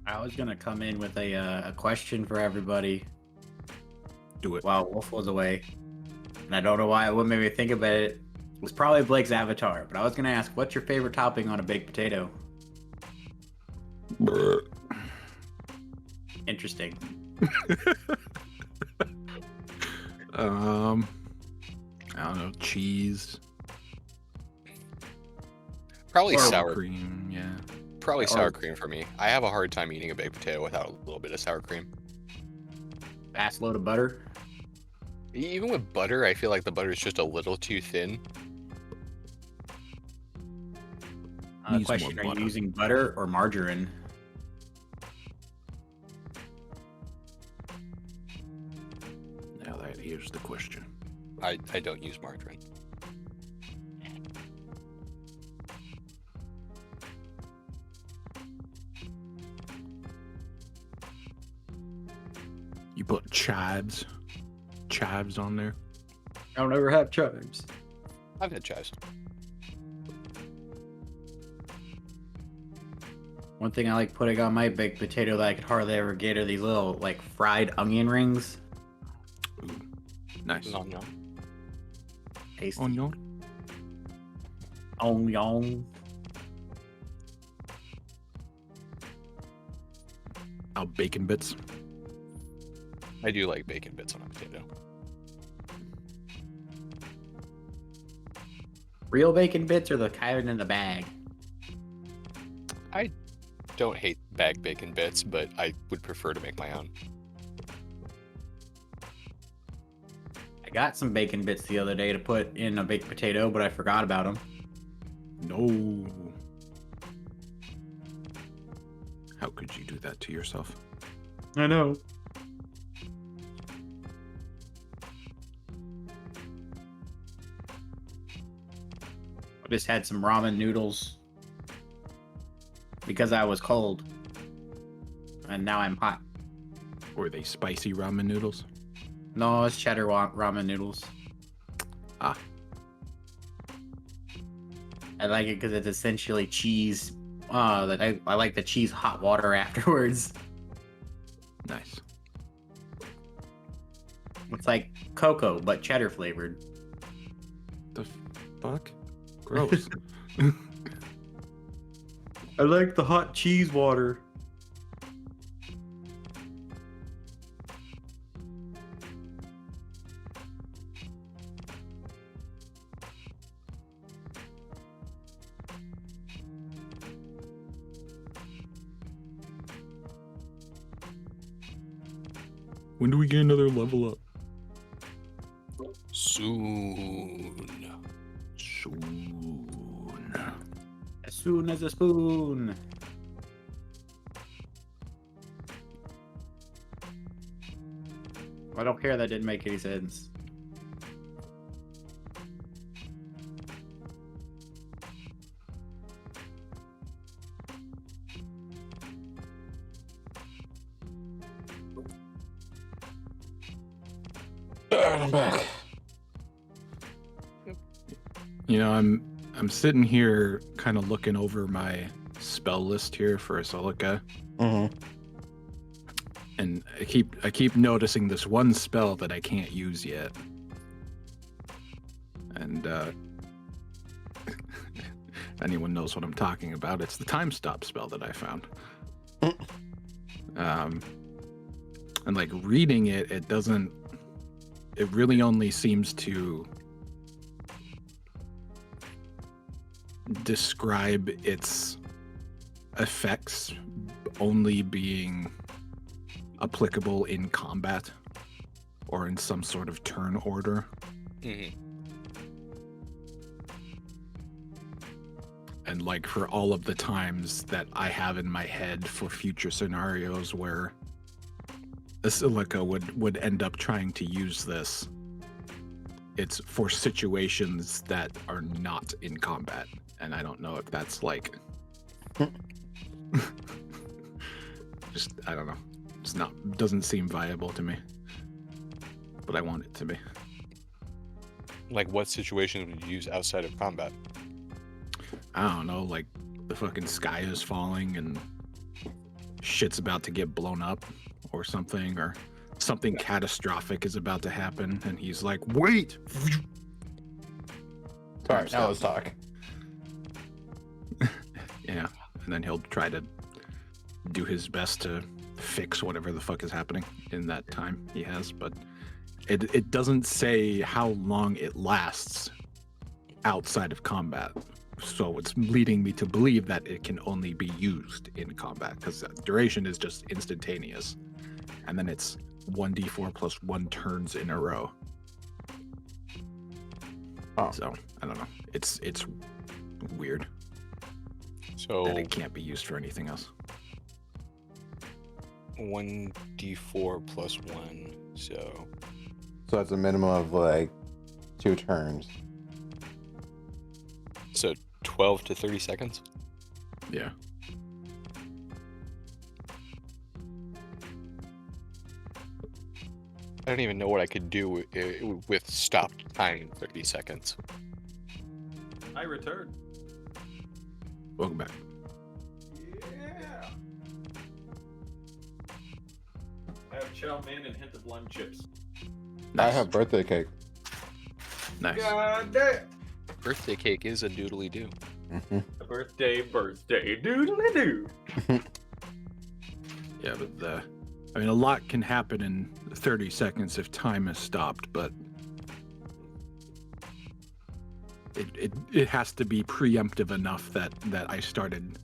I was gonna come in with a question for everybody Do it. while Wolf was away, and I don't know why. What made me think about it was probably Blake's avatar. But I was gonna ask, what's your favorite topping on a baked potato? Interesting. I don't know, cheese, Probably Or sour. cream, yeah. Probably or- sour cream for me. I have a hard time eating a baked potato without a little bit of sour cream. Ass load of butter. Even with butter, I feel like the butter is just a little too thin. Needs Question: more Are butter. you using butter or margarine? Now that here's the question. I don't use margarine. You put chives on there. I don't ever have chives. I've had chives. One thing I like putting on my baked potato that I could hardly ever get are these little like fried onion rings. Ooh. Nice. Onion. Tasty. Onion. Onion. Bacon bits. I do like bacon bits on a potato. Real bacon bits or the kind in the bag? I don't hate bag bacon bits, but I would prefer to make my own. I got some bacon bits the other day to put in a baked potato, but I forgot about them. No. How could you do that to yourself? I know. I just had some ramen noodles because I was cold. And now I'm hot. Were they spicy ramen noodles? No, it's cheddar ramen noodles. Ah. I like it because it's essentially cheese. I like the cheese hot water afterwards. Nice. It's like cocoa, but cheddar flavored. The fuck? Gross. I like the hot cheese water. When do we get another level up? Soon. Soon. As soon as a spoon. I don't care, that didn't make any sense. Alright, I'm back. You know, I'm sitting here kind of looking over my spell list here for Asolica, Mm-hmm. and I keep noticing this one spell that I can't use yet. And if anyone knows what I'm talking about, it's the time stop spell that I found. And like reading it, it really only seems to describe its effects only being applicable in combat or in some sort of turn order. Mm-hmm. And like for all of the times that I have in my head for future scenarios where Asilica would end up trying to use this, it's for situations that are not in combat. And I don't know if that's like just, I don't know. It's not, doesn't seem viable to me. But I want it to be. Like, what situations would you use outside of combat? I don't know, like the fucking sky is falling and shit's about to get blown up or something catastrophic is about to happen and he's like, wait! Alright, now let's talk. Yeah, and then he'll try to do his best to fix whatever the fuck is happening in that time he has, but it doesn't say how long it lasts outside of combat. So it's leading me to believe that it can only be used in combat because duration is just instantaneous. And then it's 1d4 plus 1 turns in a row. Oh. So, I don't know. It's weird So that it can't be used for anything else. 1d4 plus 1, so So that's a minimum of like 2 turns. 12 to 30 seconds. Yeah. I don't even know what I could do with stopped time in 30 seconds. I return. Welcome back. Yeah. I have chow mein and hint of lime chips. I have birthday cake. Nice. God damn. Birthday cake is a doodly doo. Mm-hmm. Birthday, doodly doo. Yeah, but I mean, a lot can happen in 30 seconds if time is stopped, but it has to be preemptive enough that I started,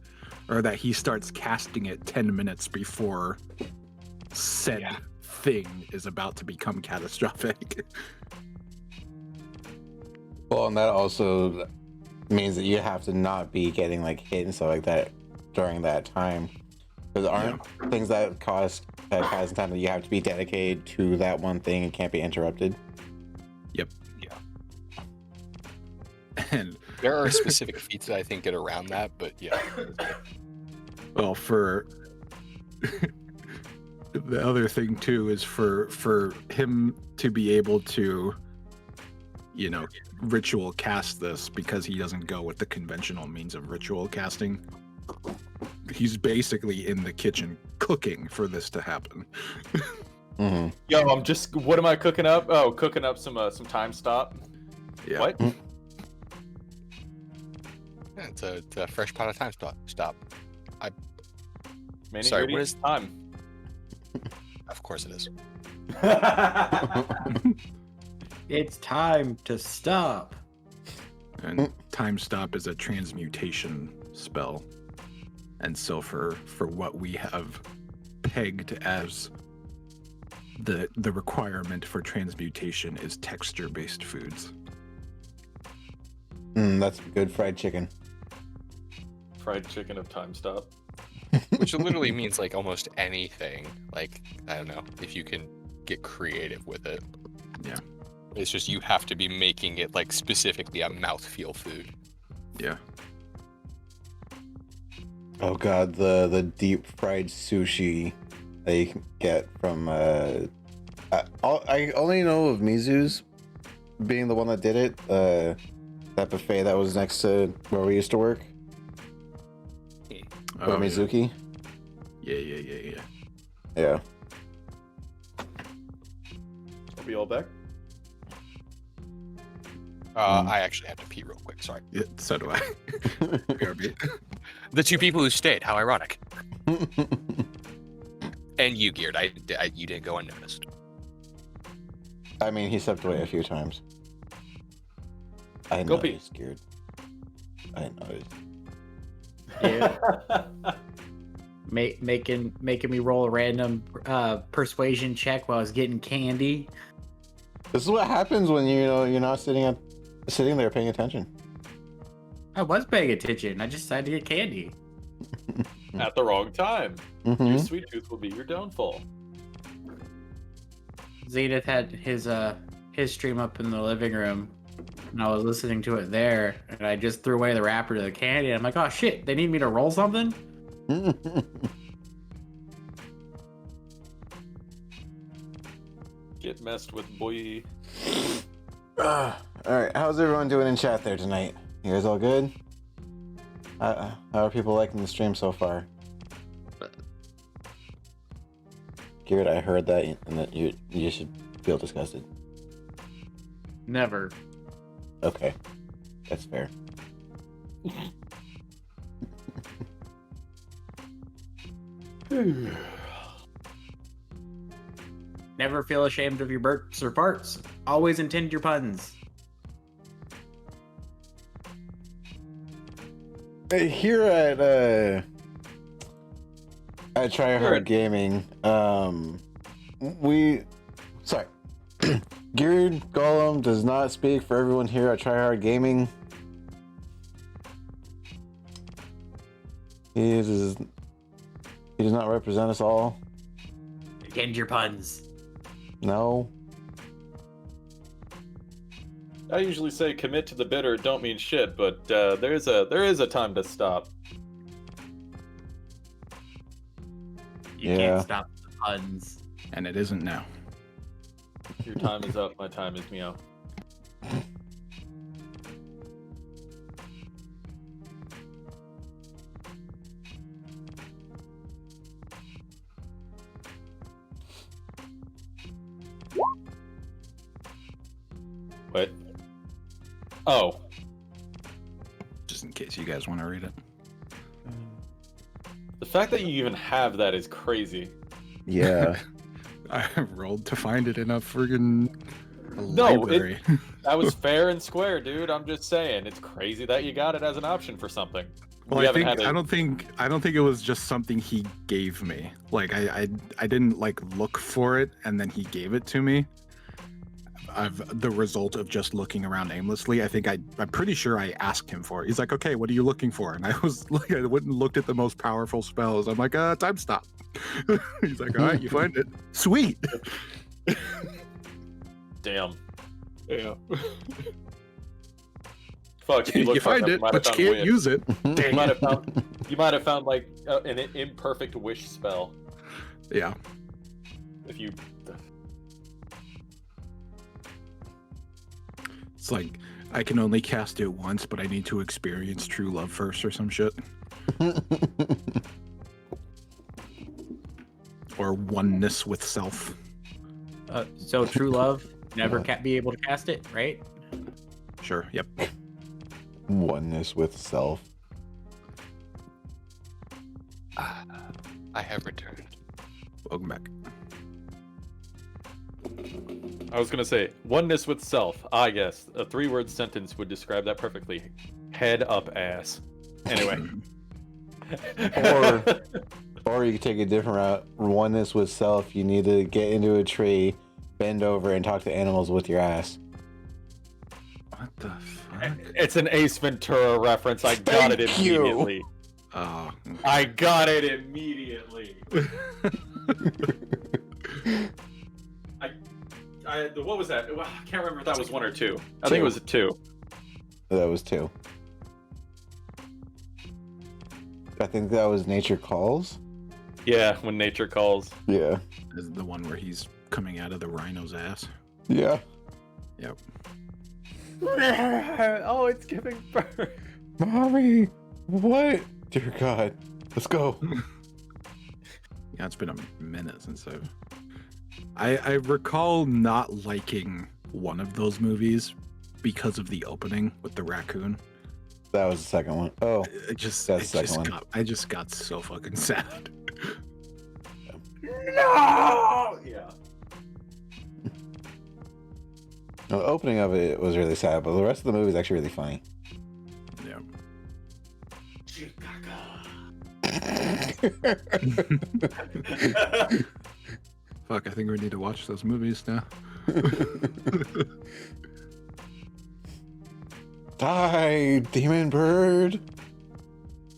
or that he starts casting it 10 minutes before said thing is about to become catastrophic. Well, and that also means that you have to not be getting like hit and stuff like that during that time. Because aren't things that cause time that you have to be dedicated to that one thing and can't be interrupted? Yep. Yeah. And There are specific feats that I think get around that, but yeah. well, for the other thing too is for him to be able to, you know, ritual cast this, because he doesn't go with the conventional means of ritual casting. He's basically in the kitchen cooking for this to happen. Mm-hmm. Yo, what am I cooking up? Oh, cooking up some time stop. Yeah. What? Yeah, it's a fresh pot of time stop. Main Sorry, what ingredient? is- Time. Of course it is. It's time to stop. And time stop is a transmutation spell. And so for what we have pegged as the requirement for transmutation is texture-based foods. That's good fried chicken. Fried chicken of time stop. Which literally means like almost anything. Like, I don't know, if you can get creative with it. Yeah. It's just you have to be making it like specifically a mouthfeel food. Yeah. Oh god, the deep fried sushi that you can get from I only know of Mizu's being the one that did it. That buffet that was next to where we used to work. Oh, Mizuki. Yeah. Yeah. I'll be all back. I actually have to pee real quick, sorry. Yeah, so do I. BRB. The two people who stayed, how ironic. And you, Geared, you didn't go unnoticed. I mean, he stepped away a few times. I Go pee. noticed, Geared. I noticed. Yeah. Making me roll a random persuasion check while I was getting candy. This is what happens when you're not sitting there paying attention. I was paying attention. I just decided to get candy. At the wrong time. Mhm. Your sweet tooth will be your downfall. Zenith had his stream up in the living room, and I was listening to it there, and I just threw away the wrapper to the candy. And I'm like, oh shit, they need me to roll something? Get messed with, boy. All right, how's everyone doing in chat there tonight? You guys all good? How are people liking the stream so far? Garrett, I heard that, and that you should feel disgusted. Never. Okay, that's fair. Never feel ashamed of your burps or farts. Always intend your puns. Here at Tryhard Gaming, Geared Golem does not speak for everyone here at Tryhard Gaming. He does not represent us all. Intend your puns. No. I usually say commit to the bitter don't mean shit, but there is a time to stop. You Yeah. can't stop the puns. And it isn't now. Your time is up, my time is meow. What? Oh, Just in case you guys want to read it. the fact that you even have that is crazy. Yeah. I rolled to find it in a friggin' No, library. That was fair and square, dude. I'm just saying, it's crazy that you got it as an option for something. Well, We I haven't think had I don't think it was just something he gave me. Like I didn't like look for it and then he gave it to me. The result of just looking around aimlessly. I'm pretty sure I asked him for it. He's like, "Okay, what are you looking for?" And I was like, I went and looked at the most powerful spells. I'm like, time stop." He's like, "All right, you find it. Sweet." Damn. Yeah. Fuck, if you look You for it, find you it, might have but you found can't wish. use it. You might have found like an imperfect wish spell. Yeah. If you. It's like I can only cast it once, but I need to experience true love first or some shit. Or oneness with self. So true love, never be able to cast it, right? Sure. Yep. Oneness with self. I have returned. Welcome back. I was gonna say oneness with self. Yes, a 3-word sentence would describe that perfectly. Head up ass. Anyway. Or you could take a different route. Oneness with self, you need to get into a tree, bend over, and talk to animals with your ass. What the fuck? It's an Ace Ventura reference. I got it Thank you. immediately. Oh. I got it immediately. What was that? I can't remember if that was 1 or 2. I think it was a 2. That was 2. I think that was Nature Calls. Yeah, when nature calls. Yeah. This is the one where he's coming out of the rhino's ass. Yeah. Yep. Oh, it's giving birth. Mommy, what? Dear God, let's go. Yeah, it's been a minute since I recall not liking one of those movies because of the opening with the raccoon. That was the second one. Oh, I just got so fucking sad. No! Yeah. the opening of it was really sad, but the rest of the movie is actually really funny. Yeah. Fuck, I think we need to watch those movies now. Die, demon bird,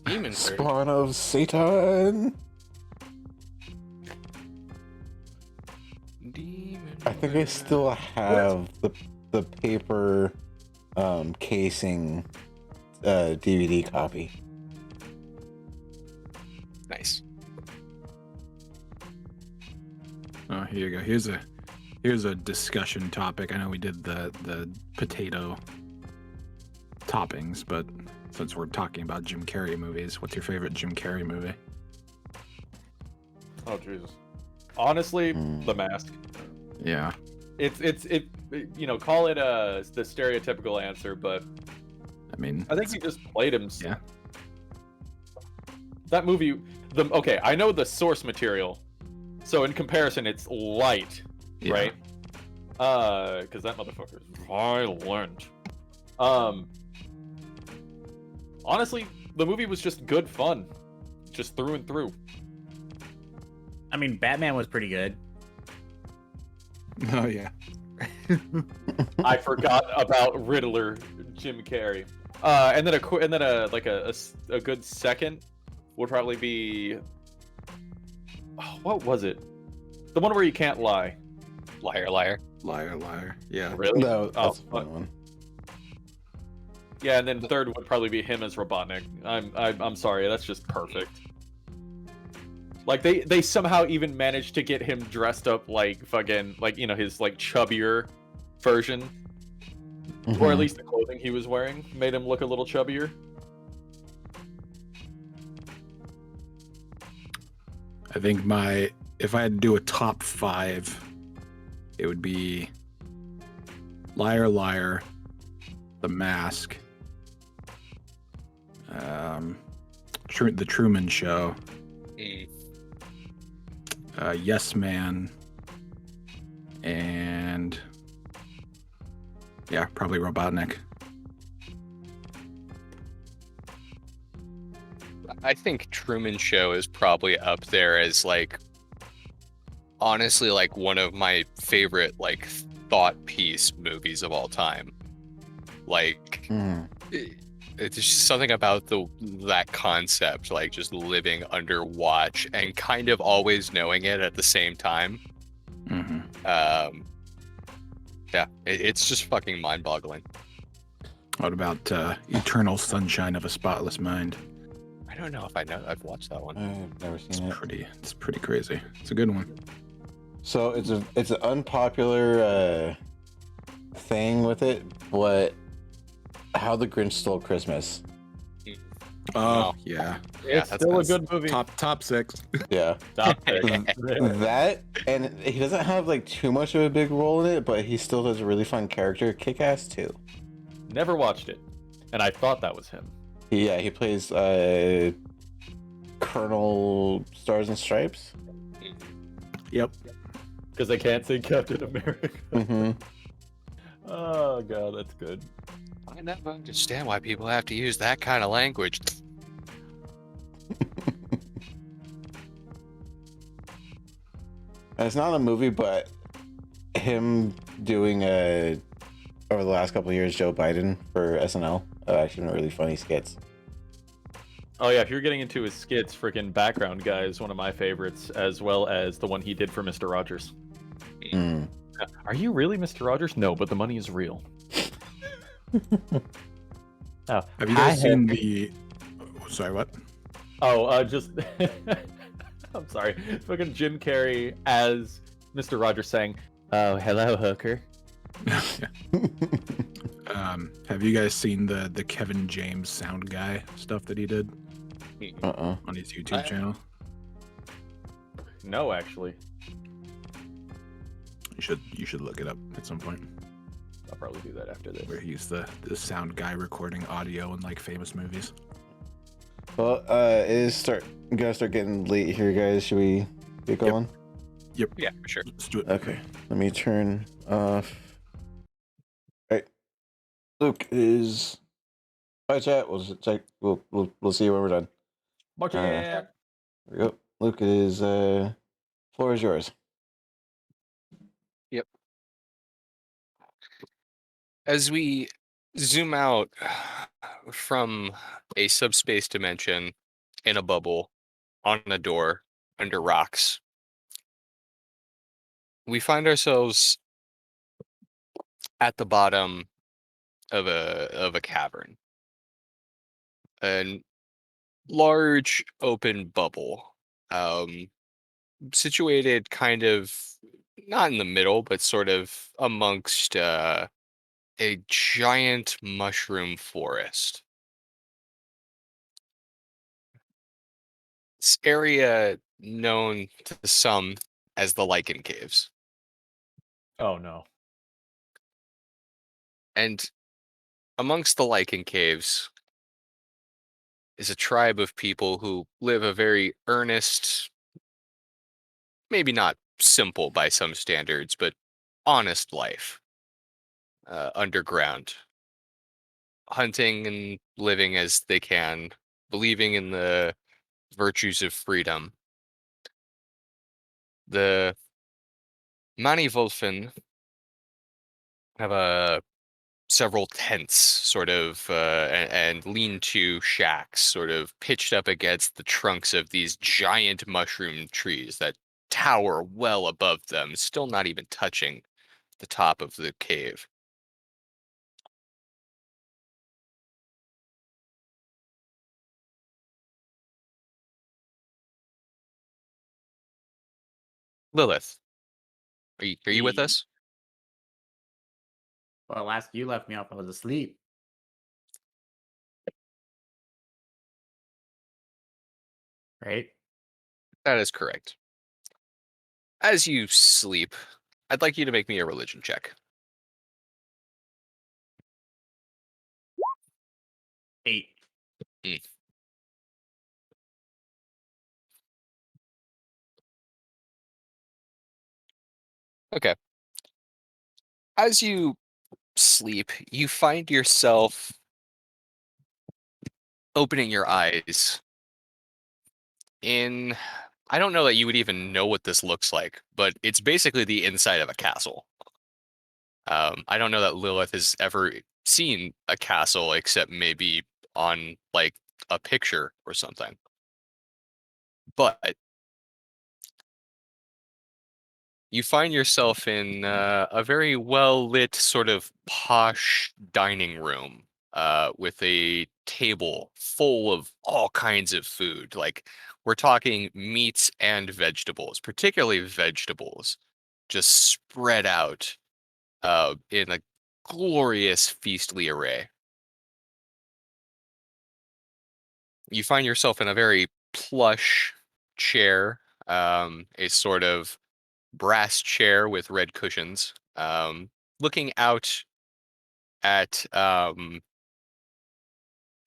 Demon bird. spawn of Satan. Demon I think I still have the paper casing DVD copy. Nice. Oh, here you go. Here's a discussion topic. I know we did the potato toppings, but since we're talking about Jim Carrey movies, what's your favorite Jim Carrey movie? Oh Jesus. Honestly, The Mask. Yeah. It's you know, call it the stereotypical answer, but I mean, I think he just played him. Yeah. That movie, okay, I know the source material, so in comparison, it's light, yeah. right? Because that motherfucker is violent. Honestly, the movie was just good fun, just through and through. I mean, Batman was pretty good. Oh yeah. I forgot about Riddler, Jim Carrey. And then a good second would probably be, oh, what was it? The one where you can't lie. Liar, liar. Liar, liar. Yeah. Really? No, that's Oh, a fun one. Yeah, and then third would probably be him as Robotnik. I'm sorry, that's just perfect. Like they somehow even managed to get him dressed up like fucking, like, you know, his like chubbier version, or at least the clothing he was wearing made him look a little chubbier. I think if I had to do a top 5, it would be Liar Liar, The Mask, The Truman Show, Mm. Yes Man, and yeah, probably Robotnik. I think Truman Show is probably up there as like honestly like one of my favorite like thought piece movies of all time. Like Mm. it's just something about that concept, like just living under watch and kind of always knowing it at the same time. Mm-hmm. Yeah, it's just fucking mind-boggling. What about Eternal Sunshine of a Spotless Mind? I don't know if I've watched that one. I've never seen it. It's pretty crazy. It's a good one. So it's an unpopular thing with it, but How the Grinch Stole Christmas. Oh yeah, It's that's still a nice. good movie. top 6. Yeah. Top pick. That, and he doesn't have like too much of a big role in it, but he still has a really fun character. Kick-Ass too. Never watched it, and I thought that was him. Yeah, he plays Colonel Stars and Stripes. Yep. Because I can't say Captain America. Mm-hmm. Oh god, that's good. I never understand why people have to use that kind of language. It's not a movie, but him doing over the last couple of years, Joe Biden for SNL, actually been really funny skits. Oh yeah, if you're getting into his skits, freaking Background Guy is one of my favorites, as well as the one he did for Mr. Rogers. Mm. Are you really Mr. Rogers? No, but the money is real. Oh, Have you guys seen the? Sorry, what? just I'm sorry. Fucking Jim Carrey as Mr. Rogers saying, "Oh, hello, hooker." Have you guys seen the Kevin James sound guy stuff that he did Uh-uh. on his YouTube channel? No, actually, You should look it up at some point. I'll probably do that after this. Where he's the sound guy recording audio in like famous movies. Well, it is gonna start getting late here, guys. Should we get going? Yep. Yeah, for sure. Let's do it. Okay. Let me turn off. All right. Luke is. Bye, chat. We'll just check. We'll see you when we're done. Watch Uh, it. There we go. Luke, it is. Floor is yours. As we zoom out from a subspace dimension in a bubble on a door under rocks, we find ourselves at the bottom of a cavern. A large open bubble, situated kind of not in the middle, but sort of amongst a giant mushroom forest. This area known to some as the Lichen Caves. Oh no. And amongst the Lichen Caves is a tribe of people who live a very earnest, maybe not simple by some standards, but honest life underground, hunting and living as they can, believing in the virtues of freedom. The Mani Wolfen have several tents, sort of, and lean-to shacks, sort of pitched up against the trunks of these giant mushroom trees that tower well above them, still not even touching the top of the cave. Lilith, are you with Ye- us? Well, last you left me off, I was asleep. Right? That is correct. As you sleep, I'd like you to make me a religion check. 8. Okay. As you sleep, you find yourself opening your eyes in. I don't know that you would even know what this looks like, but it's basically the inside of a castle. I don't know that Lilith has ever seen a castle except maybe on like a picture or something. But you find yourself in a very well lit, sort of posh dining room with a table full of all kinds of food. Like, we're talking meats and vegetables, particularly vegetables, just spread out in a glorious feastly array. You find yourself in a very plush chair, a sort of brass chair with red cushions, looking out at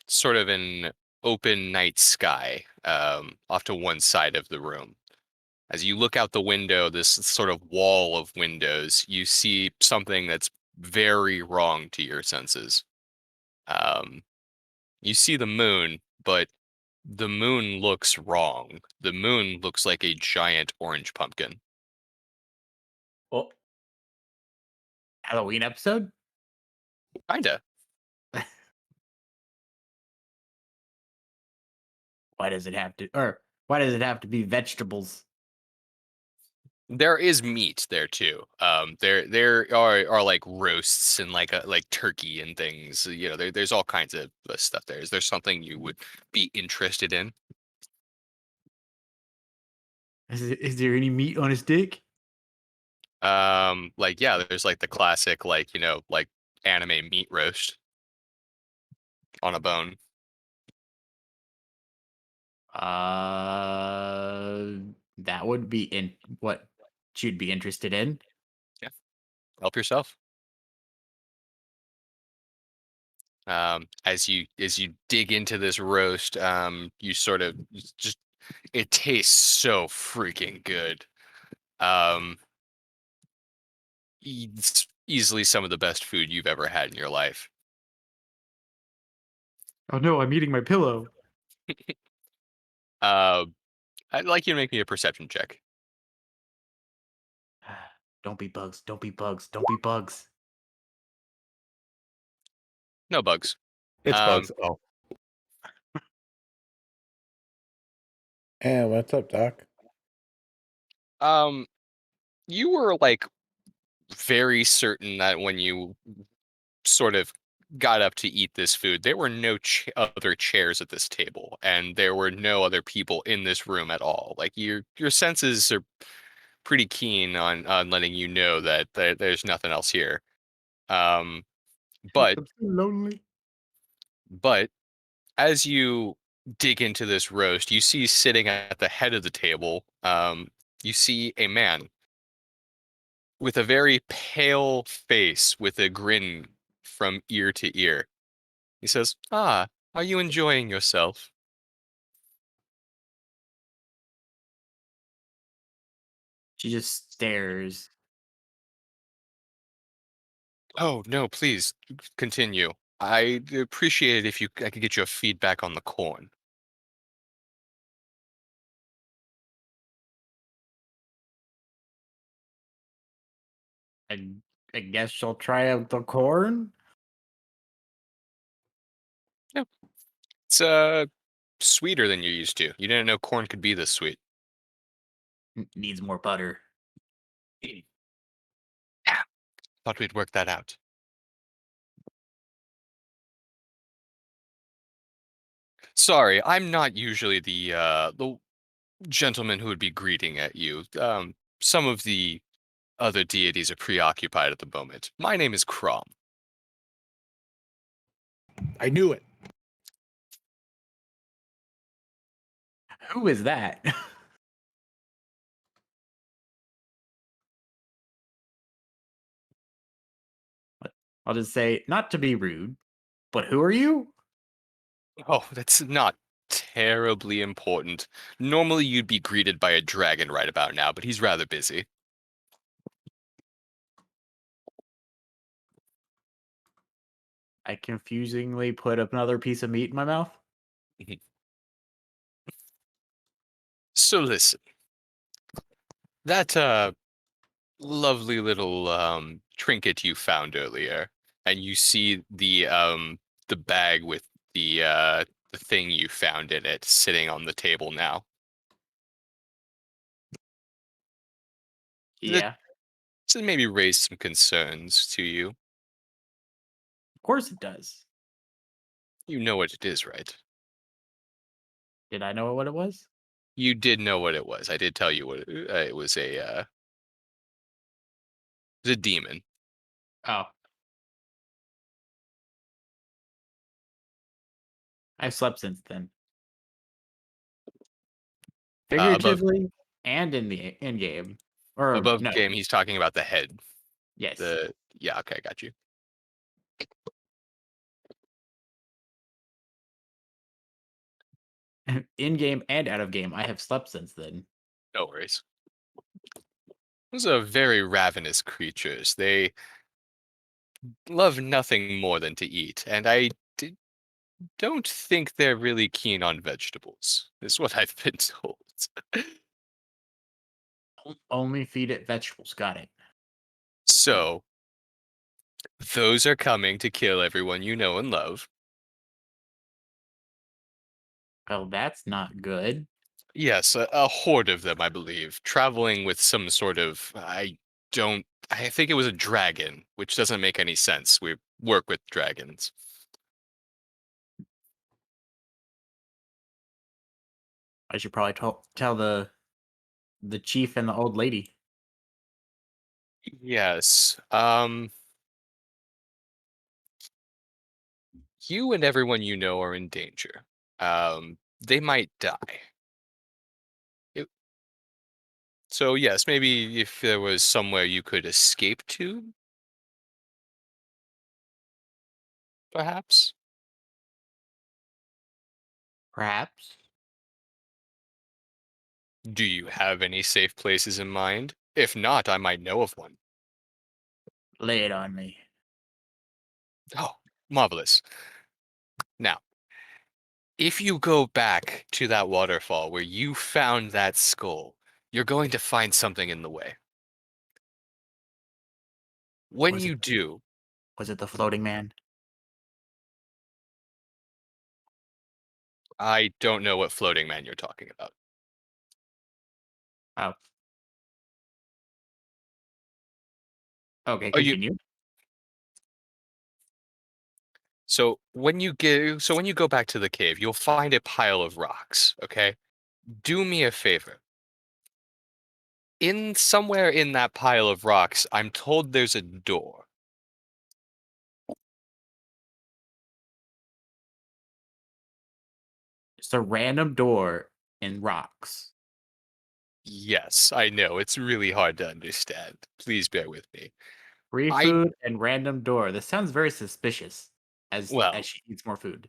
sort of an open night sky off to one side of the room. As you look out the window, this sort of wall of windows, you see something that's very wrong to your senses. Um, you see the moon, but the moon looks wrong. The moon looks like a giant orange pumpkin. Oh, Halloween episode? Kinda. Why does it have to, or why does it have to be vegetables? There is meat there too. There are like roasts and like turkey and things. You know, there's all kinds of stuff there. Is there something you would be interested in? Is there any meat on a stick? Like yeah, there's like the classic like like anime meat roast on a bone. That would be in what you'd be interested in. Yeah, help yourself. As you dig into this roast, you sort of just it tastes so freaking good. Um, it's easily some of the best food you've ever had in your life. Oh no, I'm eating my pillow. Uh, I'd like you to make me a perception check. Don't be bugs. Don't be bugs. Don't be bugs. No bugs. It's Um, bugs. Oh, Yeah, what's up, Doc? um, you were like very certain that when you sort of got up to eat this food, there were no other chairs at this table, and there were no other people in this room at all. Like your senses are pretty keen on letting you know that there's nothing else here. Um, but I'm so lonely. but as you dig into this roast, you see sitting at the head of the table, you see a man with a very pale face with a grin from ear to ear. He says, "Ah, are you enjoying yourself?" She just stares. Oh, no, please continue. I'd appreciate it if I could get your feedback on the corn. I, I guess she'll try out the corn. Yeah, it's sweeter than you're used to. You didn't know corn could be this sweet. Needs more butter. Yeah, thought we'd work that out. Sorry, I'm not usually the gentleman who would be greeting at you. Some of the other deities are preoccupied at the moment. My name is Crom. I knew it. Who is that? I'll just say, not to be rude, but who are you? Oh, that's not terribly important. Normally you'd be greeted by a dragon right about now, but he's rather busy. I confusingly put another piece of meat in my mouth. So listen, that lovely little trinket you found earlier, and you see the bag with the thing you found in it sitting on the table now. That Yeah, so maybe raise some concerns to you. of course it does. You know what it is, right? Did I know what it was? You did know what it was. I did tell you what it was. It was a demon. Oh, I've slept since then, Above figuratively and in the in game. Or above no, game, he's talking about the head. yes, Yeah, okay, got you. in game and out of game. I have slept since then. No worries. Those are very ravenous creatures. They love nothing more than to eat, and don't think they're really keen on vegetables, is what I've been told. Only feed it vegetables. Got it. So, those are coming to kill everyone you know and love. Well, that's not good. Yes, a horde of them, I believe, traveling with some sort of. I think it was a dragon, which doesn't make any sense. We work with dragons. I should probably tell the chief and the old lady. Yes. You and everyone you know are in danger. They might die. It- so yes, maybe if there was somewhere you could escape to, perhaps. Perhaps. Do you have any safe places in mind? If not, I might know of one. Lay it on me. Oh, marvelous. Now, if you go back to that waterfall where you found that skull, you're going to find something in the way. When Was it you do, was it the floating man? I don't know what floating man you're talking about. Oh. Okay, Oh, you continue. so when you go back to the cave, you'll find a pile of rocks, okay? Do me a favor. In somewhere in that pile of rocks, I'm told there's a door. Just a random door in rocks. Yes, I know. It's really hard to understand. Please bear with me. Free I food and random door. This sounds very suspicious well, as she eats more food.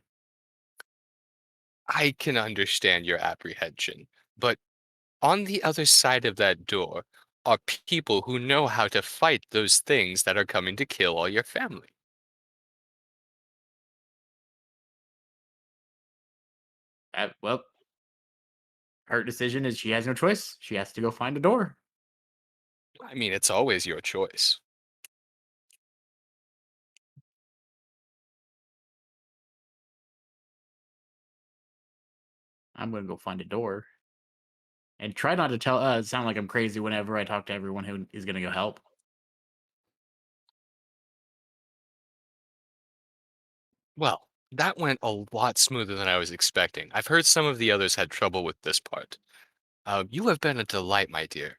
I can understand your apprehension, but on the other side of that door are people who know how to fight those things that are coming to kill all your family. Well, her decision is she has no choice. She has to go find a door. I mean, it's always your choice. I'm gonna go find a door. And try not to sound like I'm crazy whenever I talk to everyone who is gonna go help. Well, that went a lot smoother than I was expecting. I've heard some of the others had trouble with this part. You have been a delight, my dear.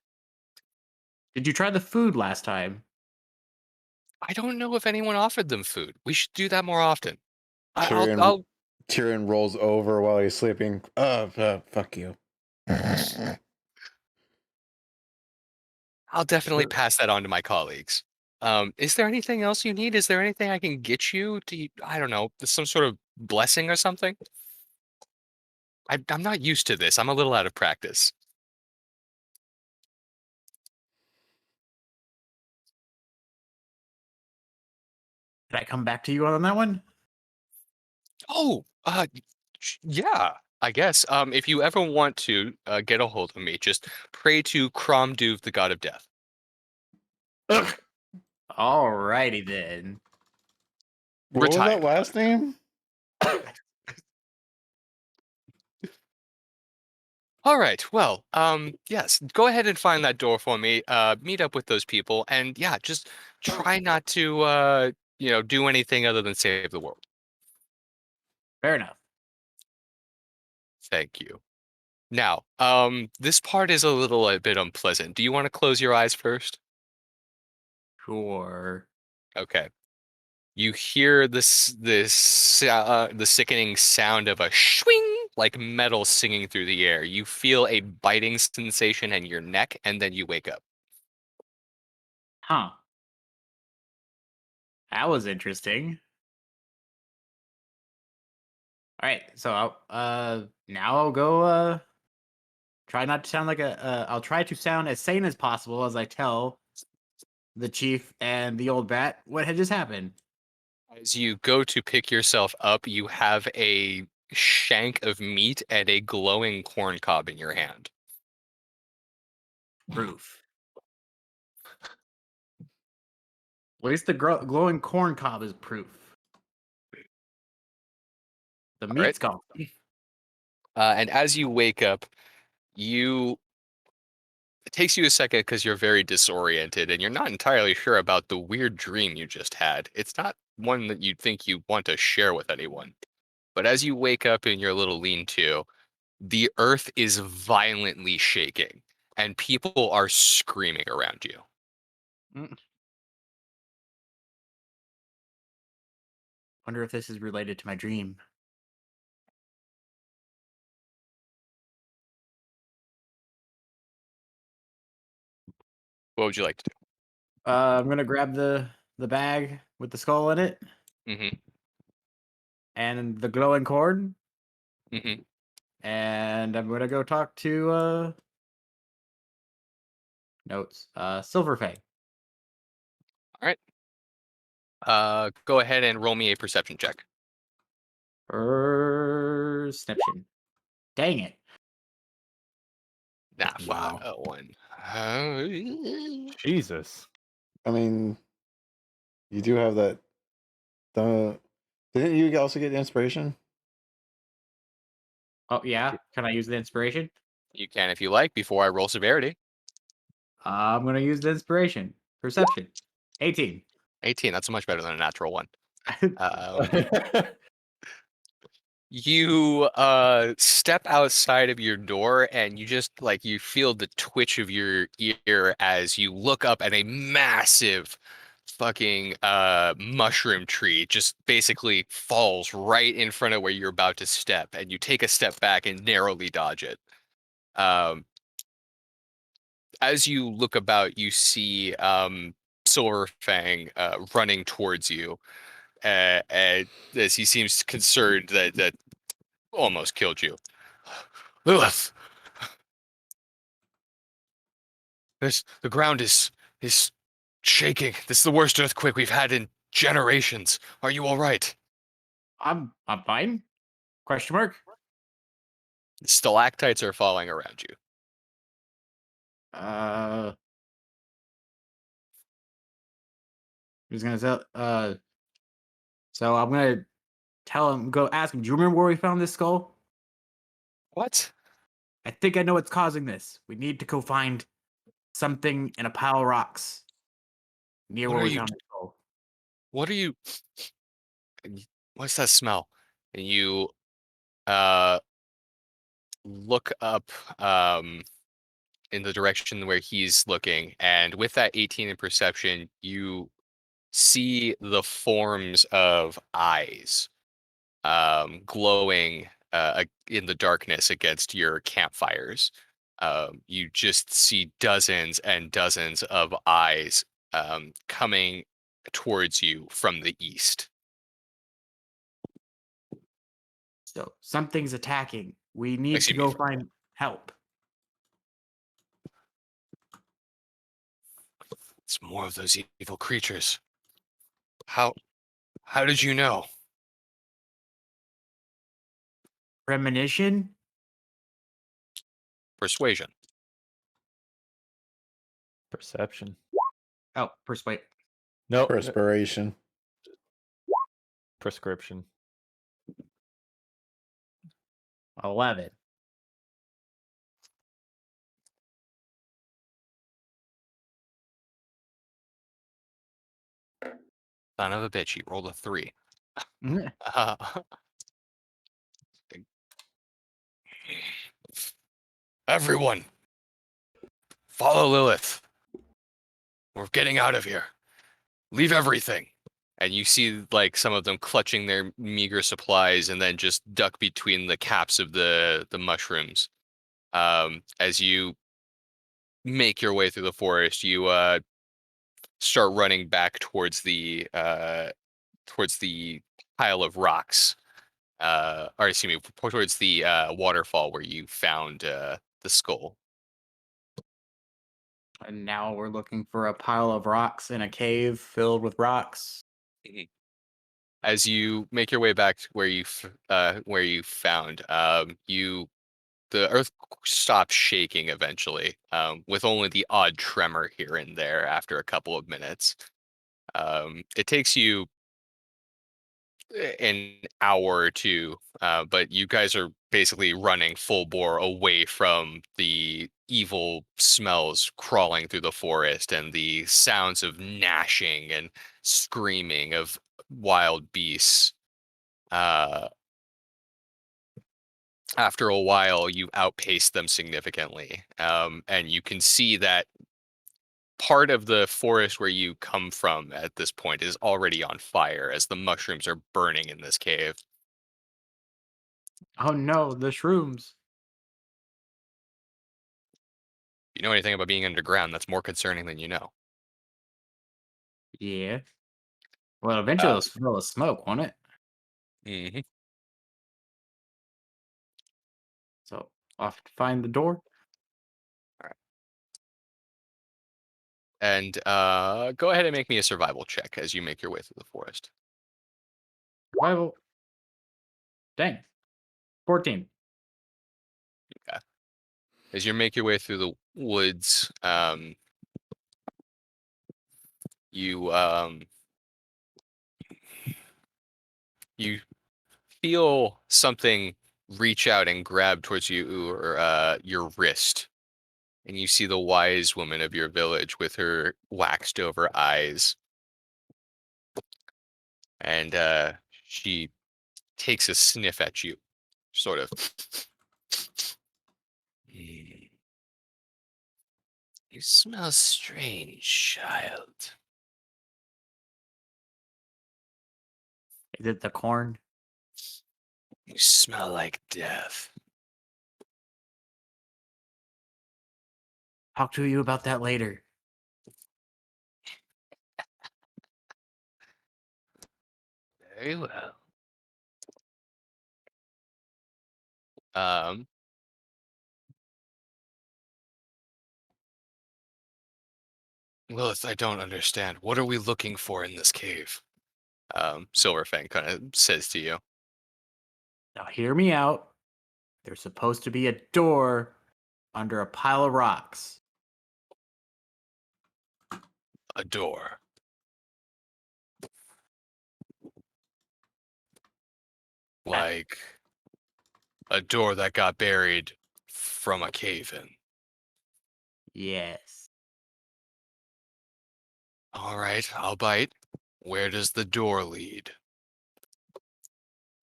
Did you try the food last time? I don't know if anyone offered them food. We should do that more often. Tyrion I'll Tyrion rolls over while he's sleeping. Fuck you. definitely pass that on to my colleagues. Is there anything else you need? Is there anything I can get you? I don't know, some sort of blessing or something? I'm not used to this. I'm a little out of practice. Did I come back to you on that one? Oh, yeah, I guess. If you ever want to get a hold of me, just pray to Kromduv, the god of death. Ugh. Alrighty then. What was Retire. that last name? All right. Well, yes. Go ahead and find that door for me. Meet up with those people, and yeah, just try not to, do anything other than save the world. Fair enough. Thank you. Now, this part is a little a bit unpleasant. Do you want to close your eyes first? Sure. Okay. You hear the sickening sound of a swing, like metal singing through the air. You feel a biting sensation in your neck, and then you wake up. Huh. That was interesting. All right, so now I'll go try not to sound like I'll try to sound as sane as possible as I tell the chief and the old bat what had just happened. As you go to pick yourself up, you have a shank of meat and a glowing corn cob in your hand. Proof. At least the glowing corn cob is proof. The All right. meat's gone. And as you wake up, it takes you a second because you're very disoriented and you're not entirely sure about the weird dream you just had. It's not one that you'd think you want to share with anyone. But as you wake up in your little lean-to, the earth is violently shaking and people are screaming around you. Wonder if this is related to my dream. What would you like to I'm gonna grab the bag with the skull in it do? Mm-hmm. and the glowing corn, Mm-hmm. and I'm gonna go talk to Silverfang. All right. Go ahead and roll me a perception check. Perception. Dang it. Nah, Wow. one. Jesus. I mean, you do have that. Didn't you also get inspiration? Oh yeah, can I use the inspiration? You can if you like before I roll severity. I'm gonna use the inspiration. Perception. 18. 18. That's much better than a natural one. You step outside of your door and you just you feel the twitch of your ear as you look up at a massive fucking mushroom tree just basically falls right in front of where you're about to step, and you take a step back and narrowly dodge it. As you look about, you see Silverfang running towards you. As he seems concerned that almost killed you. Lilith, the ground is shaking. This is the worst earthquake we've had in generations. Are you all right? I'm fine. Question mark. Stalactites are falling around you. He's gonna tell so I'm gonna go ask him, do you remember where we found this skull? What? I think I know what's causing this. We need to go find something in a pile of rocks near What where are we you found the skull. What are you? What's that smell? And you uh look up in the direction where he's looking, and with that 18 in perception, you see the forms of eyes glowing in the darkness against your campfires. You just see dozens and dozens of eyes coming towards you from the east. So something's attacking. We need to Excuse me. go find help. It's more of those evil creatures. How did you know? Premonition? Persuasion. Perception. Oh, persuade. No. Perspiration. Prescription. 11. Son of a bitch, he rolled a 3. Uh, Everyone, follow Lilith. We're getting out of here. Leave everything. And you see like some of them clutching their meager supplies and then just duck between the caps of the mushrooms. As you make your way through the forest, you start running back towards the pile of rocks. Or excuse me, towards the waterfall where you found the skull. And now we're looking for a pile of rocks in a cave filled with rocks. As you make your way back to where you found, the earth stops shaking eventually, with only the odd tremor here and there after a couple of minutes. It takes you an hour or two, but you guys are basically running full bore away from the evil smells crawling through the forest and the sounds of gnashing and screaming of wild beasts. After a while, you outpace them significantly, and you can see that part of the forest where you come from at this point is already on fire as the mushrooms are burning in this cave. Oh no, the shrooms. You know anything about being underground, that's more concerning than you know. Yeah. Well, eventually it'll smell of smoke, won't it? Mhm. So off to find the door. And go ahead and make me a survival check as you make your way through the forest. Survival. Dang. 14. As you make your way through the woods, you you feel something reach out and grab towards you or your wrist. And you see the wise woman of your village with her waxed over eyes. And she takes a sniff at you, sort of. "Hmm. You smell strange, child." Is it the corn? "You smell like death." Talk to you about that later. Very well. Um, Lilith, I don't understand. What are we looking for in this cave? Silverfang kind of says to you. Now hear me out. There's supposed to be a door under a pile of rocks. A door. Like a door that got buried from a cave in. Yes. All right, I'll bite. Where does the door lead?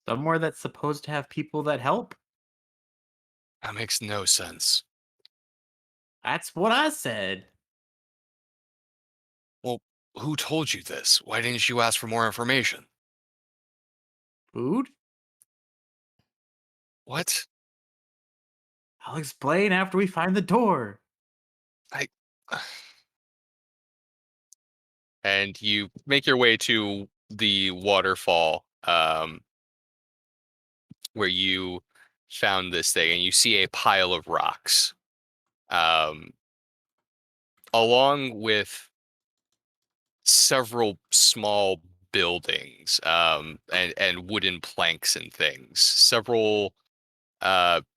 Somewhere that's supposed to have people that help? That makes no sense. That's what I said. Well, who told you this? Why didn't you ask for more information? Food? What? I'll explain after we find the door. I. And you make your way to the waterfall, where you found this thing, and you see a pile of rocks, along with several small buildings, and wooden planks and things. Several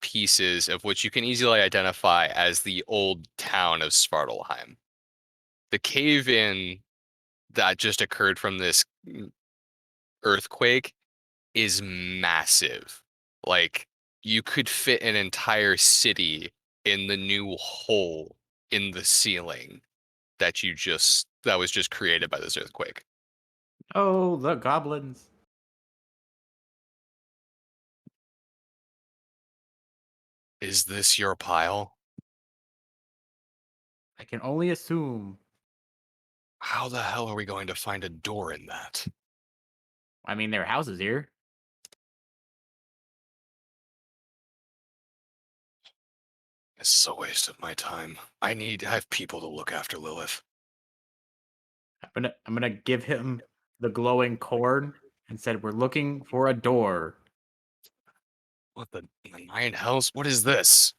pieces of which you can easily identify as the old town of Svartalheim. The cave-in that just occurred from this earthquake is massive. Like, you could fit an entire city in the new hole in the ceiling that was just created by this earthquake. Oh, the goblins. Is this your pile? I can only assume. How the hell are we going to find a door in that? I mean, their house is here. This is a waste of my time. I have people to look after Lilith. I'm gonna give him the glowing cord and said, "We're looking for a door." What the nine hells? What is this?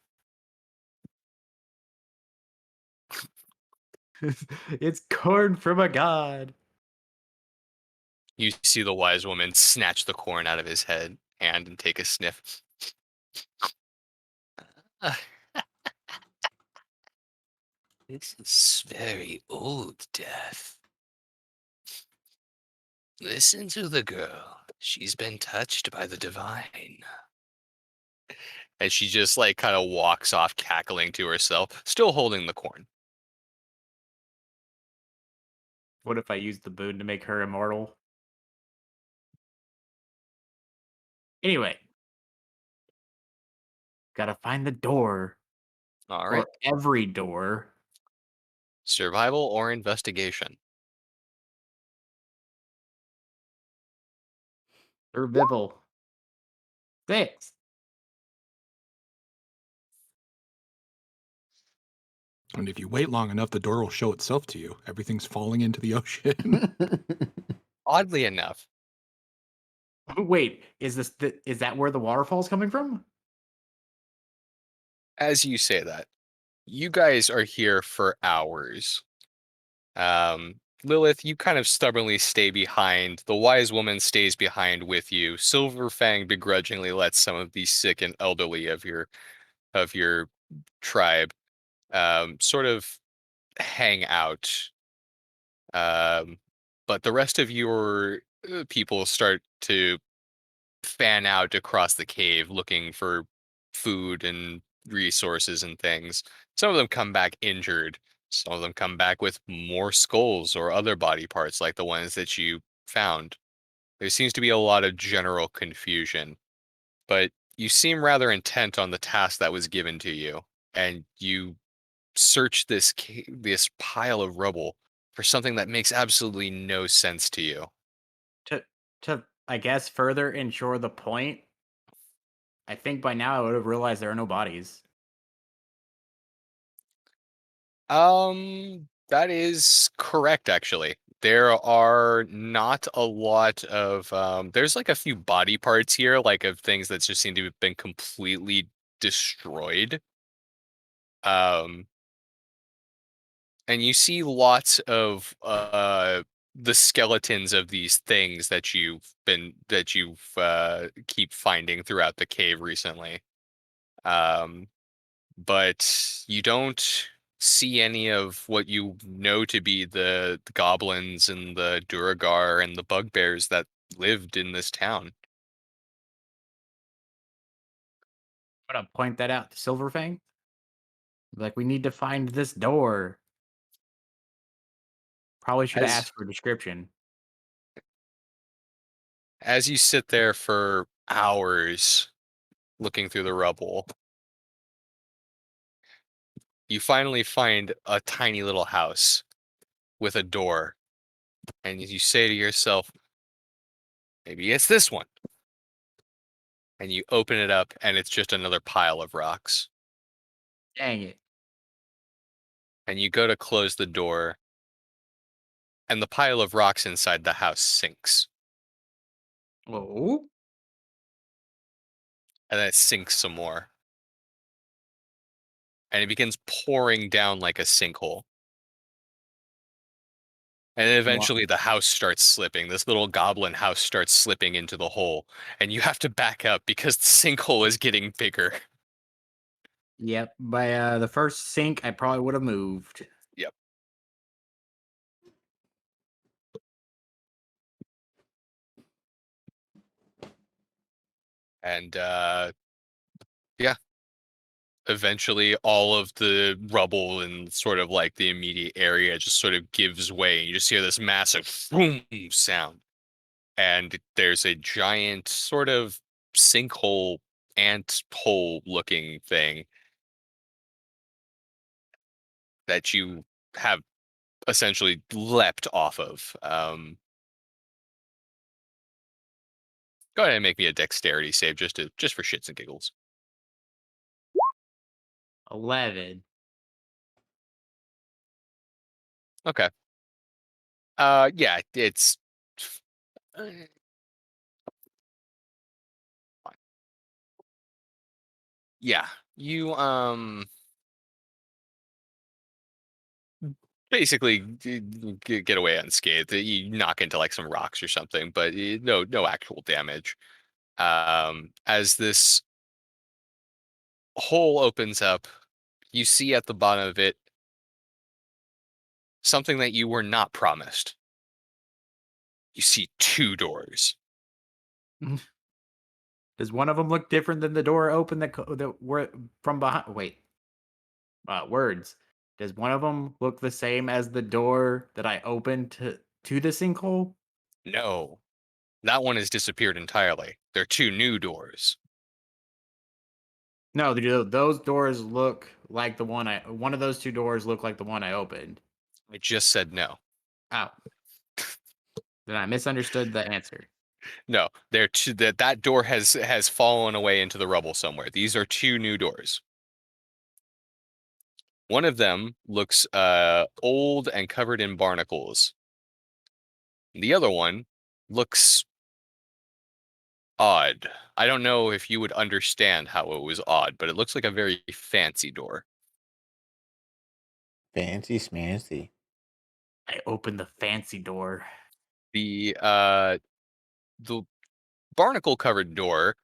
It's corn from a god. You see the wise woman snatch the corn out of his hand and take a sniff. This is very old, Death. Listen to the girl. She's been touched by the divine. And she just like kind of walks off cackling to herself, still holding the corn. What if I used the boon to make her immortal? Anyway, gotta find the door. All right. Or every door. Survival or investigation? Survival. 6. And if you wait long enough, the door will show itself to you. Everything's falling into the ocean. Oddly enough, Wait, is that where the waterfall's coming from? as you say that, you guys are here for hours. Lilith, you kind of stubbornly stay behind. The wise woman stays behind with you. Silverfang begrudgingly lets some of the sick and elderly of your tribe sort of hang out. But the rest of your people start to fan out across the cave looking for food and resources and things. Some of them come back injured. Some of them come back with more skulls or other body parts like the ones that you found. There seems to be a lot of general confusion, but you seem rather intent on the task that was given to you, and you search this pile of rubble for something that makes absolutely no sense to you. To I guess further ensure the point, I think by now I would have realized there are no bodies. That is correct, actually. There are not a lot of there's like a few body parts here, like of things that just seem to have been completely destroyed. Um, and you see lots of the skeletons of these things that you've keep finding throughout the cave recently. Um, but you don't see any of what you know to be the goblins and the Duragar and the bugbears that lived in this town. I'm gonna point that out to Silverfang. Like, we need to find this door. Probably should have As asked for a description. as you sit there for hours looking through the rubble, you finally find a tiny little house with a door, and you say to yourself, maybe it's this one. And you open it up, and it's just another pile of rocks. Dang it. And you go to close the door, and the pile of rocks inside the house sinks. Oh? and then it sinks some more. And it begins pouring down like a sinkhole. And then eventually the house starts slipping. This little goblin house starts slipping into the hole. And you have to back up because the sinkhole is getting bigger. Yep. By the first sink, I probably would have moved. Yep. And yeah. Eventually all of the rubble and sort of like the immediate area just sort of gives way. You just hear this massive boom sound. And there's a giant sort of sinkhole, ant hole looking thing that you have essentially leapt off of. Go ahead and make me a dexterity save just for shits and giggles. 11. Okay. Yeah, it's uh, yeah. You basically get away unscathed. You knock into like some rocks or something, but no actual damage. As this hole opens up, you see at the bottom of it something that you were not promised. You see 2 doors. Does one of them look different than the door open that were from behind? Wait. Words. Does one of them look the same as the door that I opened to the sinkhole? No, that one has disappeared entirely. There are 2 new doors. No, those doors look like the one one of those 2 doors look like the one I opened. I just said no. Oh. Then I misunderstood the answer. No, they're that door has fallen away into the rubble somewhere. These are 2 new doors. One of them looks old and covered in barnacles. The other one looks odd. I don't know if you would understand how it was odd, but it looks like a very fancy door. Fancy smancy. I opened the fancy door. The barnacle covered door,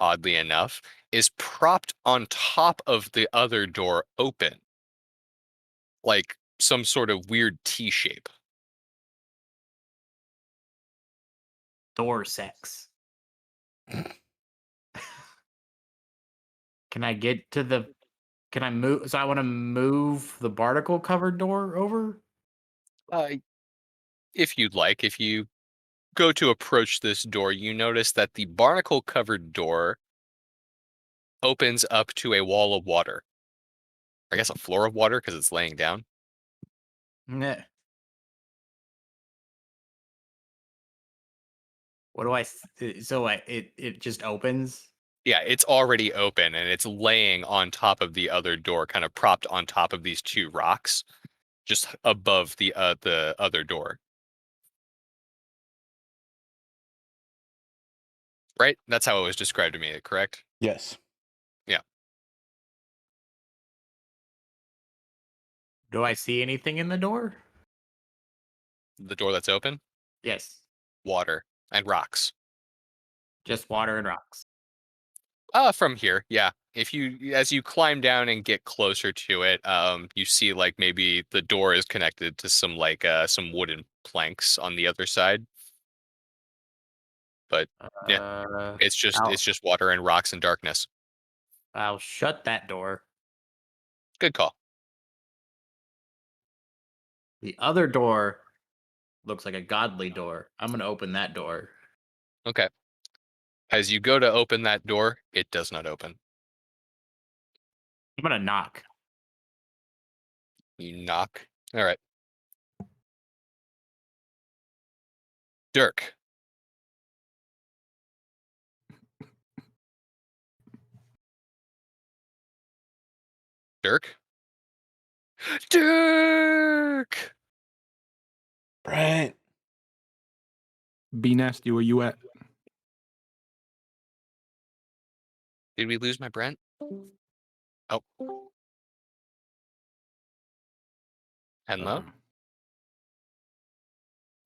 oddly enough, is propped on top of the other door open. Like some sort of weird T shape. Door sex. Can I get to the Can I move? So I want to move the barnacle covered door over? If you'd like, if you go to approach this door, you notice that the barnacle covered door opens up to a wall of water. I guess a floor of water because it's laying down. Nah. What do so it just opens? Yeah, it's already open and it's laying on top of the other door, kind of propped on top of these 2 rocks, just above the other door. Right? That's how it was described to me, correct? Yes. Yeah. Do I see anything in the door? The door that's open? Yes. Water and rocks. Just water and rocks. From here, yeah. If you as you climb down and get closer to it, you see like maybe the door is connected to some some wooden planks on the other side. But yeah, it's just water and rocks and darkness. I'll shut that door. Good call. The other door looks like a godly door. I'm going to open that door. Okay. As you go to open that door, it does not open. I'm going to knock. You knock. All right. Dirk. Dirk? Dirk! Brent. Be nasty, where you at? Did we lose my Brent? Oh. Hello?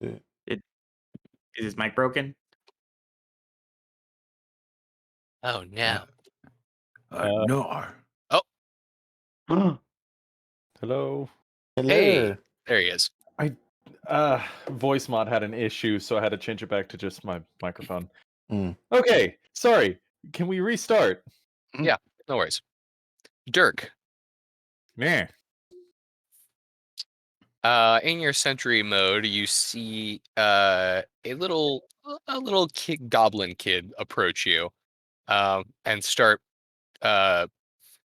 Is his mic broken? Oh no. No. Hello. Hey, there he is. Voice mod had an issue, so I had to change it back to just my microphone. Mm. Okay, sorry. Can we restart? No worries. Dirk, Meh. in your sentry mode, you see a little goblin kid approach you, and start.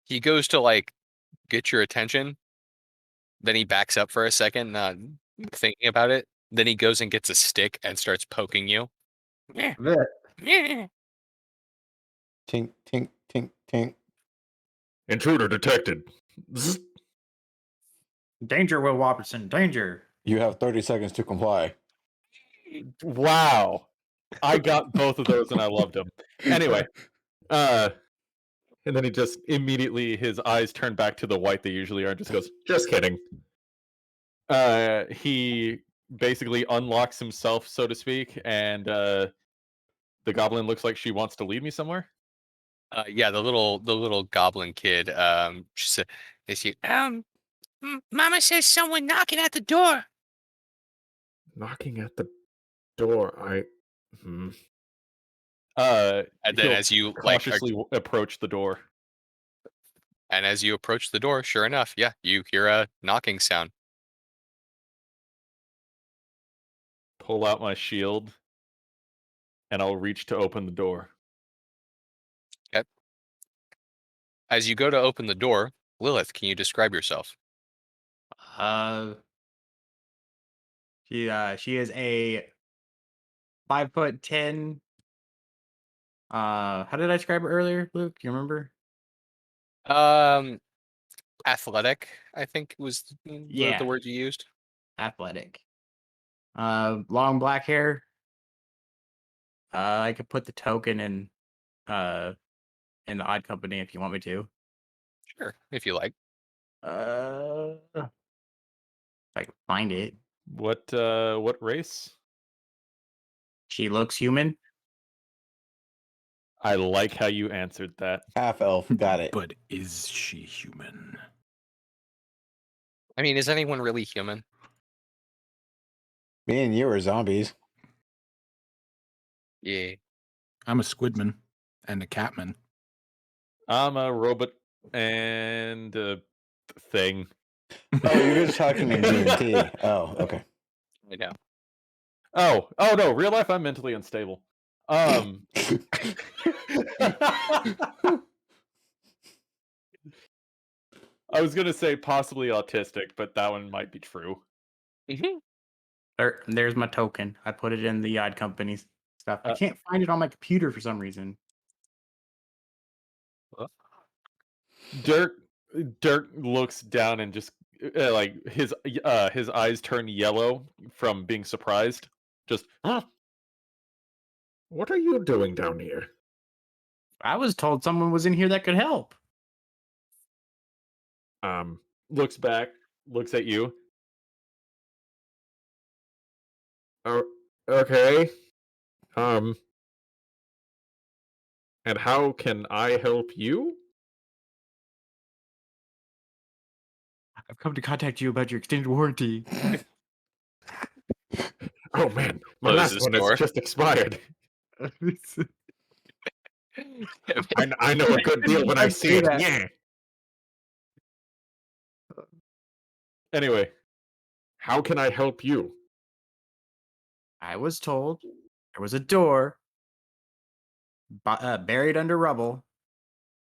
He goes to like get your attention, then he backs up for a second, not thinking about it. Then he goes and gets a stick and starts poking you. Yeah. Yeah. Tink, tink, tink, tink. Intruder detected. Zzz. Danger, Will Robertson. Danger. You have 30 seconds to comply. Wow. I got both of those and I loved them. Anyway, and then he just immediately his eyes turn back to the white they usually are and just goes, Just kidding. he basically unlocks himself, so to speak, and the goblin looks like she wants to lead me somewhere. Yeah, the little goblin kid. She said, "Is he? Mama says someone knocking at the door." Knocking at the door. And then He'll as you cautiously approach the door. and as you approach the door, sure enough, yeah, you hear a knocking sound. Pull out my shield, and I'll reach to open the door. As you go to open the door, Lilith, can you describe yourself? She is a 5'10". How did I describe her earlier, Luke? Do you remember? Athletic, I think was Yeah. the word you used. Athletic. Long black hair. I could put the token in the Odd Company if you want me to. Sure, if you like. If I can find it. What race? She looks human. I like how you answered that. Half elf. Got it. But is she human? I mean, is anyone really human? Me and you are zombies. Yeah. I'm a squidman and a catman. I'm a robot and a thing. Oh, you're just talking in D&T. Oh, okay. I know. Oh no, real life I'm mentally unstable. I was gonna say possibly autistic, but that one might be true. There's my token. I put it in the Odd Company stuff. I can't find it on my computer for some reason. Dirk looks down and just like his eyes turn yellow from being surprised. Just What are you doing down here? I was told someone was in here that could help. looks back, looks at you. Oh, okay. And how can I help you? I've come to contact you about your extended warranty. Oh man, my Close last this one door. has just expired. I know a good deal when I see it. that. Yeah. Anyway, How can I help you? I was told there was a door buried under rubble,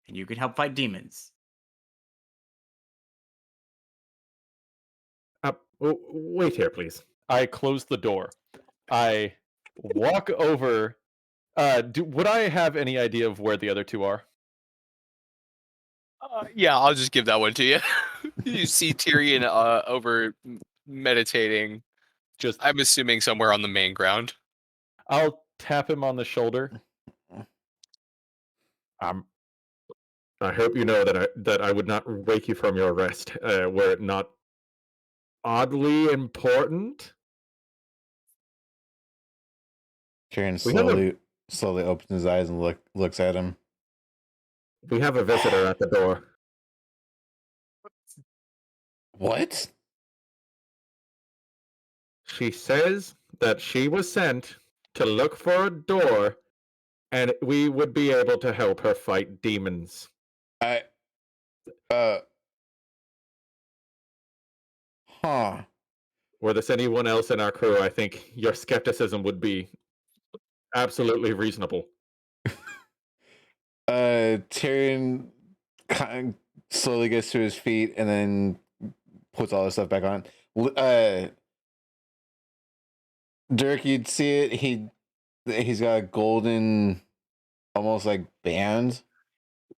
and you could help fight demons. Wait here, please. I close the door. I walk over. Would I have any idea of where the other two are? Yeah, I'll just give that one to you. You see Tyrion over meditating. Just I'm assuming somewhere on the main ground. I'll tap him on the shoulder. I hope you know that I would not wake you from your rest were it not oddly important. Kieran We have a- slowly opens his eyes and looks at him. We have a visitor at the door. What? She says that she was sent to look for a door, and we would be able to help her fight demons. Huh. Were this anyone else in our crew, I think your skepticism would be absolutely reasonable. Tyrion kind of slowly gets to his feet and then puts all his stuff back on. Dirk, you'd see it. He's got a golden, almost like band.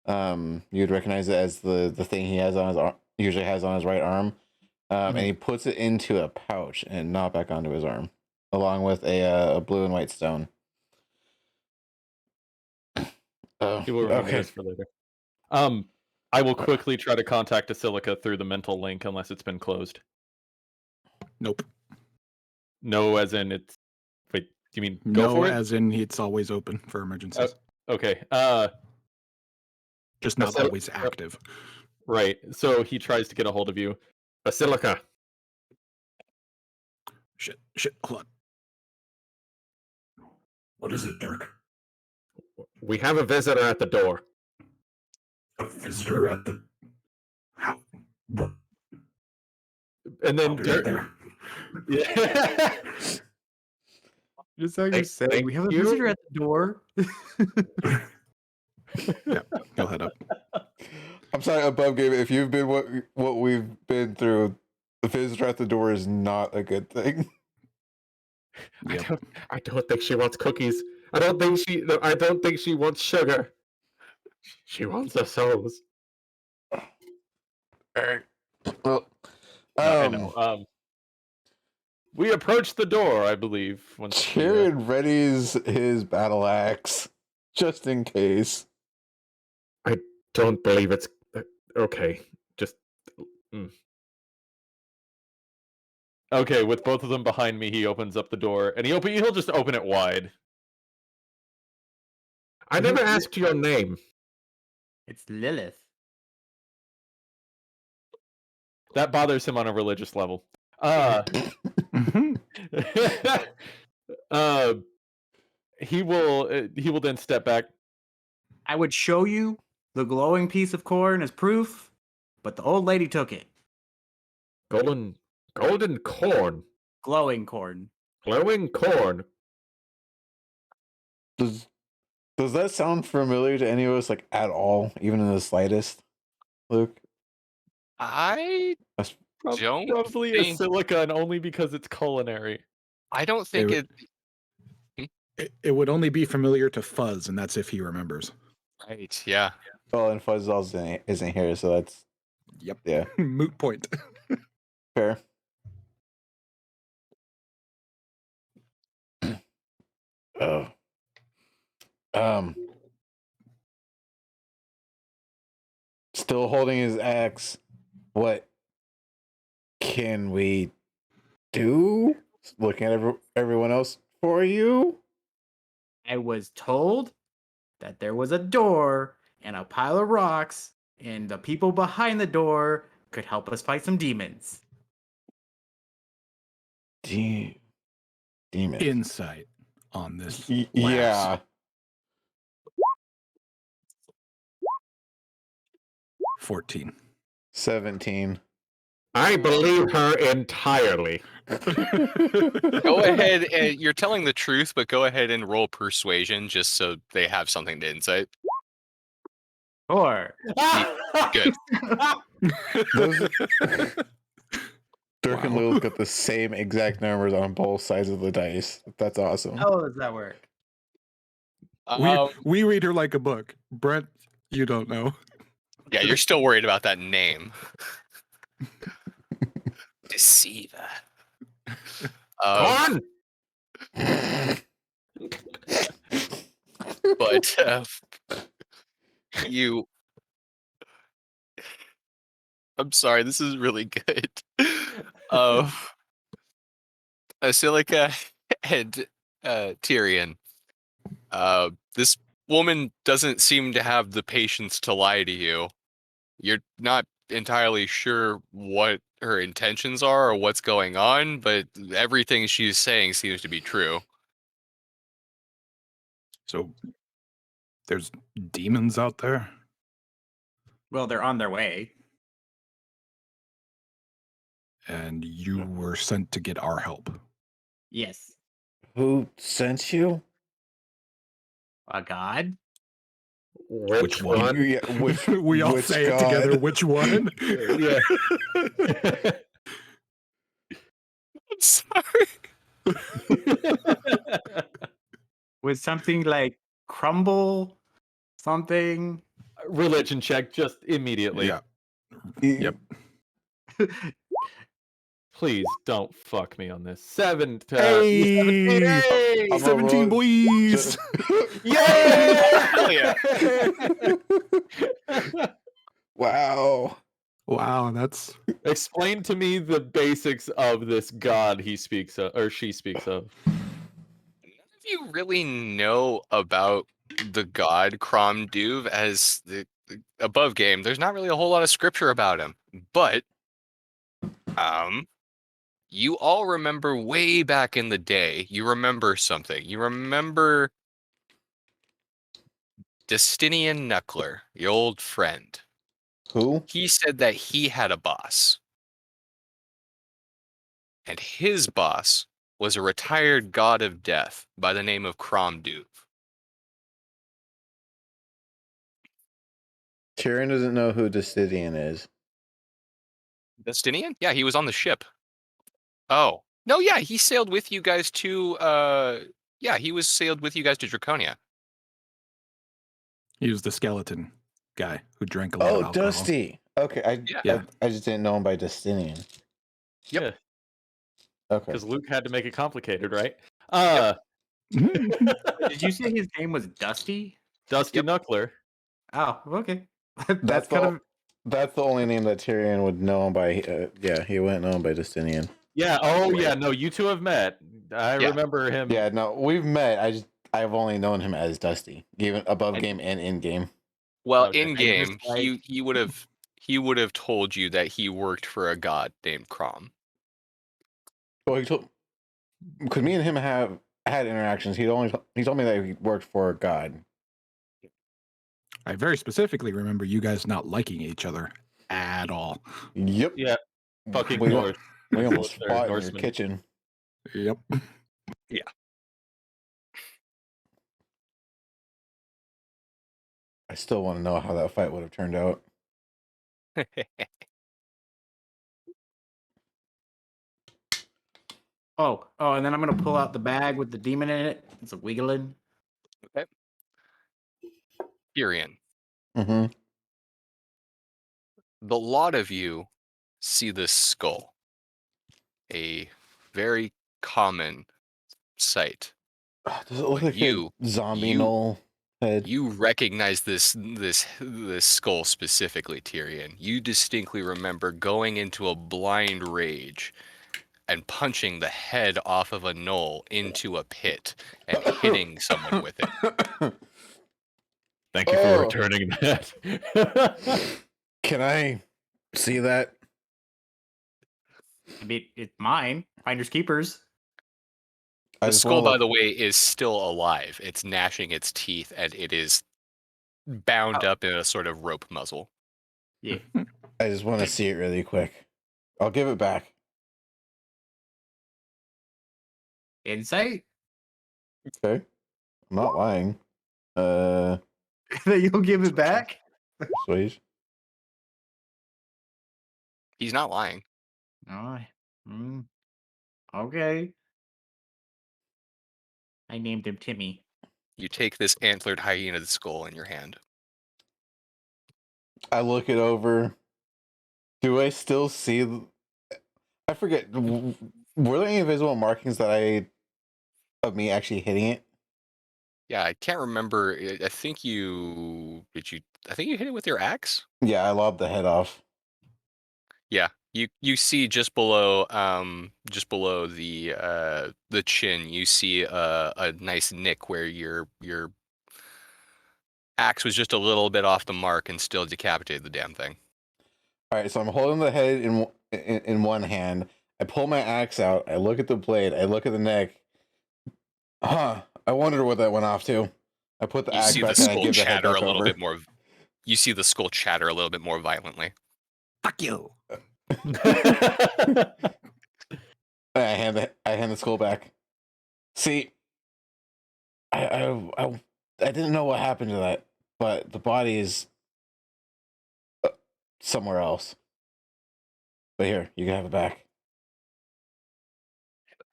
You'd recognize it as the thing he has on his arm, usually has on his right arm. And he puts it into a pouch and not back onto his arm, along with a blue and white stone. Oh, He will remember okay. this for later. I will quickly try to contact Basilica through the mental link unless it's been closed. Nope. No, as in it's. Wait, do you mean go No, for it? as in it's always open for emergencies. Okay. Just not Basil- always active. Right. So he tries to get a hold of you. Basilica, Shit, hold on. What is it, Dirk? we have a visitor at the door. A visitor at the. How? What? And then I'll be Dirk, there. yeah. Just like you Thank- said, thank we have a you. visitor at the door. He'll head up. I'm sorry, above game. If you've been what we've been through, the visitor at the door is not a good thing. Yep. I don't think she wants cookies. I don't think she wants sugar. She wants the souls. All right. Well, I know. We approach the door, I believe. Once Tyrion readies his battle axe just in case. Don't believe it's okay. Just Okay, with both of them behind me, he opens up the door, and he'll just open it wide. I never asked your name. It's Lilith. That bothers him on a religious level. Mhm. He will then step back. I would show you the glowing piece of corn as proof, but the old lady took it. Golden corn. Glowing corn. Glowing corn. Does that sound familiar to any of us, like at all, even in the slightest, Luke? I don't Probably a think- silica, and only because it's culinary. I don't think would- It would only be familiar to Fuzz, and that's if he remembers. Right. Yeah. Well, and Fuzz also isn't here, so that's Yep. yeah, Moot point. fair. Oh. Still holding his axe. What can we do? Looking at everyone else for you. I was told that there was a door and a pile of rocks, and the people behind the door could help us fight some demons. Demon. Insight on this. Yeah. 14. 17. I believe her entirely. Go ahead and you're telling the truth, but go ahead and roll persuasion just so they have something to insight. Or Good. Those- Dirk and Wow. Lilith got the same exact numbers on both sides of the dice. That's awesome. how does that work? We read her like a book. Brent, you don't know. Yeah, you're still worried about that name. Deceiver. Corn! But you I'm sorry, this is really good. Um, Silica and Tyrion. This woman doesn't seem to have the patience to lie to you. You're not entirely sure what her intentions are or what's going on, but everything she's saying seems to be true. So there's demons out there? Well, they're on their way. And you were sent to get our help. Yes. Who sent you? A god? Which one? one? Yeah, which We all which say it together. god? Which one? Yeah. I'm sorry. With something like crumble something? Religion check just immediately. Yeah. Yep. Please don't fuck me on this. 7 to Hey! 17. Hey! I'm gonna 17 roll- boys! Yeah! yeah. Wow. Wow, that's Explain to me the basics of this god he speaks of, or she speaks of. None of you really know about the god Crom Duv as the above game. There's not really a whole lot of scripture about him, but you all remember way back in the day. You remember something. You remember Justinian Knuckler, your old friend. Who? He said that he had a boss. And his boss was a retired god of death by the name of Crom Duv. Tyrion doesn't know who Decidian is. Justinian? Yeah, he was on the ship. Oh. No, yeah, he sailed with you guys to he was sailed with you guys to Draconia. he was the skeleton guy who drank a lot of Oh, alcohol. Dusty. Okay, Yeah. I just didn't know him by Justinian. Yep. Yep. Okay. Because Luke had to make it complicated, right? Did you say his name was Dusty? Dusty Yep. Knuckler. Oh, okay. That's kind the- of That's the only name that Tyrion would know him by. He wouldn't know him by Justinian. Yeah. Oh, yeah. No, you two have met. I Yeah. remember him. Yeah, no, we've met. I've only known him as Dusty, even above And- game and in game. Well, Okay. in And game, just like- he would have told you that he worked for a god named Crom. Well, he told, because me and him have had interactions. He told me that he worked for a god. I very specifically remember you guys not liking each other at all. Yep. Yeah. Fucking we, Norse. we almost Or fought in your Norseman. kitchen. Yep. I still want to know how that fight would have turned out. Oh, and then I'm gonna pull out the bag with the demon in it. It's a wiggling. Tyrion, Mm-hmm. the lot of you see this skull. A very common sight. Does it look But like you- a zombie you- knoll head? You recognize this skull specifically, Tyrion. You distinctly remember going into a blind rage and punching the head off of a knoll into a pit and hitting someone with it. Thank you Oh. for returning that. Can I see that? I mean, it's mine. Finders keepers. I The just skull, wanna by the way, is still alive. It's gnashing its teeth and it is bound up in a sort of rope muzzle. Yeah. I just want to see it really quick. I'll give it back. Insight? Okay. I'm not lying. That you'll give it back? Sweet. He's not lying. Oh, okay. I named him Timmy. You take this antlered hyena skull in your hand. I look it over. Do I still see? I forget. Were there any visible markings of me actually hitting it? Yeah, I can't remember. I think you hit it with your axe. Yeah, I lobbed the head off. Yeah, you see just below the chin, you see a nice nick where your axe was just a little bit off the mark and still decapitated the damn thing. All right, so I'm holding the head in one hand. I pull my axe out. I look at the blade. I look at the neck. Huh. I wonder what that went off to. I put the You axe see the back and I skull give the head chatter a back little over. bit more. You see the skull chatter a little bit more violently. Fuck you. I hand the skull back. See, I didn't know what happened to that, but the body is somewhere else. But here, you can have it back.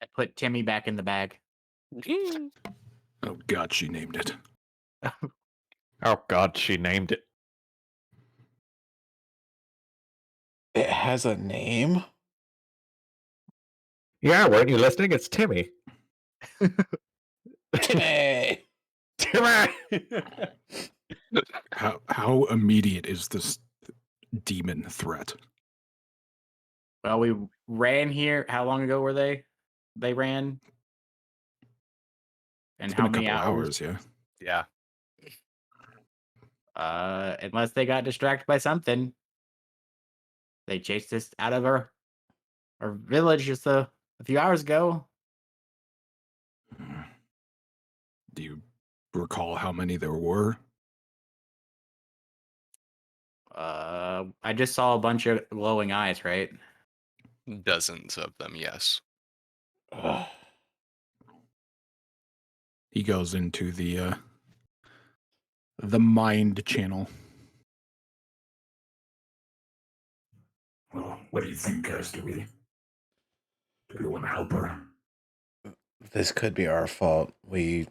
I put Timmy back in the bag. Oh God, she named it. Oh God, she named it. It has a name. Yeah, weren't you listening? It's Timmy. Timmy. Timmy! How immediate is this demon threat? Well, we ran here. How long ago were they? They ran. And It's how been a many couple hours? hours, yeah. Yeah. Unless they got distracted by something. They chased us out of our village just a few hours ago. Do you recall how many there were? I just saw a bunch of glowing eyes, right? Dozens of them, yes. Ugh. He goes into the mind channel. Well, what do you think, guys? Do we want to help her? This could be our fault. It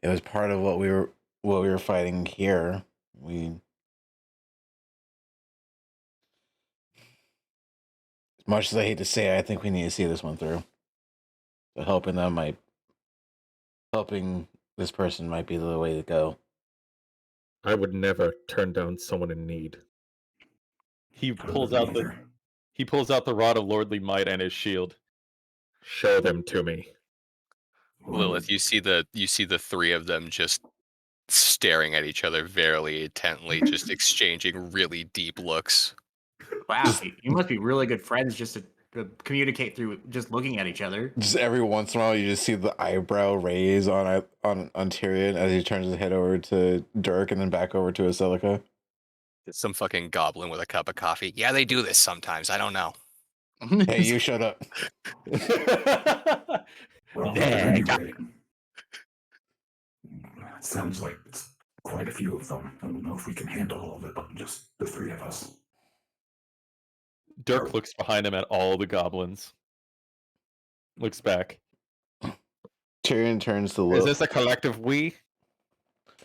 was part of what we were fighting here. As much as I hate to say it, I think we need to see this one through. So helping this person might be the way to go. I would never turn down someone in need. He pulls out the rod of lordly might and his shield. Show them to me. Lilith, you see the three of them just staring at each other very intently, just exchanging really deep looks. Wow, you must be really good friends just to communicate through just looking at each other. Just every once in a while, you just see the eyebrow raise on Tyrion as he turns his head over to Dirk and then back over to Asilica. It's some fucking goblin with a cup of coffee. Yeah, they do this sometimes. I don't know. Hey, you shut up. Well, Yeah, anyway, sounds like it's quite a few of them. I don't know if we can handle all of it, but just the three of us. Dirk looks behind him at all the goblins. Looks back. Tyrion turns to Is look. this a collective we?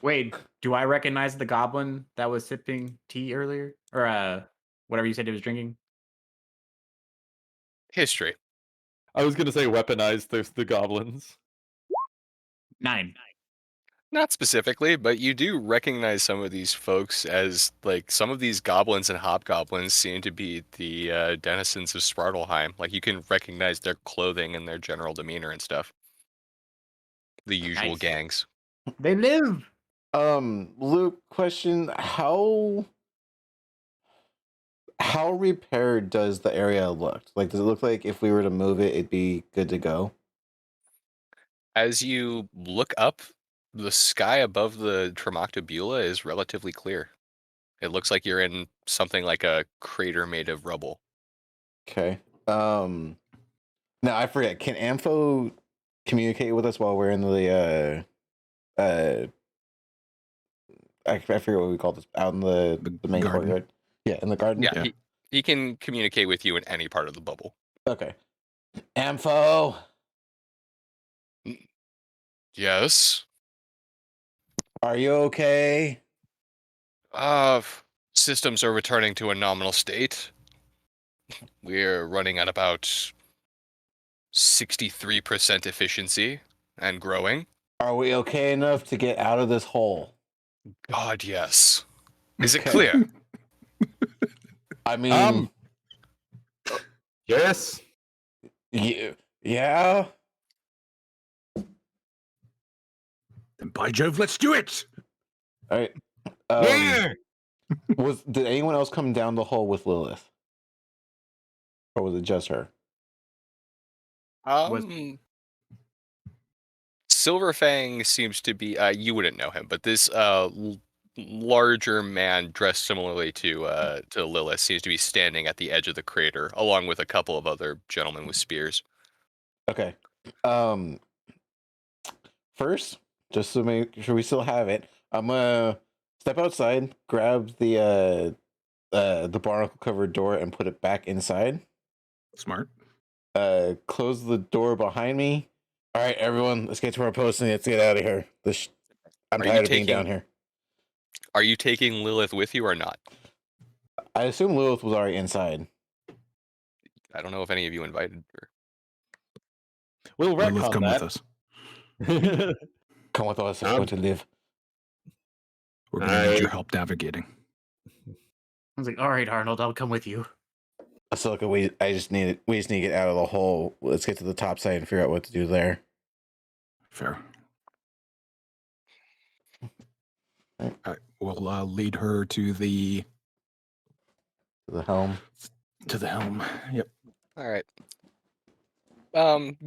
Wait, do I recognize the goblin that was sipping tea earlier? Or whatever you said he was drinking? History. I was gonna say weaponize the goblins. 9. Not specifically, but you do recognize some of these folks as, like, some of these goblins and hobgoblins seem to be the denizens of Svartalheim. Like, you can recognize their clothing and their general demeanor and stuff. The usual Nice. gangs. They live. Luke, question: How repaired does the area look? Like, does it look like if we were to move it, it'd be good to go? As you look up, the sky above the Tremoctabula is relatively clear. It looks like you're in something like a crater made of rubble. Okay. Now I forget. Can Ampho communicate with us while we're in the I forget what we call this, out in the main garden. courtyard. Yeah, in the garden. Yeah, Yeah. He can communicate with you in any part of the bubble. Okay. Ampho, Yes. are you okay? Systems are returning to a nominal state. We're running at about 63% efficiency and growing. Are we okay enough to get out of this hole? God, yes. Is it Okay. clear? I mean, Yes. yeah. Then by Jove, let's do it. All right. Yeah. Did anyone else come down the hole with Lilith, or was it just her? Silverfang seems to be you wouldn't know him, but this larger man dressed similarly to Lilith seems to be standing at the edge of the crater, along with a couple of other gentlemen with spears. Okay. First, just to make sure we still have it, I'm gonna step outside, grab the barnacle covered door, and put it back inside. Smart. Close the door behind me. All right, everyone, let's get to our post and let's get out of here. I'm Are you tired of being taking- down here. Are you taking Lilith with you or not? I assume Lilith was already inside. I don't know if any of you invited her. We'll Lilith, retcon come that. with us. Come with us if you want to live. We're gonna need your I- help navigating. I was like, all right, Arnold, I'll come with you. So look, we just need to get out of the hole. Let's get to the top side and figure out what to do there. Fair. All right, we'll lead her to the To the helm. helm. Yep. All right.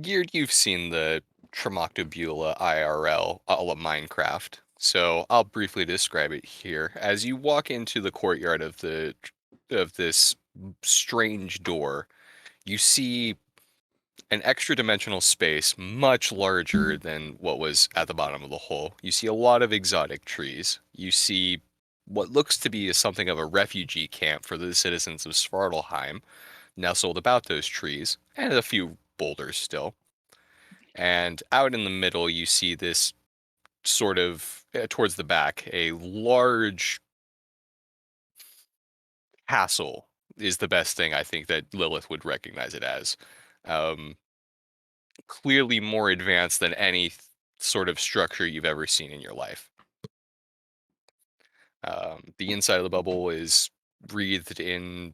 Geared, you've seen the Tremoctobula IRL all of Minecraft, so I'll briefly describe it here. As you walk into the courtyard of this strange door, you see an extra dimensional space much larger than what was at the bottom of the hole. You see a lot of exotic trees. You see what looks to be something of a refugee camp for the citizens of Svartalheim nestled about those trees, and a few boulders still. And out in the middle, you see this sort of, towards the back, a large castle is the best thing I think that Lilith would recognize it as. Clearly more advanced than any sort of structure you've ever seen in your life. The inside of the bubble is breathed in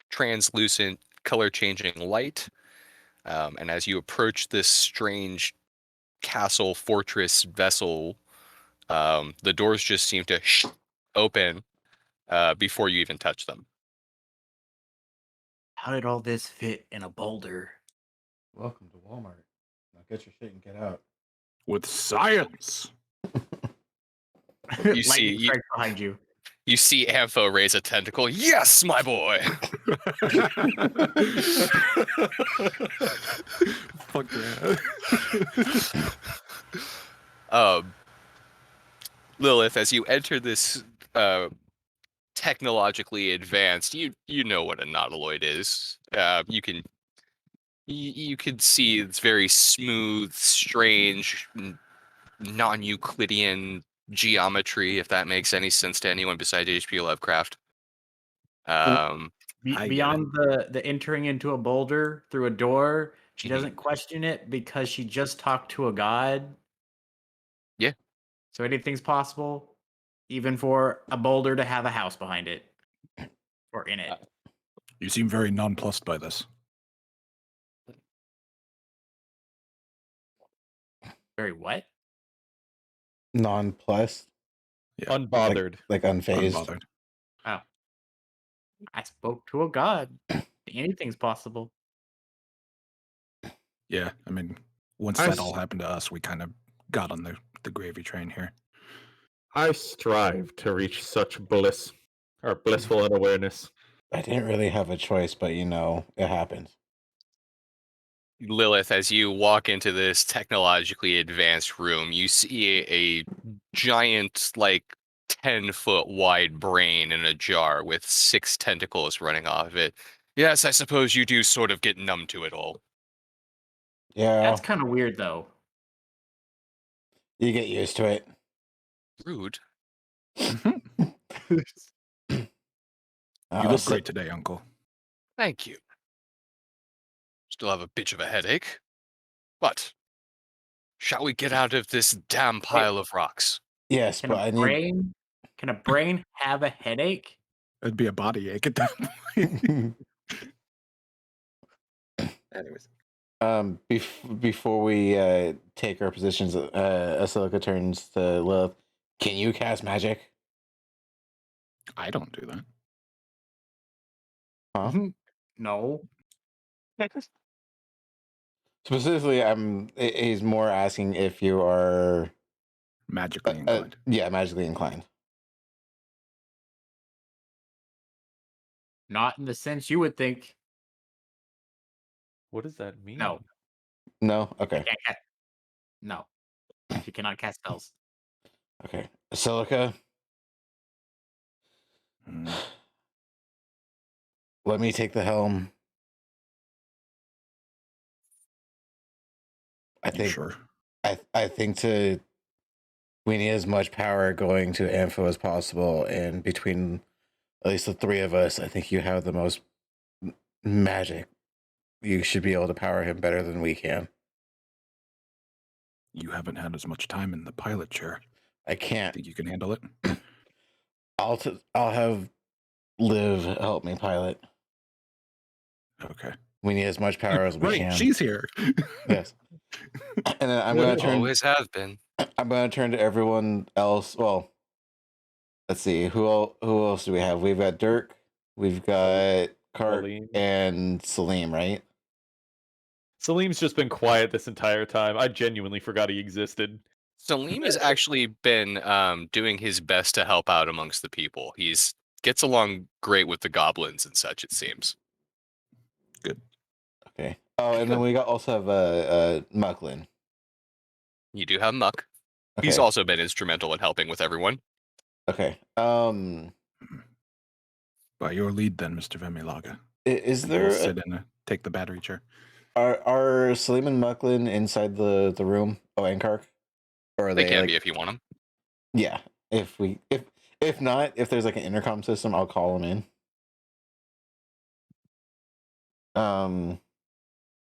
translucent, color-changing light. And as you approach this strange castle, fortress, vessel, the doors just seem to open before you even touch them. How did all this fit in a boulder? Welcome to Walmart. Now get your shit and get out. With science. Lightning see- strikes behind you. You see Ampho raise a tentacle. Yes, my boy! Fuck yeah. Lilith, as you enter this technologically advanced, you know what a nautiloid is. You can see it's very smooth, strange, non-Euclidean geometry, if that makes any sense to anyone besides H.P. Lovecraft. I get it. Beyond the entering into a boulder through a door, she Mhm. doesn't question it because she just talked to a god. Yeah. So anything's possible, even for a boulder to have a house behind it or in it. You seem very nonplussed by this. Very what? Nonplussed, Unbothered. like unfazed. Unbothered. I spoke to a god. Anything's possible. Yeah, I mean, once I that s- all happened to us, we kind of got on the gravy train here. I strive to reach such bliss or blissful unawareness. I didn't really have a choice, but it happens. Lilith, as you walk into this technologically advanced room, you see a giant, like 10-foot wide brain in a jar with 6 tentacles running off of it. Yes, I suppose you do sort of get numb to it all. Yeah, That's kind of weird, though. you get used to it. Rude. You look So- great today, Uncle. Thank you. Still have a bitch of a headache. But shall we get out of this damn pile of rocks? Yes, Can but I a need. brain have a headache? It'd be a body ache at that point. Anyways. Before we take our positions, Asilica turns to Lilith. Can you cast magic? I don't do that. Huh? No. Specifically, he's more asking if you are Magically inclined. yeah, magically inclined. Not in the sense you would think. What does that mean? No. No? Okay. Can't cast. No. She cannot cast spells. Okay. Asilica, Mm, let me take the helm. I you think sure? I think we need as much power going to Ampho as possible, and between at least the three of us, I think you have the most magic. You should be able to power him better than we can. You haven't had as much time in the pilot chair. I can't. Think you can handle it? I'll have Liv help me pilot. Okay. We need as much power as we Right, can. she's here. Yes. And then I'm gonna turn. Always have been. I'm gonna turn to everyone else. Well, let's see. Who else do we have? We've got Dirk. We've got Kark Salim. and Salim, right? Salim's just been quiet this entire time. I genuinely forgot he existed. Salim has actually been doing his best to help out amongst the people. He's gets along great with the goblins and such, it seems. Okay. Oh, and then we also have Mucklin. You do have Muck. Okay. He's also been instrumental in helping with everyone. Okay. By your lead, then, Mr. Vemilaga. Is And there we'll sit and take the battery chair. are Salim and Mucklin inside the room? Oh, and Kark? Or are They can like, be if you want them. yeah. If not, if there's like an intercom system, I'll call them in.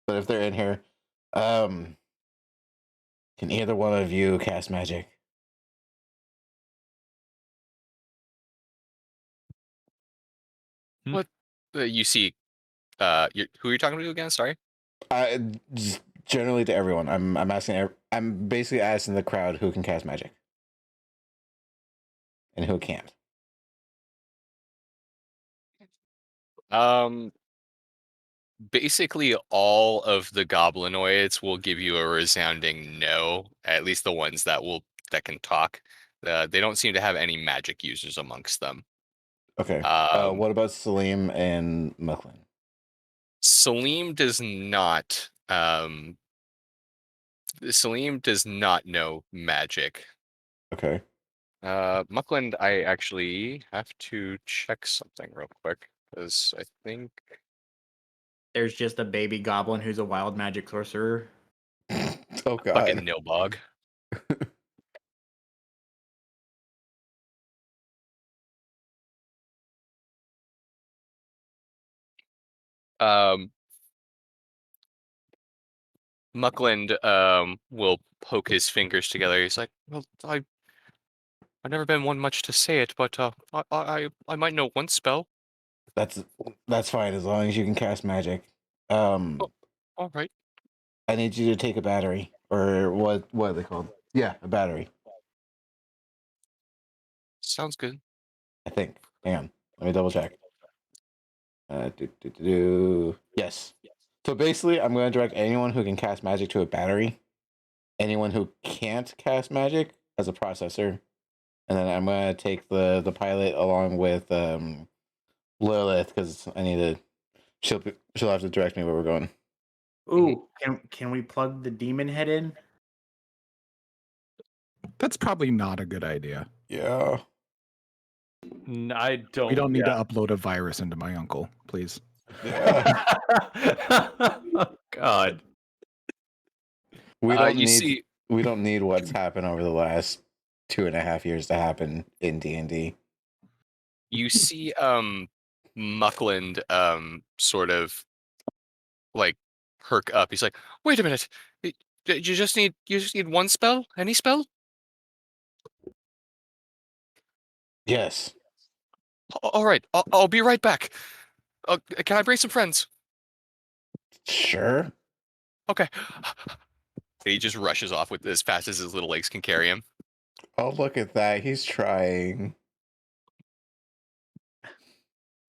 But if they're in here, can either one of you cast magic? You see, who are you talking to again? Sorry. Just generally to everyone. I'm asking. I'm basically asking the crowd who can cast magic and who can't. Basically, all of the goblinoids will give you a resounding no. At least the ones that can talk. They don't seem to have any magic users amongst them. Okay. What about Salim and Mucklin? Salim does not. Salim does not know magic. Okay. Muckland, I actually have to check something real quick because I think There's just a baby goblin who's a wild magic sorcerer. Oh God. fucking Nilbog. Muckland will poke his fingers together. He's like, "Well, I've never been one much to say it, but I might know one spell." That's fine as long as you can cast magic. All right. I need you to take a battery or what are they called? Yeah, a battery. Sounds good. I think. Hang on. Let me double check. Yes. So basically, I'm going to direct anyone who can cast magic to a battery. Anyone who can't cast magic as a processor, and then I'm going to take the pilot along with Lilith because I need to. She'll have to direct me where we're going. Ooh, can we plug the demon head in? That's probably not a good idea. Yeah. I don't. We don't need to upload a virus into my uncle, please. God. We don't You need. see, We don't need what's happened over the last 2.5 years to happen in D&D. you see, Muckland, sort of like perk up. He's like, "Wait a minute, you just need one spell? Any spell?" Yes. All right, I'll be right back. Can I bring some friends? Sure. Okay. He just rushes off with as fast as his little legs can carry him. Oh, look at that. He's trying.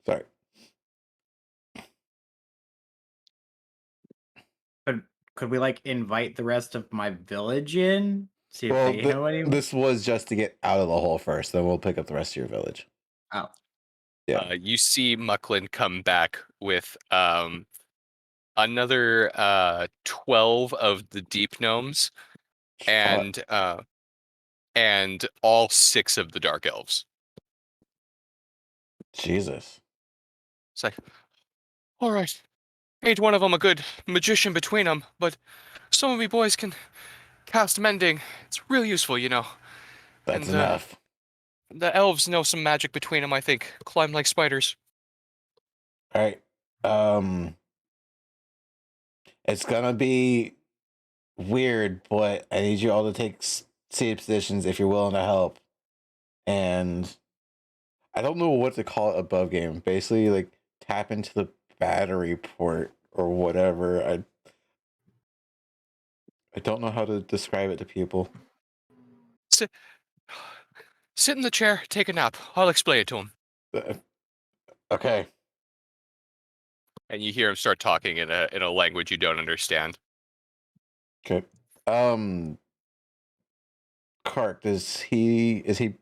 Sorry. Could we like invite the rest of my village in? See if Well, they know anyone? this was just to get out of the hole first. Then we'll pick up the rest of your village. Oh. Yeah. You see Mucklin come back with another 12 of the deep gnomes and all 6 of the dark elves. Jesus. It's like, all right, ain't one of them a good magician between them, but some of me boys can cast mending. It's real useful, you know. That's And, enough. The elves know some magic between them, I think. Climb like spiders. All right. It's gonna be weird, but I need you all to take seated positions if you're willing to help. And I don't know what to call it above game. Basically, like tap into the battery port or whatever. I don't know how to describe it to people. Sit in the chair, take a nap. I'll explain it to him. Okay. And you hear him start talking in a language you don't understand. Okay. Kark, is he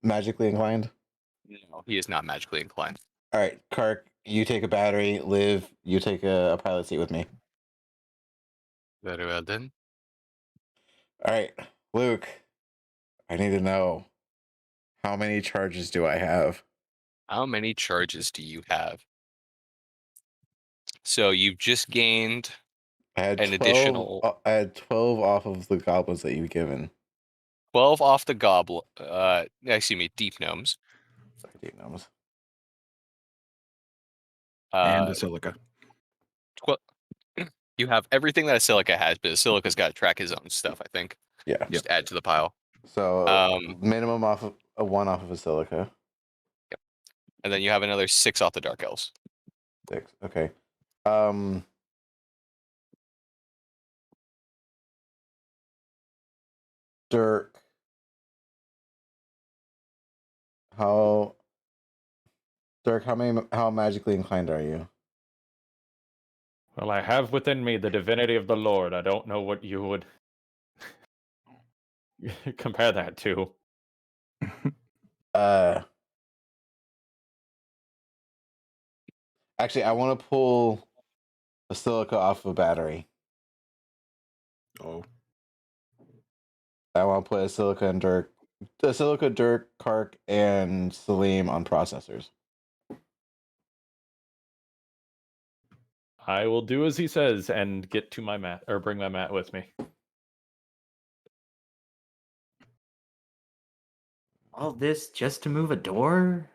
magically inclined? No, he is not magically inclined. All right, Kark, you take a battery. Liv, you take a pilot seat with me. Very well then. All right, Luke, I need to know, how many charges do I have? How many charges do you have? So you've just gained I had an 12, additional I had 12 off of the goblins that you've given. 12 off the goblin. Excuse me, deep gnomes. Sorry, deep gnomes. And Uh, a silica. you have everything that a silica has, but a silica's got to track his own stuff. I think. Yeah. Just add to the pile. So minimum off of a 1 off of a silica. And then you have another 6 off the dark elves. 6. Okay. Dirk, how how magically inclined are you? Well, I have within me the divinity of the Lord. I don't know what you would compare that to. Actually, I want to pull a silica off of a battery. Oh. I want to put a silica, Dirk, Kark, and Salim on processors. I will do as he says and get to my mat, or bring my mat with me. All this just to move a door?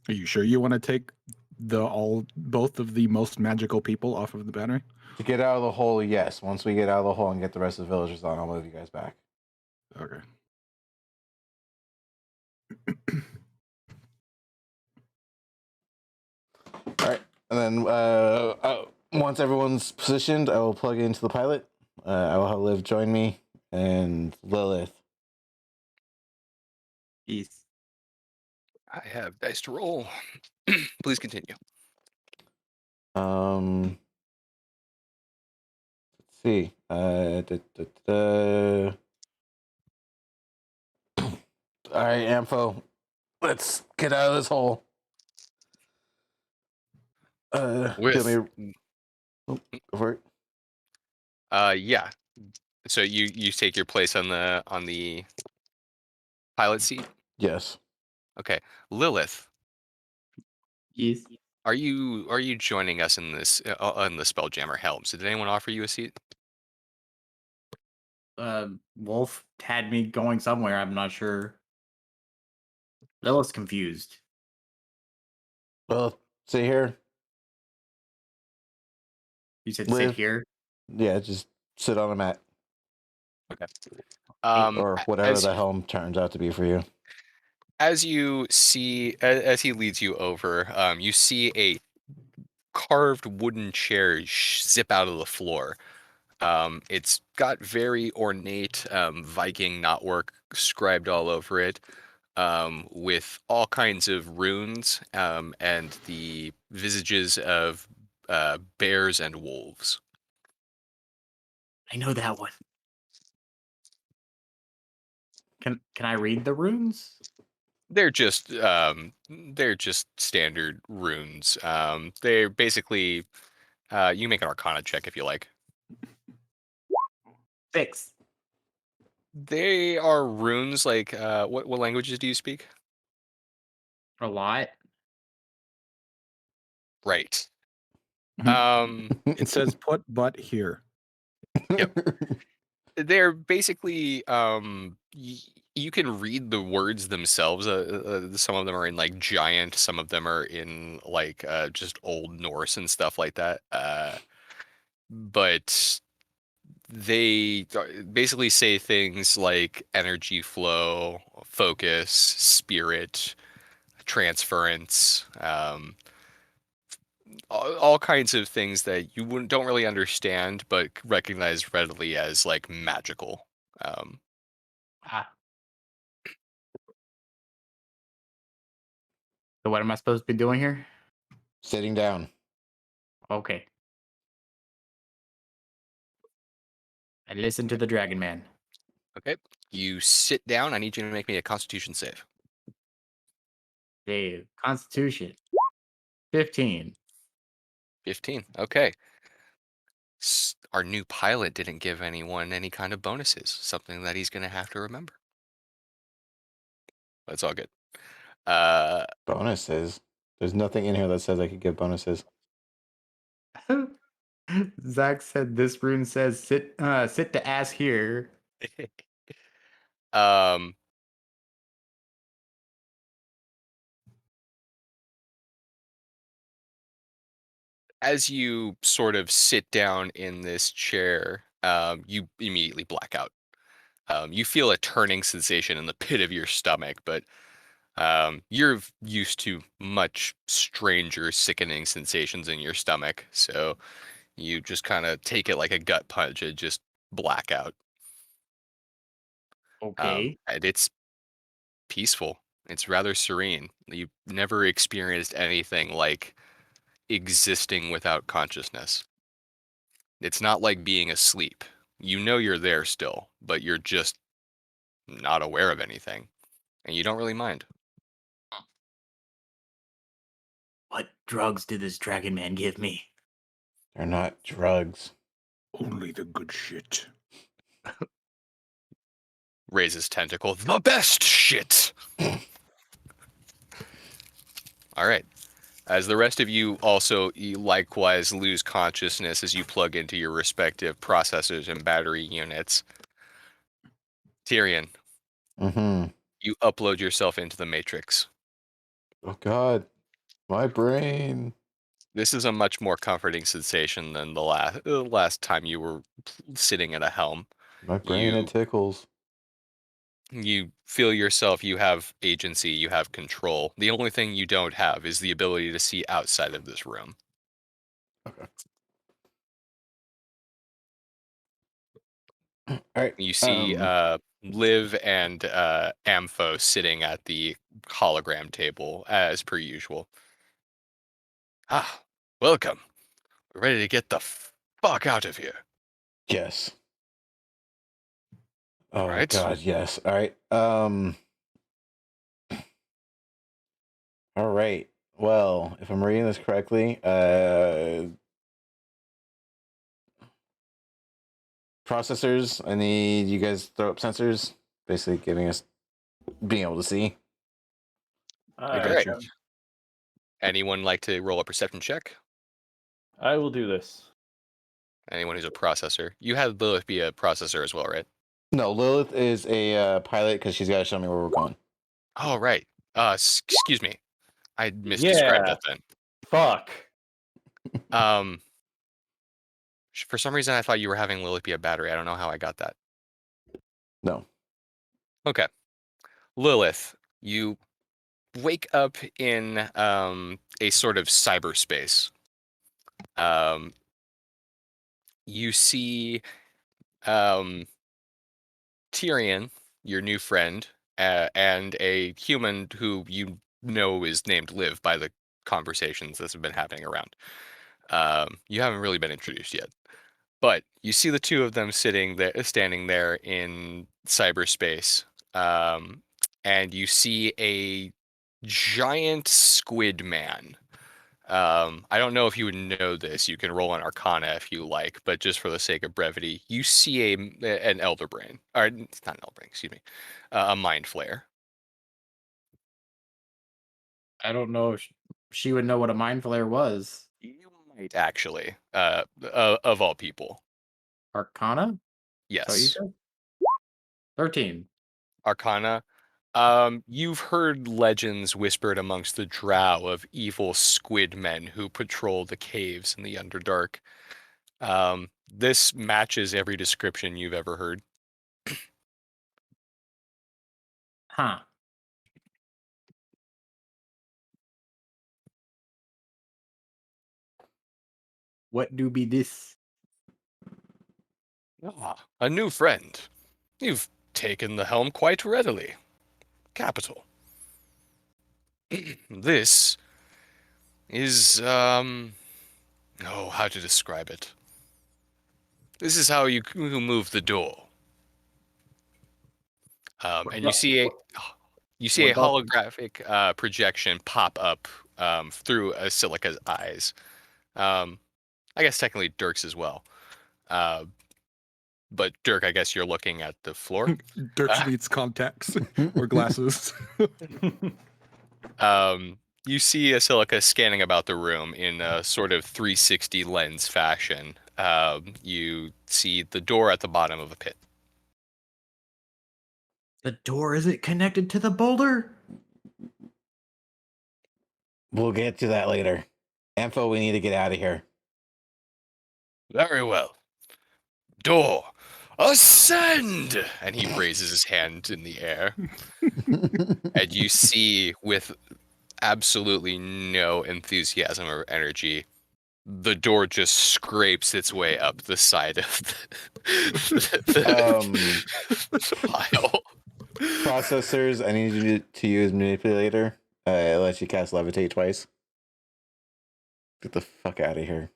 Are you sure you want to take both of the most magical people off of the battery? To get out of the hole, yes. Once we get out of the hole and get the rest of the villagers on, I'll move you guys back. Okay. All right. And then once everyone's positioned, I will plug into the pilot. I will have Liv join me and Lilith. Peace. I have dice to roll. Please continue. Let's see. All right, Ampho. Let's get out of this hole. With go for it. yeah. So you take your place on the pilot seat. Yes. Okay, Lilith, Yes. are you joining us in this on the Spelljammer Helms? Did anyone offer you a seat? Wolf had me going somewhere. I'm not sure. Lilith's confused. Well, sit here. You said Liv. sit here. Yeah, just sit on a mat Okay. or whatever as- the helm turns out to be for you. As you see, as he leads you over, you see a carved wooden chair zip out of the floor. It's got very ornate Viking knotwork scribed all over it, with all kinds of runes and the visages of bears and wolves. I know that one. Can I read the runes? They're just standard runes. They're basically you can make an Arcana check if you like. 6. They are runes like what languages do you speak? A lot. Right. It says put butt here. They're basically you can read the words themselves. Some of them are in like giant, some of them are in like just Old Norse and stuff like that. But they basically say things like energy flow, focus, spirit, transference, all kinds of things that you don't really understand, but recognize readily as like magical. Ah. So what am I supposed to be doing here? Sitting down. Okay. I listen to the Dragon Man. Okay, you sit down. I need you to make me a Constitution save. Dave, Constitution. 15. 15. Okay. Our new pilot didn't give anyone any kind of bonuses. Something that he's going to have to remember. That's all good. Bonuses. There's nothing in here that says I could get bonuses. Zach said this rune says sit to ass here. um. As you sort of sit down in this chair, you immediately black out. You feel a turning sensation in the pit of your stomach, but you're used to much stranger, sickening sensations in your stomach, so you just kind of take it like a gut punch and just black out. Okay. And it's peaceful. It's rather serene. You've never experienced anything like existing without consciousness. It's not like being asleep. You know you're there still, but you're just not aware of anything, and you don't really mind. What drugs did this Dragon Man give me? They're not drugs. Only the good shit. Raises tentacle. The best shit. All right. As the rest of you also likewise lose consciousness as you plug into your respective processors and battery units. Tyrion, Mm-hmm. you upload yourself into the Matrix. Oh God, my brain. This is a much more comforting sensation than the last time you were sitting at a helm. My brain, it tickles. You feel yourself, you have agency, you have control. The only thing you don't have is the ability to see outside of this room. Okay. All right. You see Liv and Ampho sitting at the hologram table as per usual. Ah, welcome. We're ready to get the fuck out of here. Yes. Oh Right. God, yes. All right. All right. Well, if I'm reading this correctly, processors. I need you guys to throw up sensors, basically giving us being able to see. I Great. got you. Anyone like to roll a perception check? I will do this. Anyone who's a processor. You had Lilith be a processor as well, right? No, Lilith is a pilot because she's got to show me where we're going. Oh, right. Excuse me. I misdescribed that then. Fuck. For some reason, I thought you were having Lilith be a battery. I don't know how I got that. No. Okay. Lilith, you wake up in a sort of cyberspace. You see Tyrion, your new friend, and a human who you know is named Liv by the conversations that have been happening around. You haven't really been introduced yet, but you see the two of them standing there in cyberspace, and you see a giant squid man. I don't know if you would know this. You can roll an Arcana if you like, but just for the sake of brevity, you see an Elder Brain, or it's not an Elder Brain, excuse me, a Mind Flare. I don't know if she would know what a mind flare was. You might actually, of all people. Arcana? Is that what you Yes, said? 13. Arcana. You've heard legends whispered amongst the drow of evil squid men who patrol the caves in the Underdark. This matches every description you've ever heard. Huh. What do be this? Ah, a new friend. You've taken the helm quite readily. Capital. This is, oh, how to describe it? This is how you move the door. And you see a what about- holographic projection pop up through Silica's eyes. I guess technically Dirk's as well. But Dirk, I guess you're looking at the floor. Dirk needs contacts or glasses. You see Silica scanning about the room in a sort of 360 lens fashion. You see the door at the bottom of a pit. The door isn't connected to the boulder? We'll get to that later. Ampho, we need to get out of here. Very well. Door, ascend! And he raises his hand in the air. And you see, with absolutely no enthusiasm or energy, the door just scrapes its way up the side of the pile. Processors, I need you to use manipulator. It lets you cast levitate twice. Get the fuck out of here.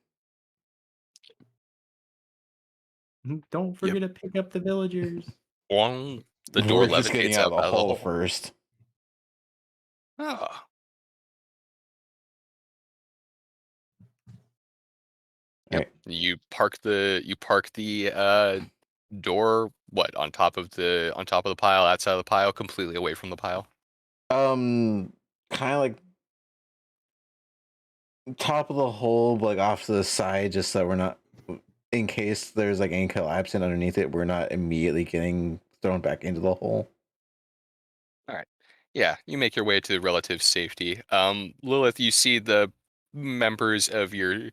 Don't forget to pick up the villagers. Boing. The door We're just getting levitates out up of the out of the hole hole. first. Ah. Right. You park the door on top of the pile, outside of the pile, completely away from the pile. Kind of like top of the hole, but like off to the side, just so we're not, in case there's like any collapsing underneath it, we're not immediately getting thrown back into the hole. Yeah, you make your way to relative safety. Lilith, you see the members of your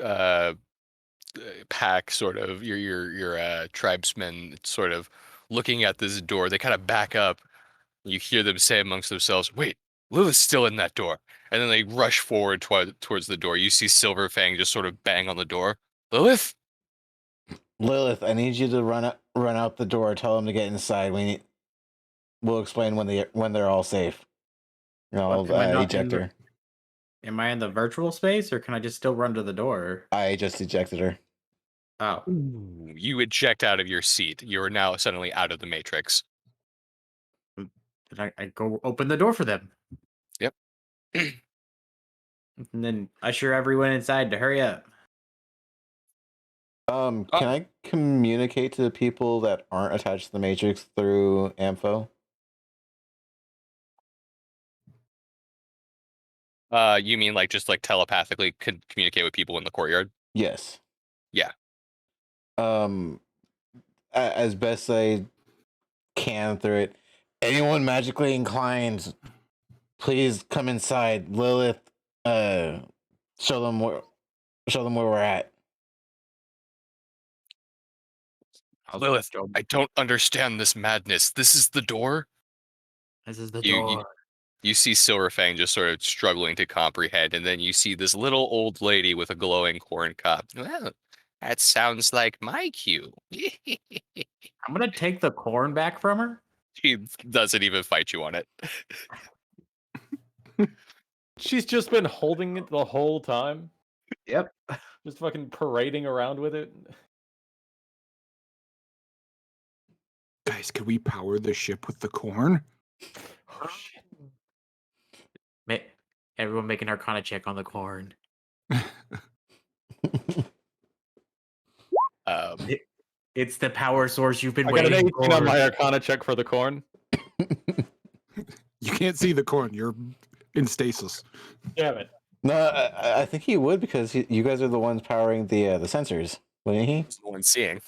uh pack, sort of your tribesmen, sort of looking at this door. They kind of back up. You hear them say amongst themselves, "Wait, Lilith's still in that door." And then they rush forward towards the door. You see Silverfang just sort of bang on the door. Lilith? Lilith, I need you to run out the door. Tell them to get inside. We'll explain when they're all safe. I'll Am I not in eject the- her. Am I in the virtual space or can I just still run to the door? I just ejected her. Oh. You eject out of your seat. You are now suddenly out of the matrix. Did I go open the door for them? Yep. And then usher everyone inside to hurry up. Can I communicate to the people that aren't attached to the Matrix through Ampho? You mean like just like telepathically communicate with people in the courtyard? Yes. Yeah. As best I can through it. Anyone magically inclined, please come inside. Lilith, show them where we're at. Lilith, I don't understand this madness. This is the door? This is the You- door. You see Silverfang just sort of struggling to comprehend, and then you see this little old lady with a glowing corn cob. Well, that sounds like my cue. I'm gonna take the corn back from her. She doesn't even fight you on it. She's just been holding it the whole time, Yep. just fucking parading around with it. Guys, could we power the ship with the corn? Oh shit. Everyone make an Arcana check on the corn. It's the power source you've been I got an waiting 18 on for. my Arcana check for the corn. You can't see the corn. You're in stasis. Damn it. No, I think he would because you guys are the ones powering the sensors, wouldn't he? He's the one seeing.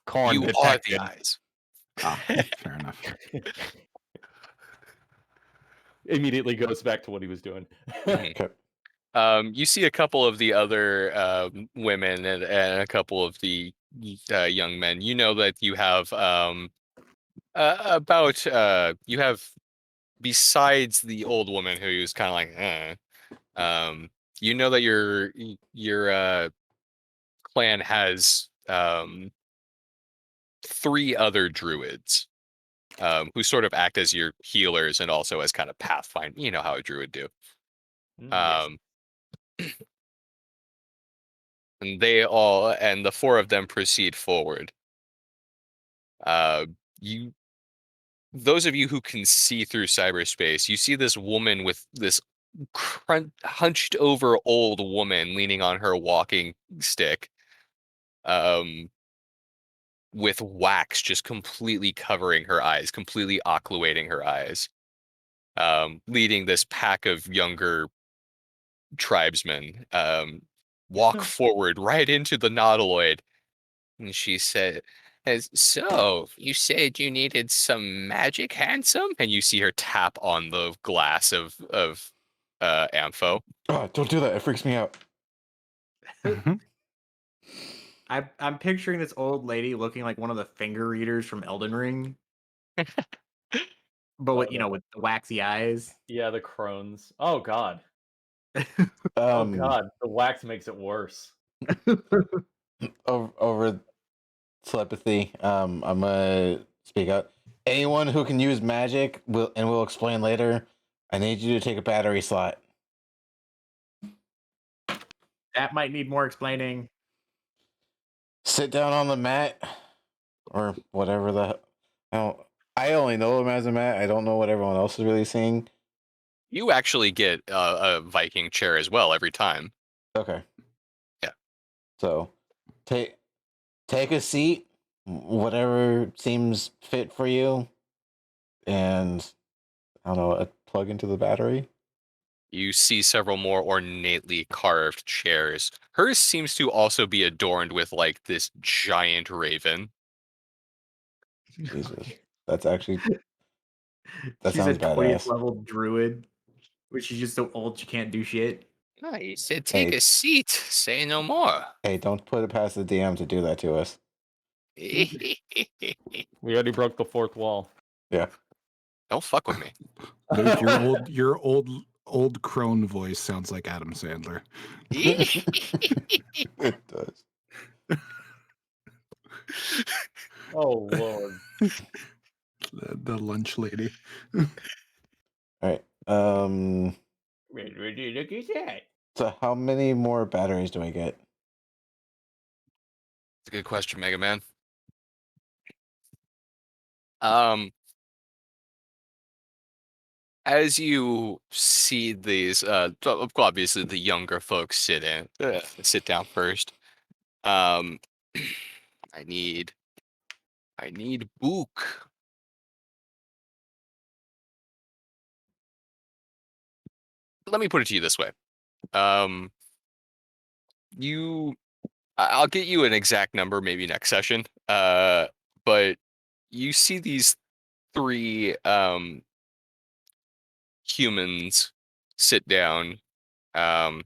Corn You are detected. the eyes. Ah, fair enough. Immediately goes back to what he was doing. Okay. You see a couple of the other women and a couple of the young men. You know that you have you have, besides the old woman who's kind of like you know that your clan has 3 other druids who sort of act as your healers and also as kind of pathfind. You know how a druid do. Yes. And the 4 of them proceed forward. Those of you who can see through cyberspace, you see this woman with this hunched over old woman leaning on her walking stick, with wax just completely covering her eyes, completely occluating her eyes, leading this pack of younger tribesmen walk forward right into the nautiloid. And she said, so you said you needed some magic, handsome? And you see her tap on the glass of Ampho. Oh, don't do that. It freaks me out. I'm picturing this old lady looking like one of the finger readers from Elden Ring. But with, with the waxy eyes. Yeah, the crones. Oh god. Oh god, the wax makes it worse. Over telepathy, I'm gonna speak out. Anyone who can use magic we'll explain later. I need you to take a battery slot. That might need more explaining. Sit down on the mat, or whatever I only know him as a mat. I don't know what everyone else is really seeing. You actually get a Viking chair as well every time. Okay. Yeah. So, take a seat, whatever seems fit for you, and I don't know, plug into the battery. You see several more ornately carved chairs. Hers seems to also be adorned with like this giant raven. Jesus, that's actually that She's sounds a 20th badass. level druid, but she's just so old she can't do shit. Oh, you said take Hey. a seat. Say no more. Hey, don't put it past the DM to do that to us. We already broke the 4th wall. Yeah. Don't fuck with me. Luke, your old crone voice sounds like Adam Sandler. It does. Oh lord. The lunch lady. All right. Look at that. So how many more batteries do I get? It's a good question, Mega Man. As you see these, obviously the younger folks sit down first. I need Book. Let me put it to you this way. I'll get you an exact number maybe next session. But you see these 3 humans sit down, and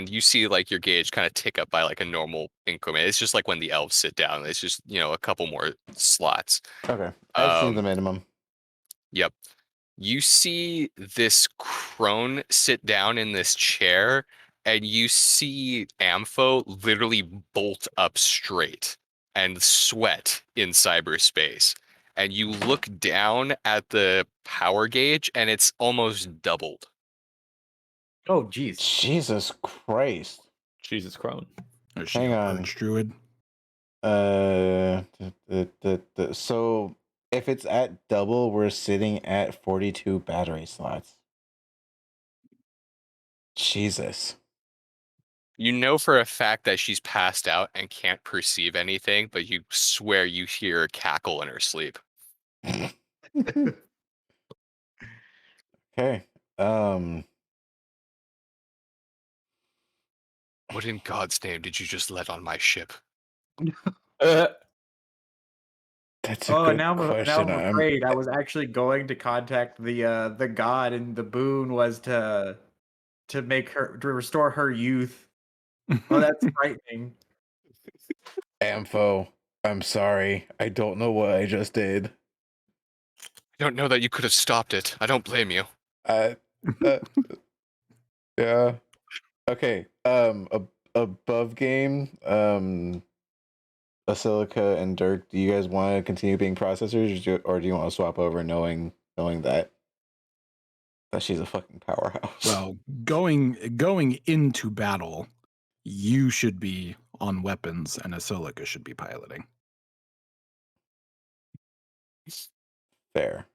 you see like your gauge kind of tick up by like a normal increment. It's just like when the elves sit down. It's just a couple more slots. Okay. I've seen the minimum. Yep. You see this crone sit down in this chair, and you see Ampho literally bolt up straight and sweat in cyberspace. And you look down at the power gauge, and it's almost doubled. Oh, jeez. Jesus Christ. Jesus Crone. Is she Hang a on. Archdruid? So if it's at double, we're sitting at 42 battery slots. Jesus. You know for a fact that she's passed out and can't perceive anything, but you swear you hear her cackle in her sleep. Okay. What in God's name did you just let on my ship? That's a Oh, good now question. I'm afraid. I was actually going to contact the god, and the boon was to make her to restore her youth. Oh, that's frightening. Ampho, I'm sorry. I don't know what I just did. I don't know that you could have stopped it. I don't blame you. Uh, yeah. Okay. Above game. Basilica and Dirk. Do you guys want to continue being processors, or do you want to swap over, knowing that she's a fucking powerhouse? Well, going into battle, you should be on weapons, and Asilica should be piloting. Fair.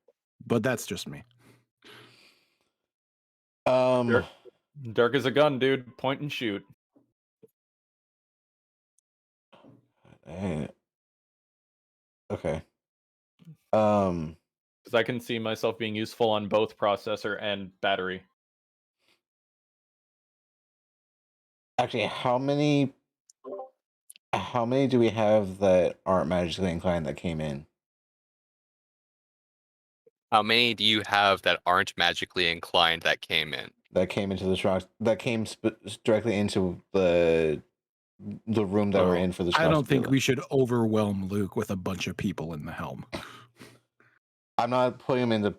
But that's just me. Um. Dirk is a gun, dude. Point and shoot. Okay. Because I can see myself being useful on both processor and battery. Actually, how many do we have that aren't magically inclined that came in? How many do you have that aren't magically inclined that came in? That came into the shock. That came directly into the room that we're Well, in for the. I don't think Shroud. we should overwhelm Luke with a bunch of people in the helm. I'm not putting him into.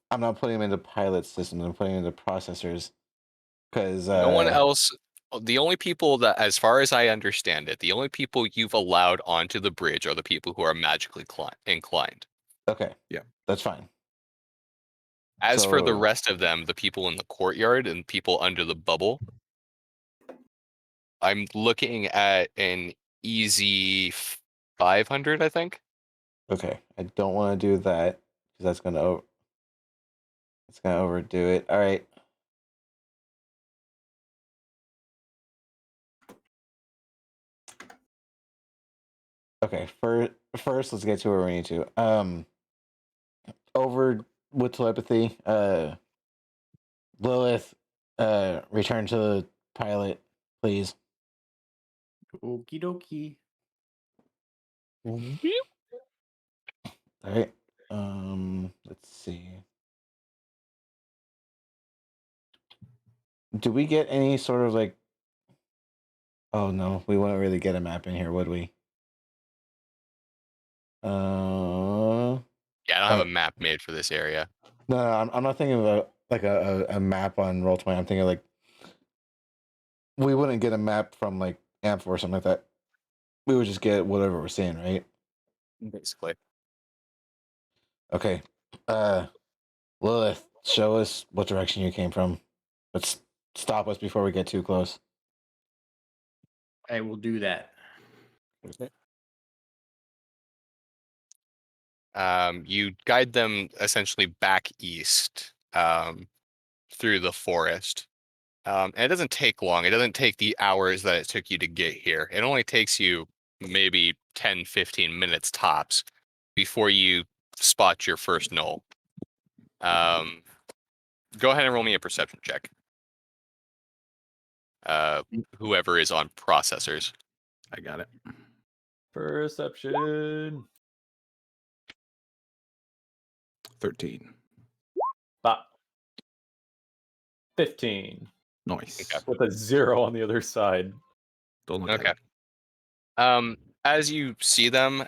I'm not putting him into pilot systems. I'm putting him into processors, because No one else. The only people that, as far as I understand it, the only people you've allowed onto the bridge are the people who are magically inclined. Okay. Yeah. That's fine. As for the So- rest of them, the people in the courtyard and people under the bubble, I'm looking at an easy 500, I think. Okay. I don't want to do that because that's gonna. It's gonna overdo it. All right. Okay. First, let's get to where we need to. Over with telepathy. Lilith, return to the pilot, please. Okie dokie. All right. Let's see. Do we get any sort of like? Oh no, we wouldn't really get a map in here, would we? Yeah, I don't have a map made for this area. No, I'm not thinking of a map on Roll20. I'm thinking like we wouldn't get a map from like Amph or something like that. We would just get whatever we're seeing, right? Basically. Okay. Lilith, show us what direction you came from. Let's stop us before we get too close. I will do that. You guide them essentially back east through the forest. And it doesn't take long. It doesn't take the hours that it took you to get here. It only takes you maybe 10, 15 minutes tops before you spot your first knoll. Go ahead and roll me a perception check. Whoever is on processors. I got it. Perception. 13. 15. Nice. Okay. With a 0 on the other side. Don't look Okay. at it. As you see them,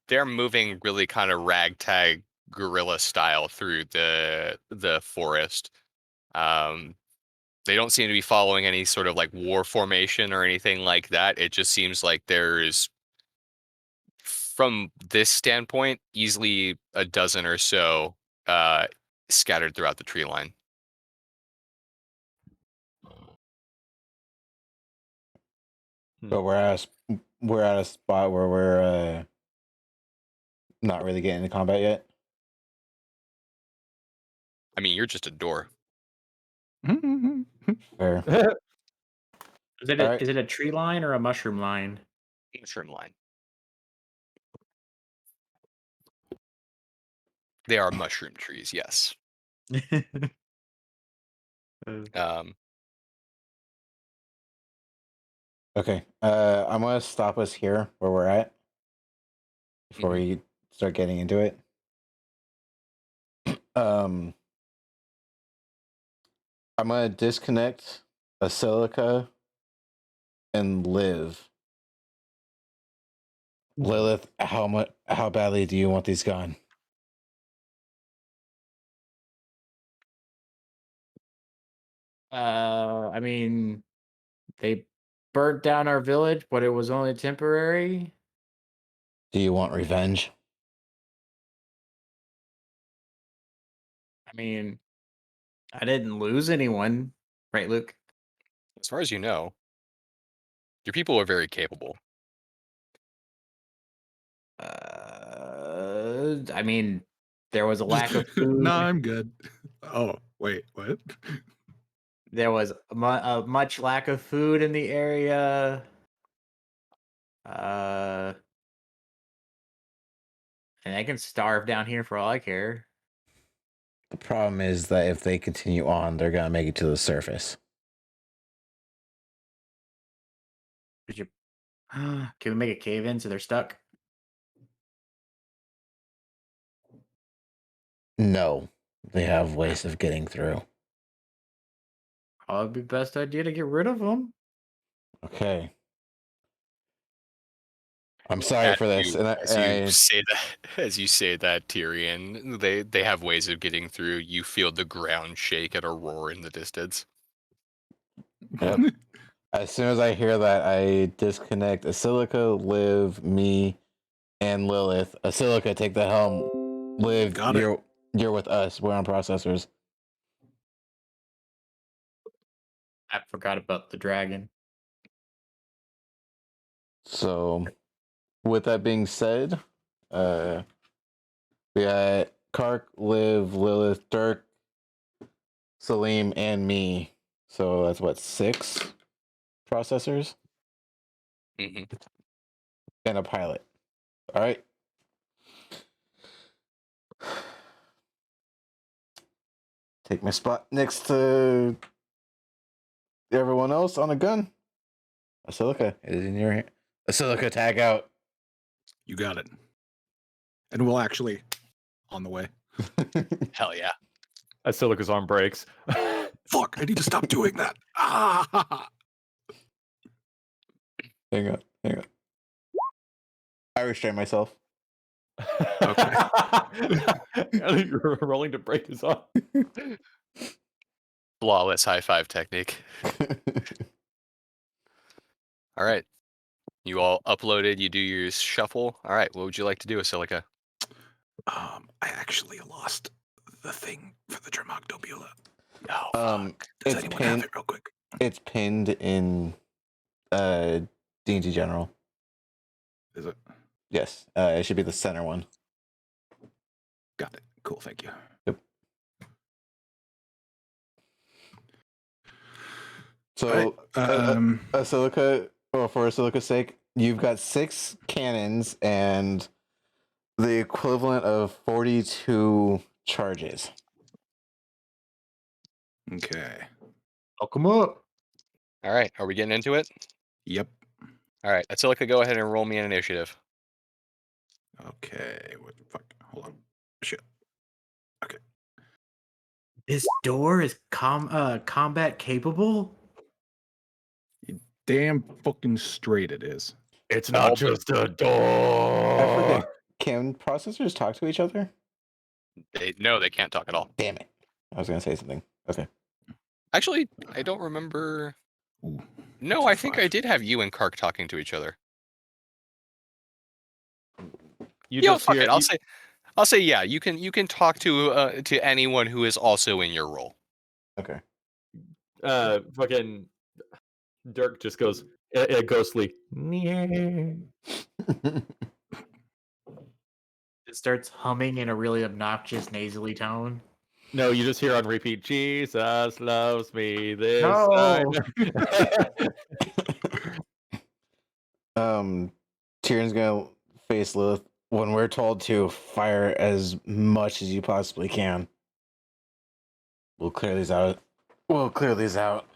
they're moving really kind of ragtag guerrilla style through the forest. They don't seem to be following any sort of like war formation or anything like that. It just seems like there's, from this standpoint, easily a dozen or so scattered throughout the tree line. But we're at a spot where we're not really getting into combat yet. I mean, you're just a door. Fair. Is it Alright. is it a tree line or a mushroom line? Mushroom line. They are mushroom trees, yes. Um, Okay. I'm gonna stop us here where we're at before we start getting into it. I'm gonna disconnect Basilica and Liv. Lilith, how badly do you want these gone? I mean, they burnt down our village, but it was only temporary. Do you want revenge? I mean, I didn't lose anyone, right, Luke? as far as you know, your people are very capable. I mean, there was a lack of food. No, I'm good. Oh, wait, what? There was a much lack of food in the area. And I can starve down here for all I care. The problem is that if they continue on, they're gonna make it to the surface. Could you? Can we make a cave in so they're stuck? No, they have ways of getting through. Probably best idea to get rid of them. Okay. I'm sorry for this, As you say that, Tyrion, they have ways of getting through. You feel the ground shake and a roar in the distance. Yep. As soon as I hear that, I disconnect Asilica, Liv, me, and Lilith. Asilica, take the helm. Liv, Got it. you're with us. We're on processors. I forgot about the dragon. So, with that being said, we got Kark, Liv, Lilith, Dirk, Salim, and me. So that's what, 6 processors Mhm. and a pilot. All right. Take my spot next to everyone else on a gun. Asilica, it is in your hand. Asilica, tag out. You got it. And we'll actually on the way. Hell yeah. Asilica's arm breaks. Fuck, I need to stop doing that. Ah! Hang on. I restrain myself. You're rolling to break his arm. Flawless high five technique. All right. You all uploaded, you do your shuffle. All right. What would you like to do, Asilica? I actually lost the thing for the Dramoctobula. Oh, Does It's anyone have pinned. it real quick? It's pinned in D&D General. Is it? Yes, it should be the center one. Got it. Cool, thank you. Yep. So, Asilica, or for Asilica's sake, you've got 6 cannons and the equivalent of 42 charges. Okay. Oh, come up. all right. Are we getting into it? Yep. All right. Asilica, go ahead and roll me an initiative. Okay. What the fuck? Hold on. Shit. Okay. This door is combat capable. Damn fucking straight it is. It's not not just a I door. forget. Can processors talk to each other? No, they can't talk at all. Damn it! I was gonna say something. Okay. Actually, I don't remember. Ooh, No, I 2-5. think I did have you and Kark talking to each other. You Yo, just fuck hear it. I'll say yeah. You can talk to anyone who is also in your role. Okay. fucking Dirk just goes ghostly. It starts humming in a really obnoxious, nasally tone. No, you just hear on repeat. Jesus loves me. This No. Tyrion's gonna face Lilith when we're told to fire as much as you possibly can. We'll clear these out. We'll clear these out.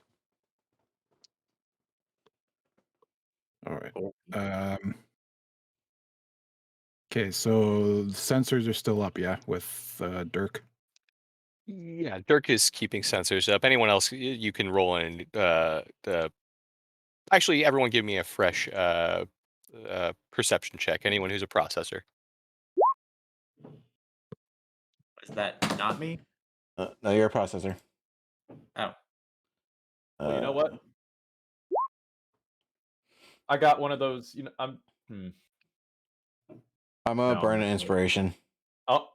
All right. Okay, so the sensors are still up, yeah, with Dirk. Yeah, Dirk is keeping sensors up. Anyone else, you can roll in. Actually, everyone, give me a fresh perception check. Anyone who's a processor. Is that not me? No, you're a processor. Oh. Well, you know what? I got one of those. I'm I'm gonna No, burn I'm an not. inspiration. Oh,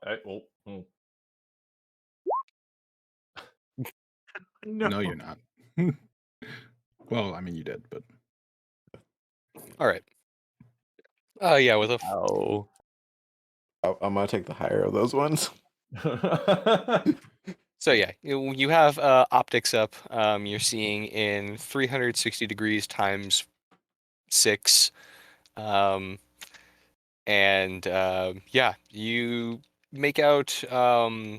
No, you're not. Well, I mean, you did, but All right. Yeah, with a oh. I'm gonna take the higher of those ones. So yeah, you have optics up. You're seeing in 360 degrees times 6, and yeah, you make out a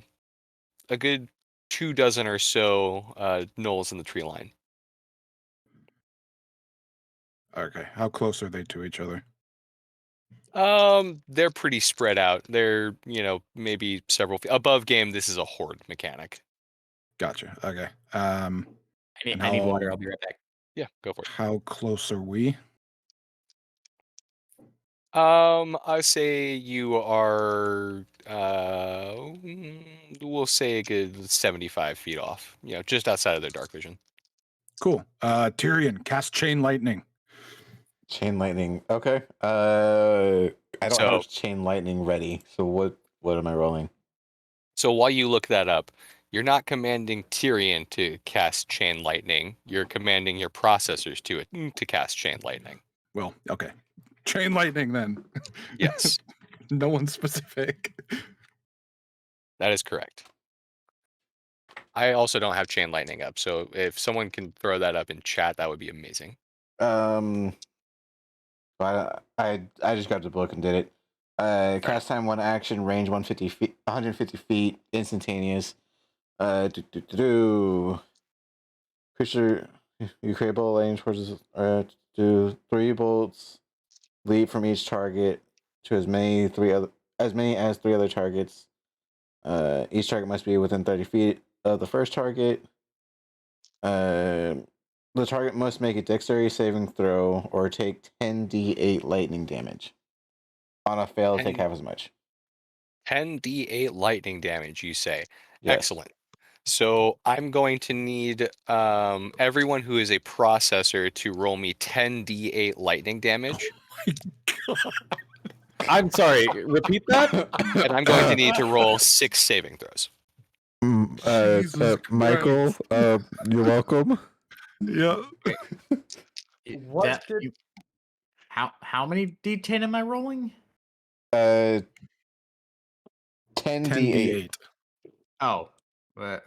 good 24 or so gnolls in the tree line. okay. How close are they to each other? They're pretty spread out. They're maybe several feet above game. This is a horde mechanic. Gotcha. Okay. I need water. I'll be right back. Yeah, go for it. How close are we? I say you are we'll say a good 75 feet off. Just outside of their dark vision. Cool. Tyrion, cast chain lightning. Chain lightning. Okay. I don't So- have chain lightning ready. So what am I rolling? So while you look that up, you're not commanding Tyrion to cast chain lightning. You're commanding your processors to cast chain lightning. Well, okay. Chain lightning then. Yes, No one's specific. that is correct. I also don't have chain lightning up, so if someone can throw that up in chat, that would be amazing. But I just grabbed the book and did it. Cast time 1 action, range 150 feet, instantaneous. Creature, you create a bolt range towards do 3 bolts, leap from each target to as many as 3 other targets. Each target must be within 30 feet of the first target. The target must make a dexterity saving throw or take 10d8 lightning damage. On a fail, take 10 half as much. 10d8 lightning damage, you say? Yes. Excellent. So I'm going to need everyone who is a processor to roll me 10d8 lightning damage, I'm sorry. Repeat that. and I'm going to need to roll 6 saving throws. Jesus Michael, you're welcome. Yeah. What That- did- you- how many D10 am I rolling? 10d8. 10d8. Oh, but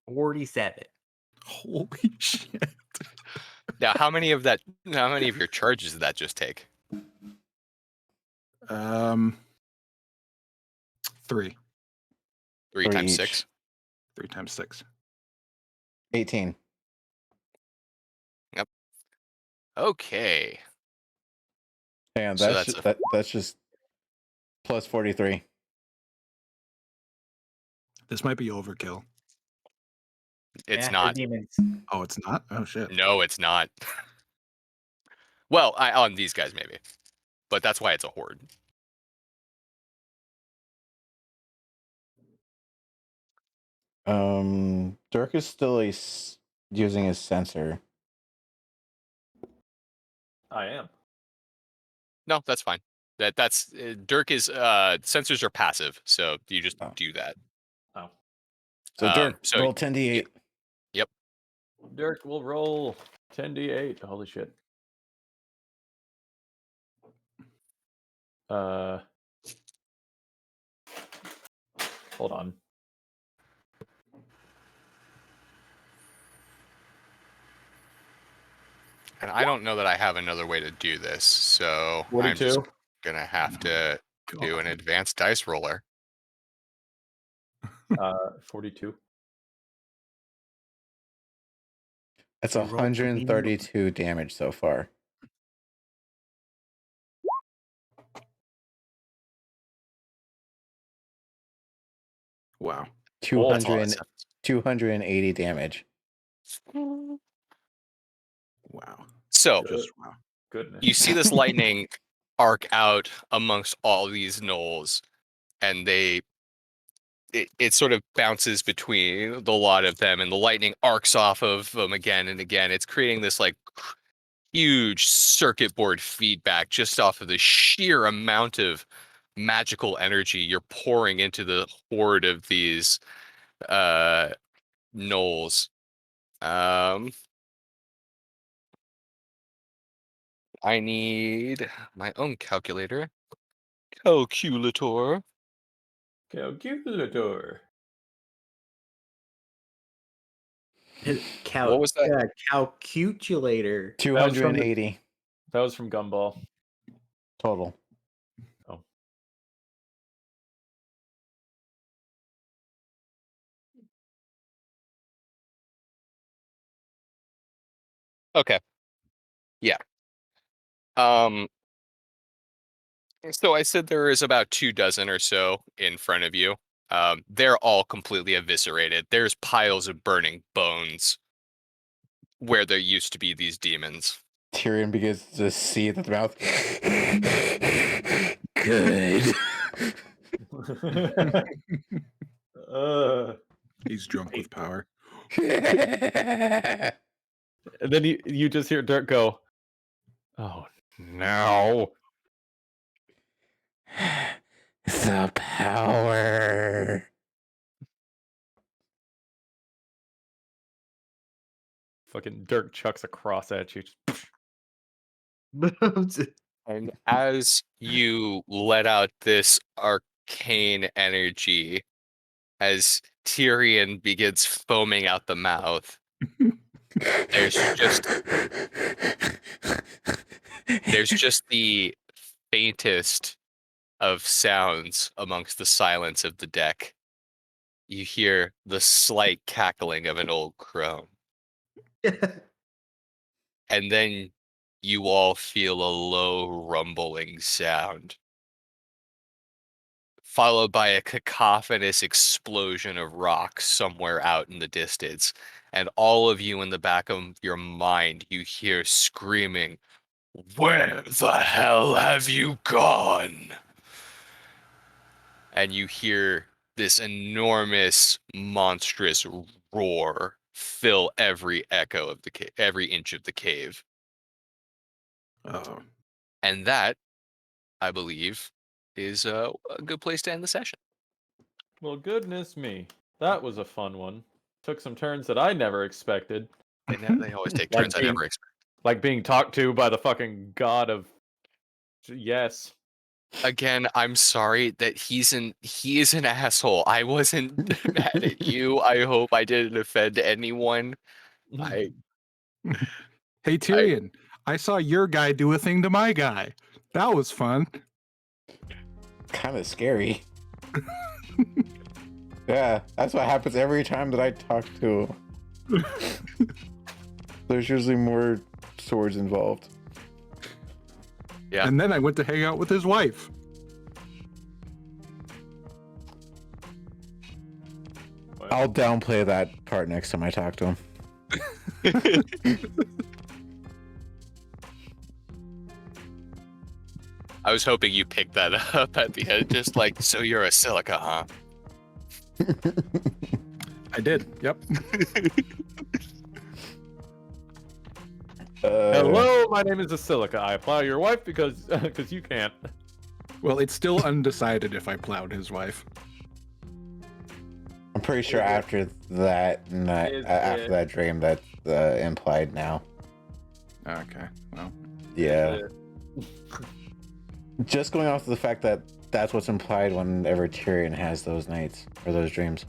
47. Holy shit. Now, how many of your charges did that just take? 3. 3 Three times each. 6? 3 times 6. 18. Okay. Damn, So that's just plus 43. This might be overkill. It's Yeah, not. they're demons. Oh, it's not? Oh shit. No, it's not. Well, on these guys maybe, but that's why it's a horde. Dirk is still using his sensor. I am. No, that's fine. That's Dirk is sensors are passive, so you just Oh. do that. Oh. So Dirk, so roll 10d8. Dirk will roll 10d8. Holy shit. Hold on. And I don't know that I have another way to do this, so I'm 42. just gonna have to do an advanced dice roller. 42. That's You rolled for demon 132 damage so far. Wow. 200, 280 damage. Wow. So Just wow. Goodness. you see this lightning arc out amongst all these knolls, and it sort of bounces between the lot of them, and the lightning arcs off of them again and again. It's creating this like huge circuit board feedback just off of the sheer amount of magical energy you're pouring into the horde of these gnolls. I need my own calculator. Calculator. Calculator. What was that? Yeah, calculator. 280 That was from Gumball. total. Oh. Okay. Yeah. So I said there is about 24 or so in front of you. They're all completely eviscerated. There's piles of burning bones where there used to be these demons. Tyrion begins to see the mouth. Good. He's drunk with power. And then you just hear Dirk go, "Oh no!" The power. Fucking Dirk chucks a cross at you. And as you let out this arcane energy, as Tyrion begins foaming out the mouth, there's just the faintest of sounds amongst the silence of the deck. You hear the slight cackling of an old crone. And then you all feel a low rumbling sound, followed by a cacophonous explosion of rocks somewhere out in the distance. And all of you in the back of your mind, you hear screaming, "Where the hell have you gone?" And you hear this enormous, monstrous roar fill every echo of the every inch of the cave. Oh. And that, I believe, is a good place to end the session. Well, goodness me, that was a fun one. Took some turns that I never expected. They always take Like turns I being- never expect. Like being talked to by the fucking god of yes. Again, I'm sorry that he is an asshole. I wasn't mad at you. I hope I didn't offend anyone. Hey Tyrion, I saw your guy do a thing to my guy. That was fun. Kind of scary. Yeah, that's what happens every time that I talk to him. There's usually more swords involved. Yeah. And then I went to hang out with his wife. I'll downplay that part next time I talk to him. I was hoping you picked that up at the end, just like, so you're a Silica, huh? I did. Yep. Hello, my name is Asilica. I plow your wife because you can't. Well, it's still undecided if I plowed his wife. I'm pretty sure after that, after that dream, that's implied now. Okay. Well, Yeah. Just going off of the fact that that's what's implied whenever Tyrion has those nights or those dreams.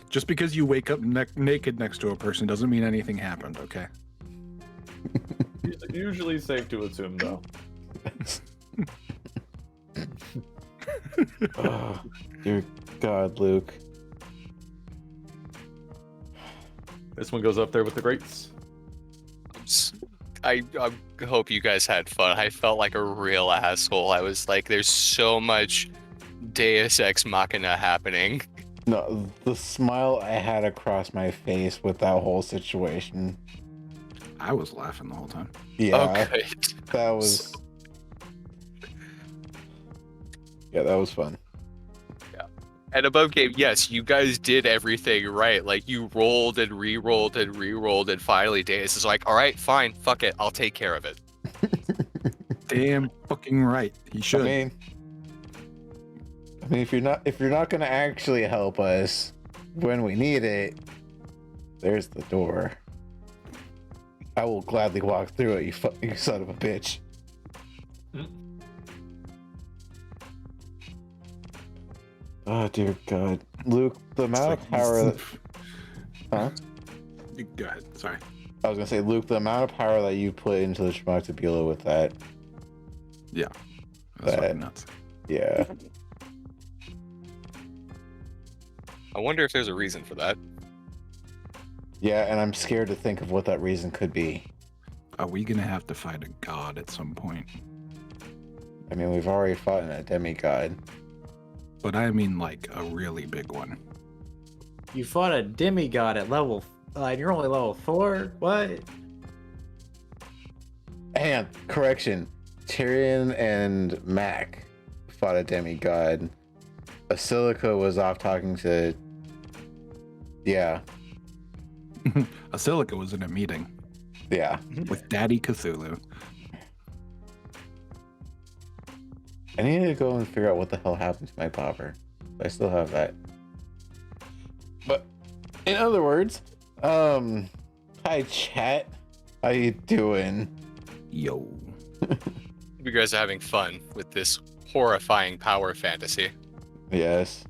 just because you wake up naked next to a person doesn't mean anything happened. Okay. Usually safe to assume, though. Oh, dear God, Luke. This one goes up there with the greats. I hope you guys had fun. I felt like a real asshole. I was like, there's so much Deus Ex Machina happening. No, the smile I had across my face with that whole situation. I was laughing the whole time. Yeah, Oh, good. that was. Yeah, that was fun. And above game, yes, you guys did everything right. Like, you rolled and re-rolled and re-rolled, and finally Deus is like, all right, fine, fuck it, I'll take care of it. Damn fucking right. He should. I mean, if you're not gonna actually help us when we need it, there's the door. I will gladly walk through it, you son of a bitch. Oh dear God, Luke, the amount of power that, huh? Go ahead. Sorry. I was gonna say, Luke, the amount of power that you put into the Shmoktabula with that. Yeah. That's That- fucking nuts. Yeah. I wonder if there's a reason for that. Yeah, and I'm scared to think of what that reason could be. Are we gonna have to fight a god at some point? I mean, we've already fought in a demigod. But I mean like a really big one. You fought a demigod at level. You're only level 4. What? And correction, Tyrion and Mac fought a demigod. Asilica was off talking to. Yeah, Asilica was in a meeting yeah. with Daddy Cthulhu. I need to go and figure out what the hell happened to my popper. I still have that. But in other words, hi chat. How you doing? Yo. You guys are having fun with this horrifying power fantasy. Yes.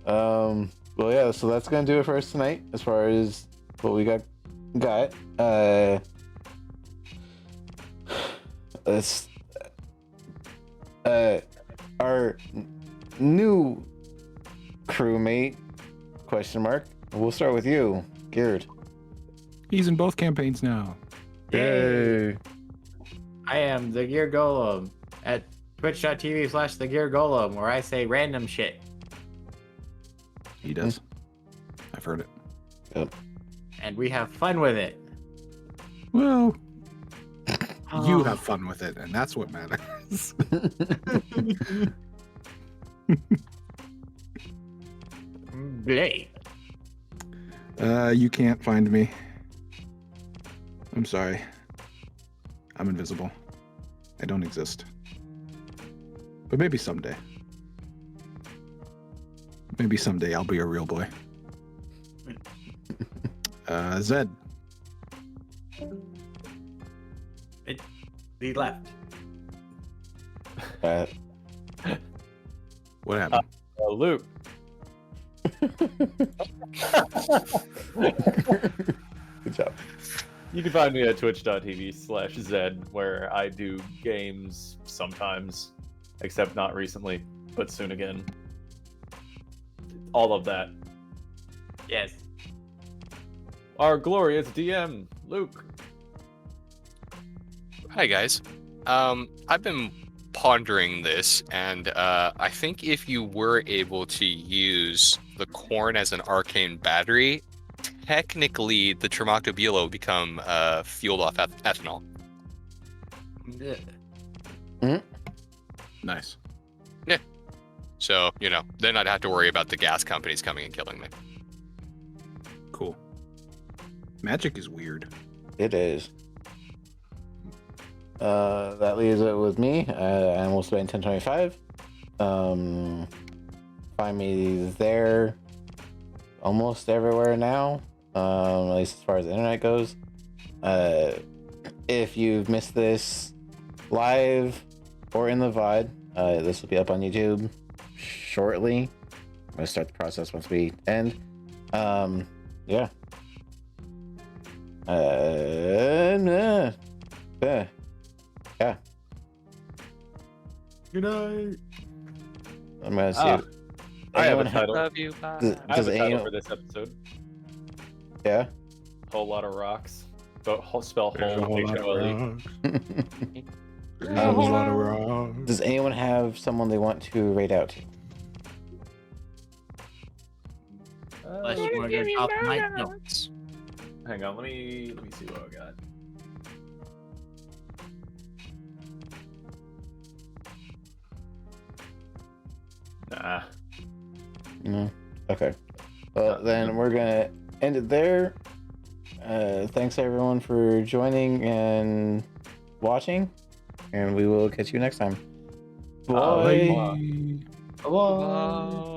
Well, yeah. So that's gonna do it for us tonight, as far as what we got. Let's. Our new crewmate? Question mark. We'll start with you, Garrett. He's in both campaigns now. Yay! I am the Gear Golem at twitch.tv/the Gear Golem, where I say random shit. He does. I've heard it. And we have fun with it. Well, you Oh. have fun with it, and that's what matters. Bleh. You can't find me. I'm sorry. I'm invisible. I don't exist. But maybe someday. Maybe someday I'll be a real boy. Zed. He left. What happened? Luke. Good job. You can find me at twitch.tv/Zed, where I do games sometimes, except not recently, but soon again. All of that. Yes. Our glorious DM, Luke. Hi guys. I've been pondering this, and I think if you were able to use the corn as an arcane battery, technically the Tremoctobilo would become fueled off ethanol. Nice. So, then I'd have to worry about the gas companies coming and killing me. Cool. Magic is weird. It is. That leaves it with me. Animal Spin 1025. Find me there almost everywhere now. At least as far as the internet goes. If you've missed this live or in the VOD, this will be up on YouTube shortly. I'm gonna start the process once we end. Yeah. Yeah. Good night. I'm gonna see. Ah, I have a anyone title. Love you. Bye. Does, I have does a title anyone? for this episode. Yeah. Whole lot of rocks. But spell There's a whole whole lot H-O-L-E. of rocks. There's a whole lot of rocks. Does anyone have someone they want to raid out to? Unless you want to go off the mic. No. Hang on, let me see what I got. Nah. No. Okay. Well, then we're gonna end it there. Thanks everyone for joining and watching, and we will catch you next time. Bye. Bye. Bye.